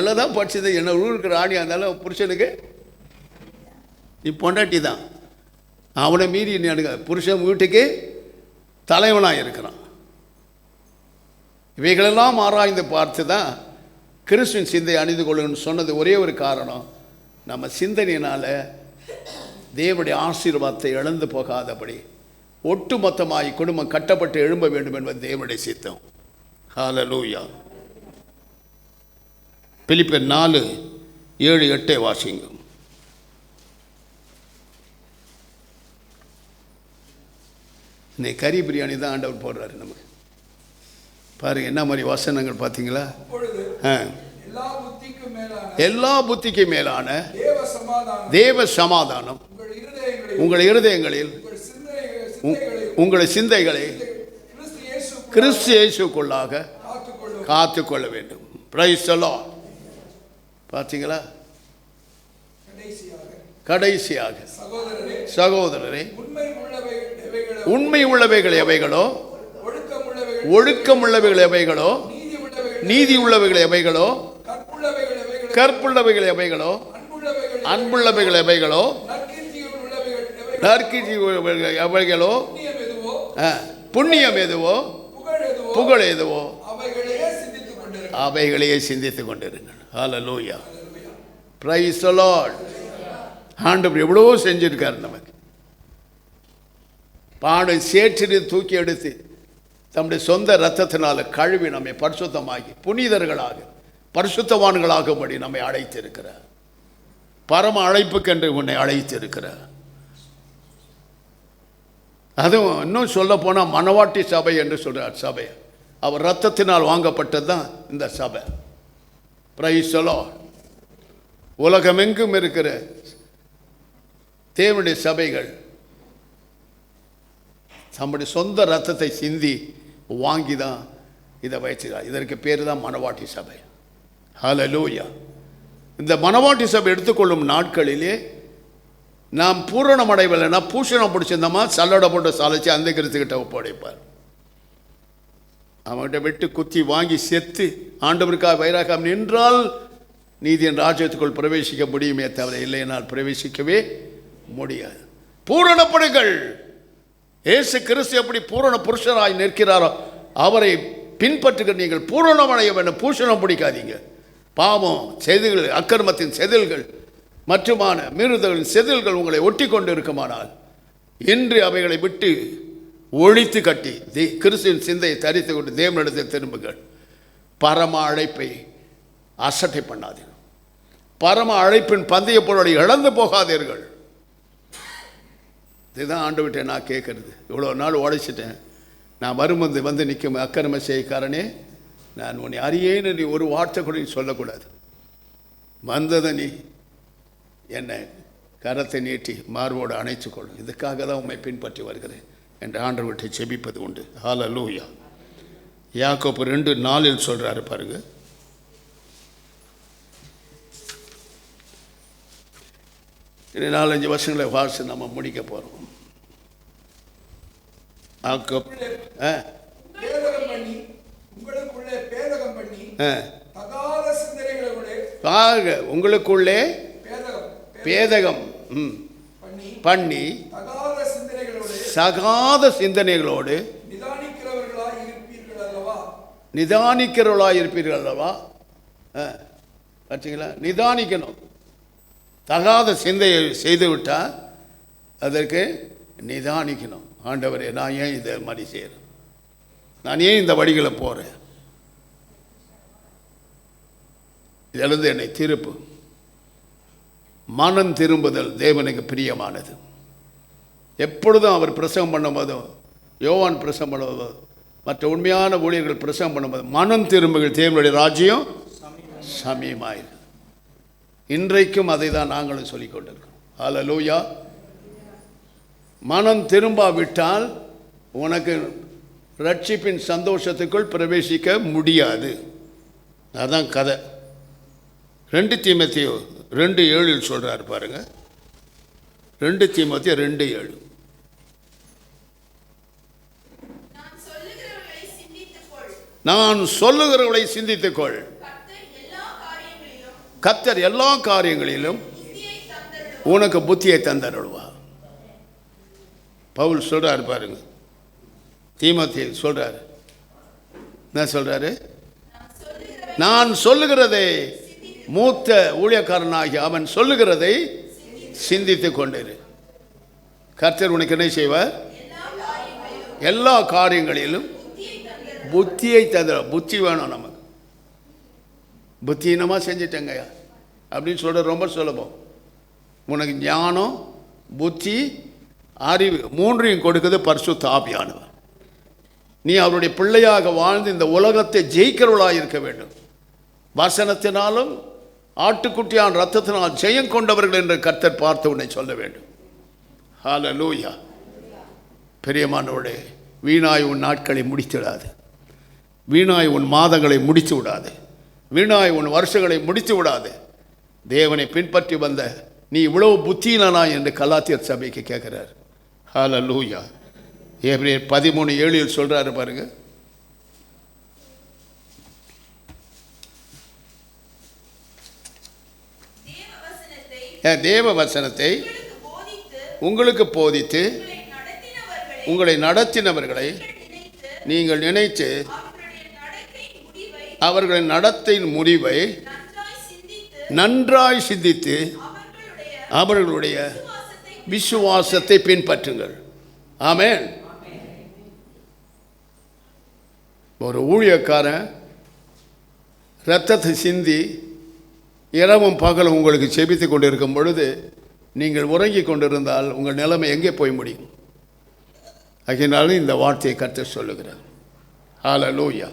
எல்லாம் படிச்சது என்ன ஊருக்கு ராணியாக இருந்தாலும் புருஷனுக்கு நீ பொண்டாட்டி தான். அவனை மீறி நீ புருஷன் வீட்டுக்கு தலைவனாக இருக்கிறான். இவைகளெல்லாம் ஆராய்ந்து பார்த்து தான் கிறிஸ்துவின் சிந்தை அணிந்து கொள்ளுன்னு சொன்னது. ஒரே ஒரு காரணம், நம்ம சிந்தனையினால் தேவனுடைய ஆசீர்வாதத்தை இழந்து போகாதபடி ஒட்டுமொத்தமாய் குடும்பம் கட்டப்பட்டு எழும்ப வேண்டும் என்பது தேவனுடைய சித்தம். ஹல்லேலூயா. பிலிப்பியர் 4:7-8 வாசிங்க. இன்னைக்கு கறி பிரியாணி தான் ஆண்டவர் போடுறாரு நமக்கு. பாருங்க என்ன மாதிரி வசனங்கள் பார்த்தீங்களா? எல்லா புத்திக்கும் மேலான தேவ சமாதானம் உங்கள் இருதயங்களில் உங்களை சிந்தைகளை கிறிஸ்து இயேசுக்குள்ளாக காத்துக்கொள்ள வேண்டும். Praise the Lord. பார்த்தீங்களா? கடைசியாக சகோதரரே, உண்மை உள்ளவைகள் எவைகளோ, ஒழுக்கம் உள்ளவைகள் எவைகளோ, நீதி உள்ளவைகள் எவைகளோ, கற்புள்ளவைகள் எவைகளோ, அன்புள்ளவைகள் எவைகளோ, நற்கீர்த்தி எவைகளோ, புண்ணியம் எதுவோ, புகழ் எதுவோ அவைகளையே சிந்தித்துக் கொண்டிருங்கள். ஹல்லேலூயா, பிரைஸ் தி லார்ட். ஆண்டவர் எவ்வளவோ செஞ்சிருக்காரு நமக்கு. பானை சேற்றில் தூக்கி எடுத்து தம்முடைய சொந்த இரத்தத்தினால கழுவி நம்மை பரிசுத்தமாகி புனிதர்களாக பரிசுத்தவான்களாகும்படி நம்மை அழைத்திருக்கிறார். பரம அழைப்புக்கென்று உன்னை அழைத்திருக்கிறார். அதுவும் இன்னும் சொல்ல போனால் மணவாட்டி சபை என்று சொல்கிறார். சபை அவர் இரத்தத்தினால் வாங்கப்பட்டது தான் இந்த சபை. Price the Lord. உலகமெங்கும் இருக்கிற தேவனுடைய சபைகள் தம்முடைய சொந்த இரத்தத்தை சிந்தி வாங்கி தான் இதை வச்சிருக்கார். இதற்கு பேர் தான் மணவாட்டி சபை. ஹல்லேலூயா. இந்த மணவாட்டி சபை எடுத்துக்கொள்ளும் நாட்களிலே நாம் பூரணம் அடைவலைன்னா பூஷணம் பிடிச்சிருந்தோமா சல்லடை போட்டு சாலைச்சு அந்த கிறிஸ்துக்கிட்ட ஒப்படைப்பார். அவன்கிட்ட விட்டு குத்தி வாங்கி செத்து ஆண்டவருக்காக வைராகம் நின்றால் நீதியின் ராஜ்யத்துக்குள் பிரவேசிக்க முடியுமே தவிர இல்லைனால் பிரவேசிக்கவே முடியாது. பூரணப்படுங்கள். இயேசு கிறிஸ்து எப்படி பூரண புருஷராய் நிற்கிறாரோ அவரை பின்பற்றுகிற நீங்கள் பூரணமடைய வேண்டும். பூஷணம் பிடிக்காதீங்க. பாவம் செதில்கள், அக்கிரமத்தின் செதில்கள் மற்றுமான மீறுதல்களின் செதில்கள் உங்களை ஒட்டி கொண்டு இருக்குமானால் இன்று அவைகளை விட்டு ஒழித்து கட்டி கிறிஸ்துவின் சிந்தையை தரித்து கொண்டு தேவனிடத்தில் திரும்புங்கள். பரம அழைப்பை அசட்டை பண்ணாதீர்கள். பரம அழைப்பின் பந்தய பொருளை இழந்து போகாதீர்கள். இதுதான் ஆண்டு விட்டேன் நான் கேட்கறது. இவ்வளோ நாள் உடைச்சிட்டேன். நான் வரும்போது வந்து நிற்கும் அக்கிரம செய்காரனே, நான் உன்னை அறியேன்னு நீ ஒரு வார்த்தை கூட நீ சொல்லக்கூடாது. வந்ததை நீ என்னை கரத்தை நீட்டி மார்போடு அணைத்துக்கொள்ளும். இதுக்காக தான் உண்மை பின்பற்றி வருகிறேன் என்று ஆண்டு விட்டு செபிப்பது உண்டு. ஹல்லேலூயா. யாக்கோபு 2:4 சொல்கிறாரு பாருங்க. இன்னும் 4-5 வருஷங்களை வாசி நம்ம முடிக்க போகிறோம். உங்களுக்குள்ளே பேதகம் பண்ணி சகாத சிந்தனைகளோடு நிதானிக்கிறவர்களாக இருப்பீர்கள் அல்லவா? பார்த்தீங்களா? நிதானிக்கணும். தகாத சிந்தையை செய்துவிட்டால் அதற்கு நிதானிக்கணும். ஆண்டவரே, நான் ஏன் இதை மாதிரி செய்கிறேன்? நான் ஏன் இந்த வழிகளை போகிறேன்? இதிலிருந்து என்னை திருப்பு. மனம் திரும்புதல் தேவனுக்கு பிரியமானது. எப்பொழுதும் அவர் பிரசங்கம் பண்ணும்போதும், யோவான் பிரசங்கம் பண்ணும்போதும், மற்ற உண்மையான ஊழியர்கள் பிரசங்கம் பண்ணும்போது மனம் திரும்புகள் தேவனுடைய ராஜ்யம் சமீபமாயிருக்கு. இன்றைக்கும் அதை தான் நாங்களும் சொல்லிக் கொண்டிருக்கிறோம். ஹல்லேலூயா. மனம் திரும்பாவிட்டால் உனக்கு ரட்சிப்பின் சந்தோஷத்துக்குள் பிரவேசிக்க முடியாது. அதான் கதை. 2 தீமோத்தேயு 2:7 சொல்கிறார் பாருங்க. 2 தீமோத்தேயு 2:7. நான் சொல்லுகிறவர்களை சிந்தித்துக்கொள். கர்த்தர் எல்லா காரியங்களிலும் உனக்கு புத்தியை தந்தருள்வா. பவுல் சொல்கிறார் பாருங்க. தீமோத்தேயு சொல்கிறார். என்ன சொல்கிறாரு? நான் சொல்லுகிறதை, மூத்த ஊழியக்காரனாகி அவன் சொல்லுகிறதை சிந்தித்து கொண்டிரு. கர்த்தர் உனக்கு என்ன செய்வார்? எல்லா காரியங்களிலும் புத்தியை தந்த. புத்தி வேணும் நமக்கு. புத்தியினமாக செஞ்சிட்டேங்கய்யா அப்படின்னு சொல்கிற ரொம்ப சுலபம். உனக்கு ஞானம், புத்தி, அறிவு 3ஐயும் கொடுக்குது பரிசுத்த ஆவியானவர். நீ அவருடைய பிள்ளையாக வாழ்ந்து இந்த உலகத்தை ஜெயிக்கிறவளாக இருக்க வேண்டும். வசனத்தினாலும் ஆட்டுக்குட்டியான் ரத்தத்தினால் ஜெயம் கொண்டவர்கள் என்று கர்த்தர் பார்த்து உன்னை சொல்ல வேண்டும். ஹல்லேலூயா. பிரியமானவர்களே, வீணாய் உன் நாட்களை முடித்துவிடாது. வீணாய் உன் மாதங்களை முடித்து விடாது. வீணாய் உன் வருஷங்களை முடித்து விடாது. தேவனை பின்பற்றி வந்த நீ இவ்வளவு புத்தியினா என்று கலாத்தியர் சபைக்கு கேட்கிறார். ஹல்லேலூயா. எபிரேயர் 13:7 சொல்றாரு பாருங்க. தேவ வசனத்தை உங்களுக்கு போதித்து உங்களை நடத்தினவர்களை நீங்கள் நினைத்து அவர்களின் நடத்தையின் முடிவை நன்றாய் சிந்தித்து அவர்களுடைய விசுவாசத்தை பின்பற்றுங்கள். ஆமென். ஒரு ஊழியக்காரன் இரத்தத்தை சிந்தி இரவும் பகலும் உங்களுக்கு செபித்து கொண்டிருக்கும் பொழுது நீங்கள் உறங்கி கொண்டிருந்தால் உங்கள் நிலைமை எங்கே போய் முடியும்? ஆகையினாலும் இந்த வார்த்தையை கர்த்தர் சொல்லுகிறார். ஹல்லேலூயா.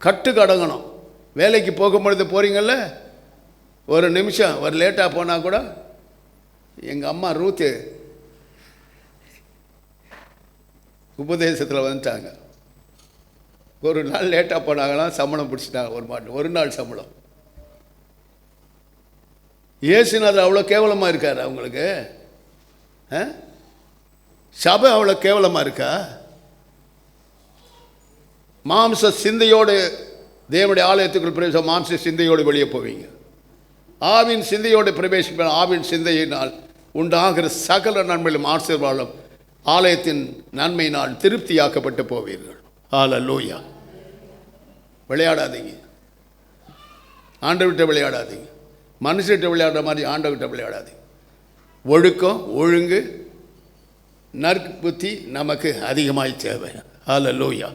கட்டுக்கு அடங்கணும். வேலைக்கு போகும்பொழுது போகிறீங்கள்ல, ஒரு நிமிஷம் ஒரு லேட்டாக போனால் கூட, எங்கள் அம்மா ரூத்து உபதேசத்தில் வந்துட்டாங்க. ஒரு நாள் லேட்டாக போனாங்களாம், சம்பளம் பிடிச்சிட்டாங்க. ஒரு நாள் சம்பளம். இயேசுநாதர் அவ்வளோ கேவலமாக இருக்கார் அவங்களுக்கு? சபை அவ்வளோ கேவலமாக இருக்கா? மாம்ச சிந்தையோடு தேவனுடைய ஆலயத்துக்குள் பிரவேச மாம்ச சிந்தையோடு வெளியே போவீங்க. ஆவின் சிந்தையோடு பிரவேசிப்ப ஆவின் சிந்தையினால் உண்டாகிற சகல நன்மையிலும் ஆசீர்வாதம் ஆலயத்தின் நன்மையினால் திருப்தியாக்கப்பட்டு போவீர்கள். ஹல்லேலூயா. விளையாடாதீங்க, ஆண்டவர்கிட்ட விளையாடாதீங்க. மனுஷர்கிட்ட விளையாடுற மாதிரி ஆண்டவர்கிட்ட விளையாடாதீங்க. ஒழுக்கம், ஒழுங்கு, நற்புத்தி நமக்கு அதிகமாய் தேவை. ஹல்லேலூயா.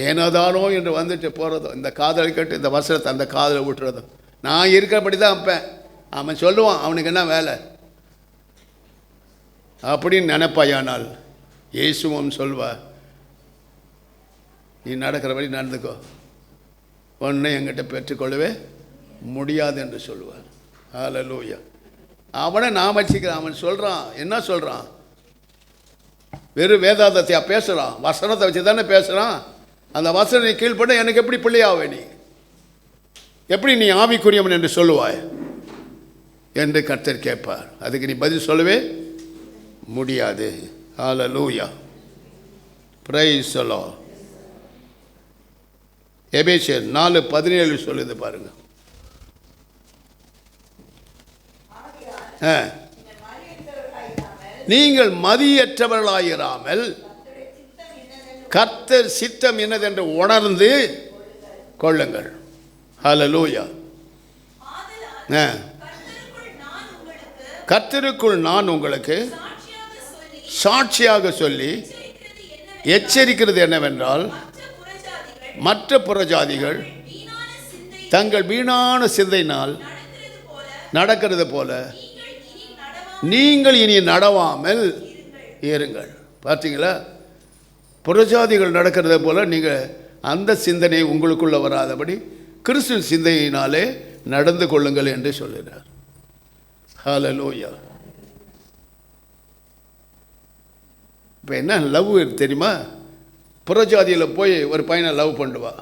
ஏனோதானோ என்று வந்துட்டு போகிறதோ, இந்த காதலை கேட்டு இந்த வசனத்தை அந்த காதலை விட்டுறதோ, நான் இருக்கிறபடி தான் வைப்பேன், அவன் சொல்லுவான், அவனுக்கு என்ன வேலை அப்படின்னு நினைப்பாயானால் இயேசுவும் சொல்வார், நீ நடக்கிறபடி நடந்துக்கோ, ஒன்றை என்கிட்ட பெற்றுக்கொள்ளவே முடியாது என்று சொல்லுவார். ஹல்லேலூயா. அவனை நான் வச்சுக்கிறேன். அவன் சொல்கிறான், என்ன சொல்கிறான்? வெறும் வேதாந்தத்தையா பேசுகிறான்? வசனத்தை வச்சு தானே பேசுகிறான். அந்த வசனை கீழ்பட எனக்கு எப்படி பிள்ளையாவே, நீ எப்படி நீ ஆவிக்குரியவன் என்று சொல்லுவாய் என்று கர்த்தர் கேட்பார். அதுக்கு நீ பதில் சொல்லவே முடியாது. ஹல்லேலூயா. Praise the Lord. எபேசியர் 4:17 சொல்லுது பாருங்க. நீங்கள் மதியற்றவர்களாயிராமல் கர்த்தர் சித்தம் என்னதென்று உணர்ந்து கொள்ளுங்கள். ஹல்லேலூயா. கர்த்தருக்குள் நான் உங்களுக்கு சாட்சியாக சொல்லி எச்சரிக்கிறது என்னவென்றால், மற்ற புறஜாதிகள் தங்கள் வீணான சிந்தையினால் நடக்கிறது போல நீங்கள் இனி நடவாமல் இருங்கள். பார்த்தீங்களா? புறஜாதிகள் நடக்கிறது போல நீங்கள் அந்த சிந்தனை உங்களுக்குள்ள வராதபடி கிறிஸ்துவின் சிந்தையினாலே நடந்து கொள்ளுங்கள் என்று சொல்கிறார். ஹல்லேலூயா. இப்போ என்ன லவ் தெரியுமா? புறஜாதியில் போய் ஒரு பையனை லவ் பண்ணுவான்,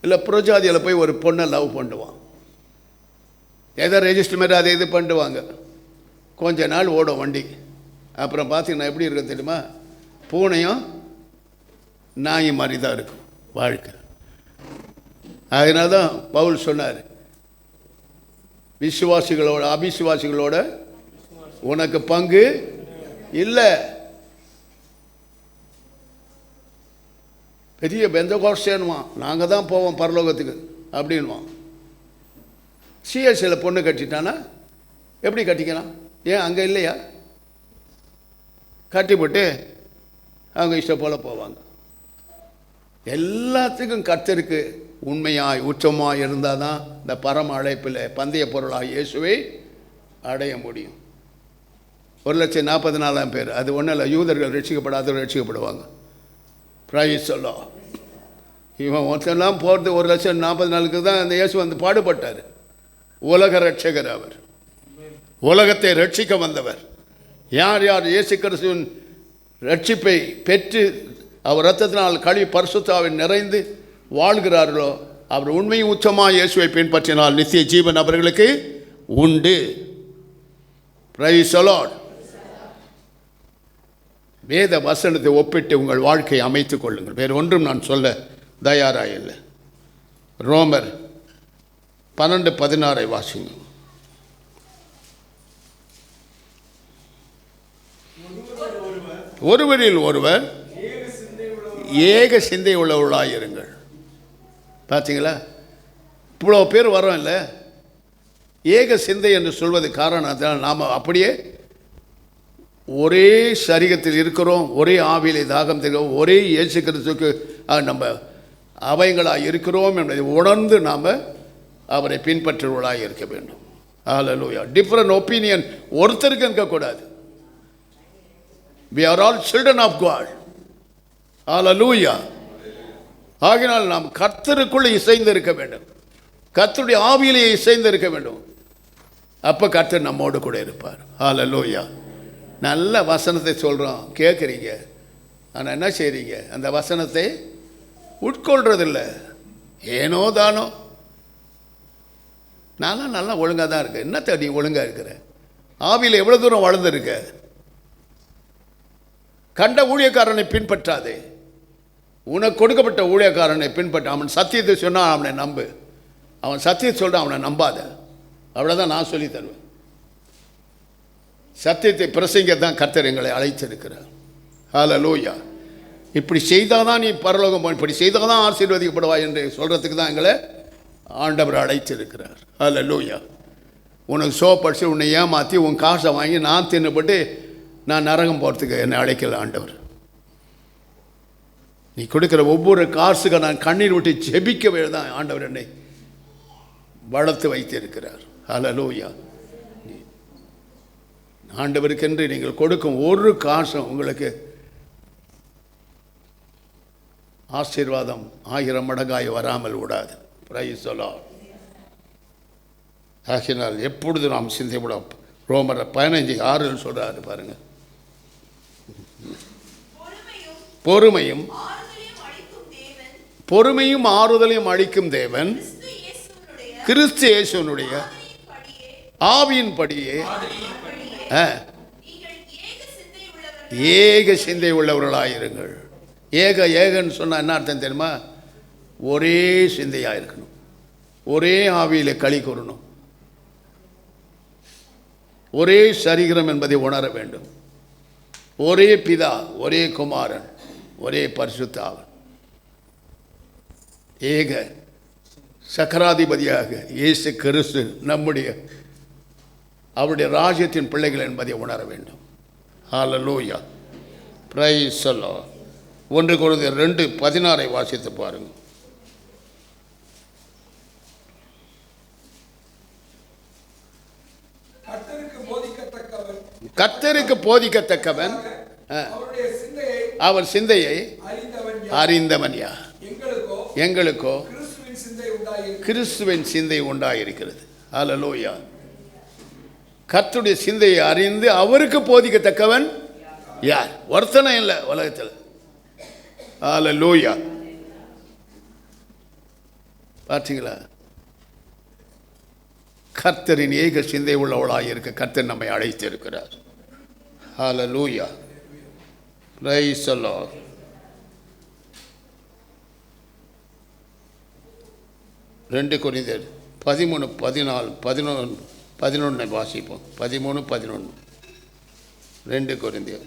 இல்லை புறஜாதியில் போய் ஒரு பொண்ணை லவ் பண்ணுவான். ஏதோ ரெஜிஸ்டர் மாதிரி அதை இது பண்ணுவாங்க. கொஞ்ச நாள் ஓடும் வண்டி. அப்புறம் பார்த்தீங்கன்னா எப்படி இருக்கும் தெரியுமா? பூனையும் நாய் மாதிரி தான் இருக்கும் வாழ்க்கை. அதனால தான் பவுல் சொன்னார், விசுவாசிகளோட அபிசுவாசிகளோட உனக்கு பங்கு இல்லை. பெரிய பெந்தகோஸ்தேன்வான், நாங்கள் தான் போவோம் பரலோகத்துக்கு அப்படின்வான். சிஎஸ்சியில் பொண்ணு கட்டிட்டானா எப்படி கட்டிக்கலாம்? ஏன் அங்கே இல்லையா? கட்டிவிட்டு அவங்க இஷ்டம் போல் போவாங்க. எல்லாத்துக்கும் கர்த்தருக்கு உண்மையாய் உச்சமாக இருந்தால் தான் இந்த பரம அழைப்பில் பந்தய பொருளாக இயேசுவை அடைய முடியும். 1,40,000 பேர், அது ஒன்றும் இல்லை. யூதர்கள் ரட்சிக்கப்படாதவர்கள் ரட்சிக்கப்படுவாங்க. Price the Lord. இவன் ஒருத்தெல்லாம் போகிறது 1,40,000 தான் அந்த இயேசு வந்து பாடுபட்டார். உலக ரட்சகர் அவர், உலகத்தை ரட்சிக்க வந்தவர். யார் யார் இயேசு கிறிஸ்துவின் ரட்சிப்பை பெற்று அவர் இரத்தத்தினால் கழுவி பரிசுத்தாவில் நிறைந்து வாழ்கிறார்களோ, அவர் உண்மையும் உச்சமாக இயேசுவை பின்பற்றினால் நித்திய ஜீவன் அவர்களுக்கு உண்டு. Price the Lord. வேத வசனத்தை ஒப்பிட்டு உங்கள் வாழ்க்கையை அமைத்துக் கொள்ளுங்கள். வேறு ஒன்றும் நான் சொல்ல தயாராக இல்லை. ரோமர் 12:16 வாசிங்க. ஒருவரில் ஒருவர் ஏக சிந்தை உள்ளவர்களாயிருங்கள். பார்த்தீங்களா? இவ்வளோ பேர் வரோம் இல்லை, ஏக சிந்தை என்று சொல்வது காரணம் நாம் அப்படியே ஒரே சரீரத்தில் இருக்கிறோம், ஒரே ஆவியிலே தாகம் தெரிகிறோம், ஒரே இயேசு கிறிஸ்துவுக்கு நம்ம அவைங்களாக இருக்கிறோம் என்பதை உணர்ந்து நாம் அவரை பின்பற்றுவர்களாக இருக்க வேண்டும். ஹல்லேலூயா. டிஃப்ரெண்ட் ஒப்பீனியன் ஒருத்தருக்கு இருக்கக்கூடாது. We are all children of God. ஹல்லேலூயா. ஆகினால் நாம் கர்த்தருக்குள்ளே இசைந்து இருக்க வேண்டும், கர்த்தருடைய ஆவியிலே இசைந்து இருக்க வேண்டும். அப்போ கர்த்தர் நம்மோடு கூட இருப்பார். ஹல்லேலூயா. நல்ல வசனத்தை சொல்கிறோம், கேட்குறீங்க, ஆனால் என்ன செய்கிறீங்க? அந்த வசனத்தை உட்கொள்றதில்லை. ஏனோ தானோ. நான்லாம் நல்லா ஒழுங்காக தான் இருக்கேன். என்னத்த நீ ஒழுங்காக இருக்கிற? ஆவியில் எவ்வளோ தூரம் வளர்ந்துருக்க? கண்ட ஊழியக்காரனை பின்பற்றாதே. உனக்கு கொடுக்கப்பட்ட ஊழியக்காரனை பின்பற்ற. அவன் சத்தியத்தை சொன்னால் அவனை நம்பு, அவன் சத்தியத்தை சொல்கிறான் அவனை நம்பாத. அவ்வளோதான் நான் சொல்லி தருவேன். சத்தியத்தை பிரசங்க தான் கர்த்தர் எங்களை அழைச்சிருக்கிறார். ஹல்லேலூயா. இப்படி செய்தால் தான் நீ பரலோகம் போய், இப்படி செய்தால் தான் ஆசீர்வதிக்கப்படுவாய் என்று சொல்கிறதுக்கு தான் எங்களை ஆண்டவர் அழைச்சிருக்கிறார். ஹல்லேலூயா. உனக்கு சோப்படிச்சு உன்னை ஏமாற்றி உன் காசை வாங்கி நான் தின்னுபட்டு நான் நரகம் போகிறதுக்கு என்னை அழைக்கல ஆண்டவர். நீ கொடுக்குற ஒவ்வொரு காசுக்கு நான் கண்ணீர் விட்டு ஜெபிக்கவே தான் ஆண்டவர் என்னை வளர்த்து வைத்திருக்கிறார். ஹல்லேலூயா. ஆண்டவருக்கென்று நீங்கள் கொடுக்கும் ஒரு காசும் உங்களுக்கு ஆசீர்வாதம் 1000 மடங்காய் வராமல் விடாது. Price the Lord. ஆகினால் எப்பொழுது நாம் சிந்திவிடும். ரோமர் 15:6 சொல்றாரு பாருங்க. பொறுமையும் ஆறுதலையும் அளிக்கும் தேவன் கிறிஸ்து இயேசுவினுடைய ஆவியின்படியே ஏக சிந்தை உள்ளவர்களாயிருங்கள். ஏகன்னு சொன்னால் என்ன அர்த்தம் தெரியுமா? ஒரே சிந்தையாக இருக்கணும், ஒரே ஆவியில் களி கூறணும், ஒரே சரீரம் என்பதை உணர வேண்டும். ஒரே பிதா, ஒரே குமாரன், ஒரே பரிசுத்த ஆவி, ஏக சக்கராதிபதியாக இயேசு கிறிஸ்து நம்முடைய அவருடைய ராஜ்யத்தின் பிள்ளைகள் என்பதை உணர வேண்டும். ஹல்லேலூயா. Praise the Lord. 1 கொரிந்தியர் 2:16 வாசித்து பாருங்க. கர்த்தருக்கு போதிக்கத்தக்கவன் அவர் சிந்தையை அறிந்தவன் யார்? எங்களுக்கோ கிறிஸ்துவின் சிந்தை உண்டாயிருக்கிறது. ஹல்லேலூயா. கர்த்தருடைய சிந்தையை அறிந்து அவருக்கு போதிக்கத்தக்கவன் யார்? ஒருத்தனை இல்லை உலகத்தில். ஹல்லேலூயா. பார்த்தீங்களா? கர்த்தரின் ஏக சிந்தை உள்ளவளாக இருக்க கர்த்தர் நம்மை அழைத்திருக்கிறார். ஹல்லேலூயா. Praise the Lord. ரெண்டு கொரிந்தியர் 13:14-11 வாசிப்போம். 13:11 2 கொரிந்தியர்.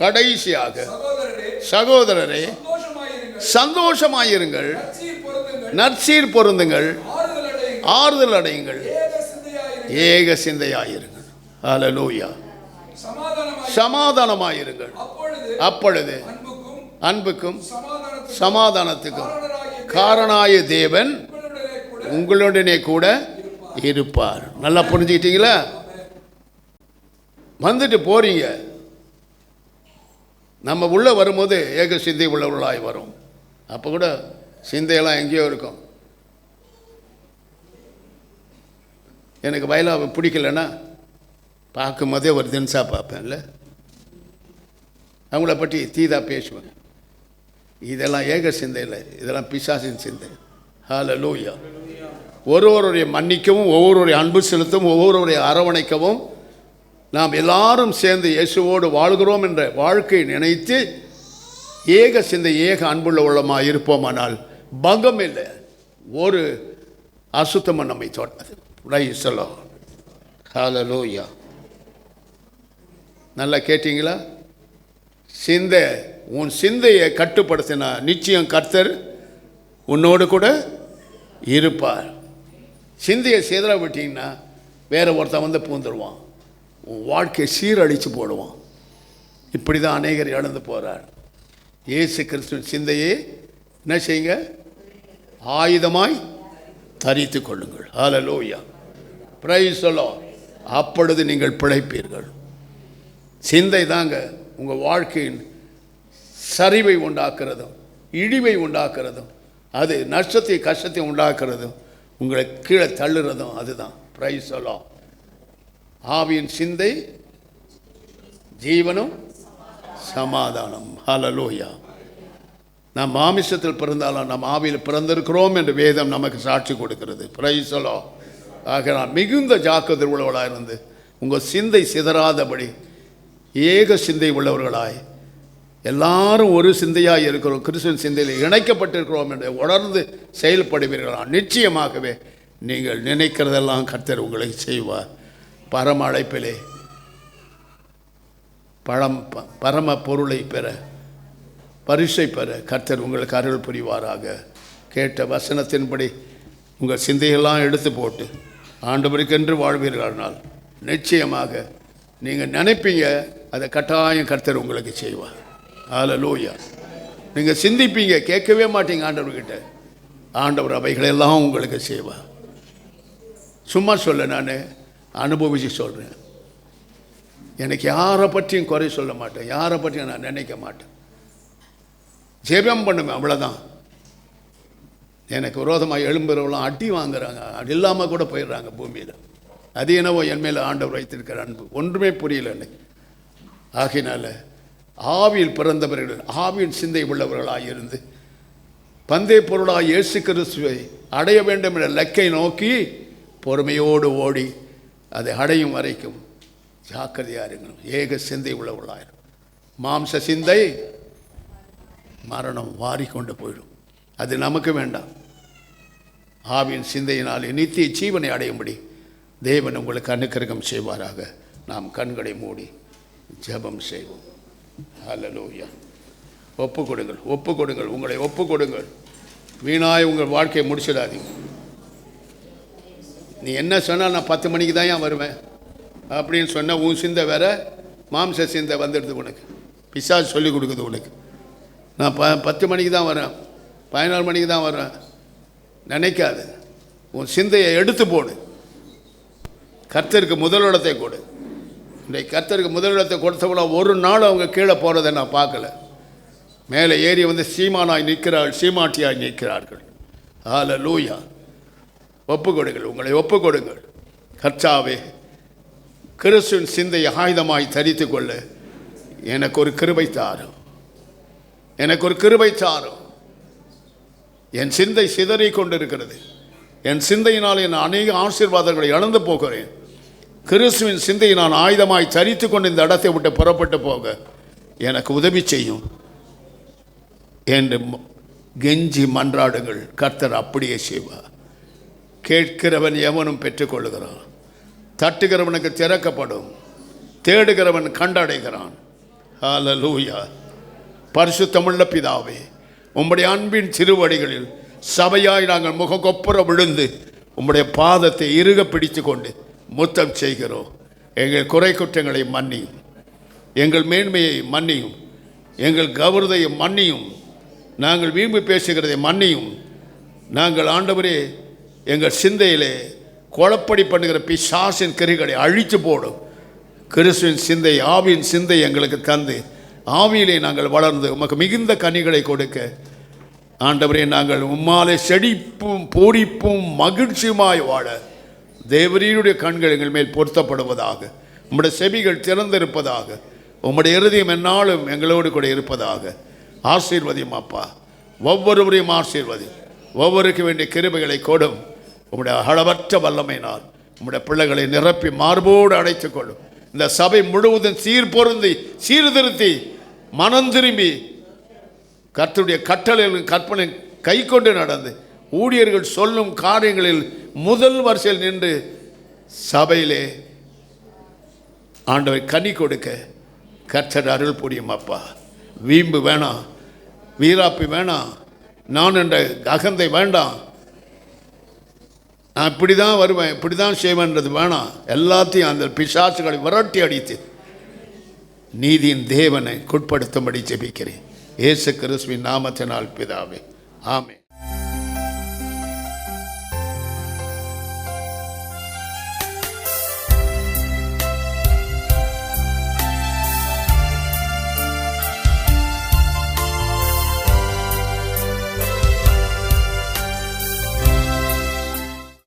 கடைசியாக சகோதரரே சந்தோஷமாயிருங்கள், நற்சீர் பொருந்துங்கள், ஆறுதல் அடையுங்கள், ஏக சிந்தையாயிருங்கள். ஹல்லேலூயா. சமாதானமாயிருங்கள். அப்பொழுது அன்புக்கும் சமாதானத்துக்கும் காரணாய தேவன் உங்களுடனே கூட இருப்பார். நல்லா புரிஞ்சுக்கிட்டீங்களா? வந்துட்டு போறீங்க, நம்ம உள்ளே வரும்போது ஏக சிந்தை உள்ளவர்களாய் வரும். அப்போ கூட சிந்தையெல்லாம் எங்கேயோ இருக்கும். எனக்கு வயலாவை பிடிக்கலன்னா பார்க்கும்போதே ஒரு தினசா பார்ப்பேன்ல, அவங்கள பற்றி தீதா பேசுவேன். இதெல்லாம் ஏக சிந்தை இல்லை, இதெல்லாம் பிசாசின் சிந்தை. ஹல்லேலூயா. ஒருவருடைய மன்னிக்கவும், ஒவ்வொருவருடைய அன்பு செலுத்தவும், ஒவ்வொருவருடைய அரவணைக்கவும், நாம் எல்லாரும் சேர்ந்து இயேசுவோடு வாழ்கிறோம் என்ற வாழ்க்கையை நினைத்து ஏக சிந்தை ஏக அன்புள்ள உள்ளமாக இருப்போமானால் பங்கம் இல்லை, ஒரு அசுத்தமும் நம்மை தொடாது. Praise the Lord. ஹல்லேலூயா. நல்லா கேட்டீங்களா? சிந்தை, உன் சிந்தையை கட்டுப்படுத்தினா நிச்சயம் கர்த்தர் உன்னோடு கூட இருப்பார். சிந்தையை சிதற விட்டீங்கன்னா வேற ஒருத்தன் வந்து பூந்துடுவான், உன் வாழ்க்கையை சீரழித்து போடுவான். இப்படி தான் அநேகர் இழந்து போகிறார். இயேசு கிறிஸ்துவின் சிந்தையை என்ன செய்யுங்க? ஆயுதமாய் தரித்து கொள்ளுங்கள். ஹல்லேலூயா. Praise the Lord. அப்பொழுது நீங்கள் பிழைப்பீர்கள். சிந்தை தாங்க உங்கள் வாழ்க்கையின் சரிவை உண்டாக்குறதும் இழிவை உண்டாக்குறதும், அது நஷ்டத்தை கஷ்டத்தை உண்டாக்குறதும், உங்களை கீழே தள்ளுறதும் அதுதான். Price the Lord. ஆவியின் சிந்தை ஜீவனும் சமாதானம். ஹல்லேலூயா. நாம் மாமிசத்தில் பிறந்தாலும் நாம் ஆவியில் பிறந்திருக்கிறோம் என்று வேதம் நமக்கு சாட்சி கொடுக்கிறது. Price the Lord. ஆக நான் மிகுந்த ஜாக்கிரதை உள்ளவளாக இருந்து உங்கள் சிந்தை சிதறாதபடி ஏக சிந்தை உள்ளவர்களாய் எல்லாரும் ஒரு சிந்தையாக இருக்கிறோம், கிறிஸ்துவின் சிந்தையில் இணைக்கப்பட்டிருக்கிறோம் என்று உணர்ந்து செயல்படுவீர்களா, நிச்சயமாகவே நீங்கள் நினைக்கிறதெல்லாம் கர்த்தர் உங்களை செய்வார். பரம அழைப்பிலே பரம பொருளை பெற, பரிசை பெற கர்த்தர் உங்களுக்கு அருள் புரிவாராக. கேட்ட வசனத்தின்படி உங்கள் சிந்தையெல்லாம் எடுத்து போட்டு ஆண்டவருக்கென்று வாழ்வீர்களானால் நிச்சயமாக நீங்கள் நினைப்பீங்க, அதை கட்டாயம் கர்த்தர் உங்களுக்கு செய்வார். ஹல்லேலூயா. நீங்கள் சிந்திப்பீங்க, கேட்கவே மாட்டீங்க ஆண்டவர்கிட்ட, ஆண்டவர் அவைகளெல்லாம் உங்களுக்கு செய்வார். சும்மா சொல்ல, நான் அனுபவித்து சொல்கிறேன். எனக்கு யாரை பற்றியும் குறை சொல்ல மாட்டேன், யாரை பற்றியும் நான் நினைக்க மாட்டேன், ஜெபம் பண்ணுவேன், அவ்வளோதான். எனக்கு விரோதமாக எழும்புறவங்களாம் அடி வாங்குறாங்க, அது இல்லாமல் கூட போயிடுறாங்க பூமியில். அது என்னவோ என் மேலே ஆண்டவர் வைத்திருக்கிற அன்பு, ஒன்றுமே புரியல எனக்கு. ஆகினால ஆவியில் பிறந்தவர்கள், ஆவியின் சிந்தை உள்ளவர்களாக இருந்து பந்தய பொருளாக இயேசு கிறிஸ்துவை அடைய வேண்டும் என்ற லக்கை நோக்கி பொறுமையோடு ஓடி அதை அடையும் வரைக்கும் ஜாக்கிரதையாக இருங்கள். ஏக சிந்தை உள்ளவர்களாயிரும். மாம்ச சிந்தை மரணம் வாரிக்கொண்டு போயிடும், அது நமக்கு வேண்டாம். ஆவியின் சிந்தையினால் நித்திய ஜீவனை அடையும்படி தேவன் உங்களுக்கு அனுக்கிரகம் செய்வாராக. நாம் கண்களை மூடி ஜெபம் செய்வோம். ஹல்லேலூயா. ஒப்பு கொடுங்கள், ஒப்பு கொடுங்கள், உங்களை ஒப்பு கொடுங்கள். வீணாய் உங்கள் வாழ்க்கையை முடிச்சிடாதீங்க. நீ என்ன சொன்னால் நான் 10 மணிக்கு தான் ஏன் வருவேன் அப்படின்னு சொன்னால் உன் சிந்தை வேற, மாம்ச சிந்தை வந்துடுது உனக்கு. பிசாசு சொல்லி கொடுக்குது உனக்கு, நான் 10 மணிக்கு தான் வரேன், 14 மணிக்கு தான் வரேன். நினைக்காது, உன் சிந்தையை எடுத்து போடு. கர்த்தருக்கு முதலிடத்தை கொடு. இன்றைக்கு கர்த்தருக்கு முதலிடத்தை கொடுத்தவங்கள ஒரு நாள் அவங்க கீழே போகிறத நான் பார்க்கல. மேலே ஏறி வந்து சீமானாய் நிற்கிறாள், சீமாட்டியாய் நிற்கிறார்கள். ஹல்லேலூயா. ஒப்பு கொடுங்கள், உங்களை ஒப்பு கொடுங்கள். கர்த்தாவே, கிறிஸ்துவின் சிந்தையை ஆயுதமாய் தரித்து கொள்ள எனக்கு ஒரு கிருபை தாரும், எனக்கு ஒரு கிருபை தாரும். என் சிந்தை சிதறி கொண்டிருக்கிறது. என் சிந்தையினால் என் அநேக ஆசீர்வாதங்களை இழந்து போகிறேன். கிறிஸ்துவின் சிந்தையை நான் ஆயுதமாய் தரித்து கொண்டு இந்த இடத்தை விட்டு புறப்பட்டு போக எனக்கு உதவி செய்யும் என்று கெஞ்சி மன்றாடுங்கள். கர்த்தர் அப்படியே செய்வார். கேட்கிறவன் எவனும் பெற்றுக்கொள்ளுகிறான், தட்டுகிறவனுக்கு திறக்கப்படும், தேடுகிறவன் கண்டடைகிறான். ஹல்லேலூயா. பரிசுத்தமுள்ள பிதாவே, உம்முடைய அன்பின் திருவடிகளில் சபையாய் நாங்கள் முகங்கொப்புற விழுந்து உம்முடைய பாதத்தை இறுக பிடித்து கொண்டு முத்தம் செய்கிறோம். எங்கள் குறை குற்றங்களை மன்னியும், எங்கள் மேன்மையை மன்னியும், எங்கள் கௌரவத்தை மன்னியும், நாங்கள் வீம்பு பேசுகிறதை மன்னியும். நாங்கள் ஆண்டவரே எங்கள் சிந்தையிலே குழப்படி பண்ணுகிற பிசாசின் கிரிகளை அழித்து போடும். கிறிஸ்துவின் சிந்தை, ஆவியின் சிந்தை எங்களுக்கு தந்து ஆவியிலே நாங்கள் வளர்ந்து உமக்கு மிகுந்த கனிகளை கொடுக்க ஆண்டவரே நாங்கள் உம்மாலே செழிப்பும் பூரிப்பும் மகிழ்ச்சியுமாய் வாழ தேவரீருடைய கண்கள் எங்கள் மேல் பொருத்தப்படுவதாக. உம்முடைய செவிகள் திறந்திருப்பதாக. உம்முடைய இருதயம் என்னாலும் எங்களோடு கூட இருப்பதாக. ஆசீர்வதியும் அப்பா, ஒவ்வொருவரையும் ஆசீர்வதி. ஒவ்வொருக்கு வேண்டிய கிருபைகளை கொடும். உம்முடைய அளவற்ற வல்லமையினால் உம்முடைய பிள்ளைகளை நிரப்பி மார்போடு அடைத்துக் கொள்ளும். இந்த சபை முழுவதும் சீர்பொருந்தி சீர்திருத்தி மனம் திரும்பி கர்த்தருடைய கட்டளைகளின் கற்பனை கை கொண்டு நடந்து ஊழியர்கள் சொல்லும் காரியங்களில் முதல் வரிசையில் நின்று சபையிலே ஆண்டவரை கனி கொடுக்க கர்த்தர் அருள் புரியும் அப்பா. வீம்பு வேணாம், வீராப்பி வேணாம், நான் என்ற அகந்தை வேண்டாம், நான் இப்படி தான் வருவேன், இப்படி தான் செய்வேன்றது வேணாம். எல்லாத்தையும் அந்த பிசாசுகளை விரட்டி அடித்து நீதியின் தேவனை குட்படுத்தும்படி ஜெபிக்கிறேன். இயேசு கிறிஸ்துவின் நாமத்தினால் பிதாவே, ஆமென்.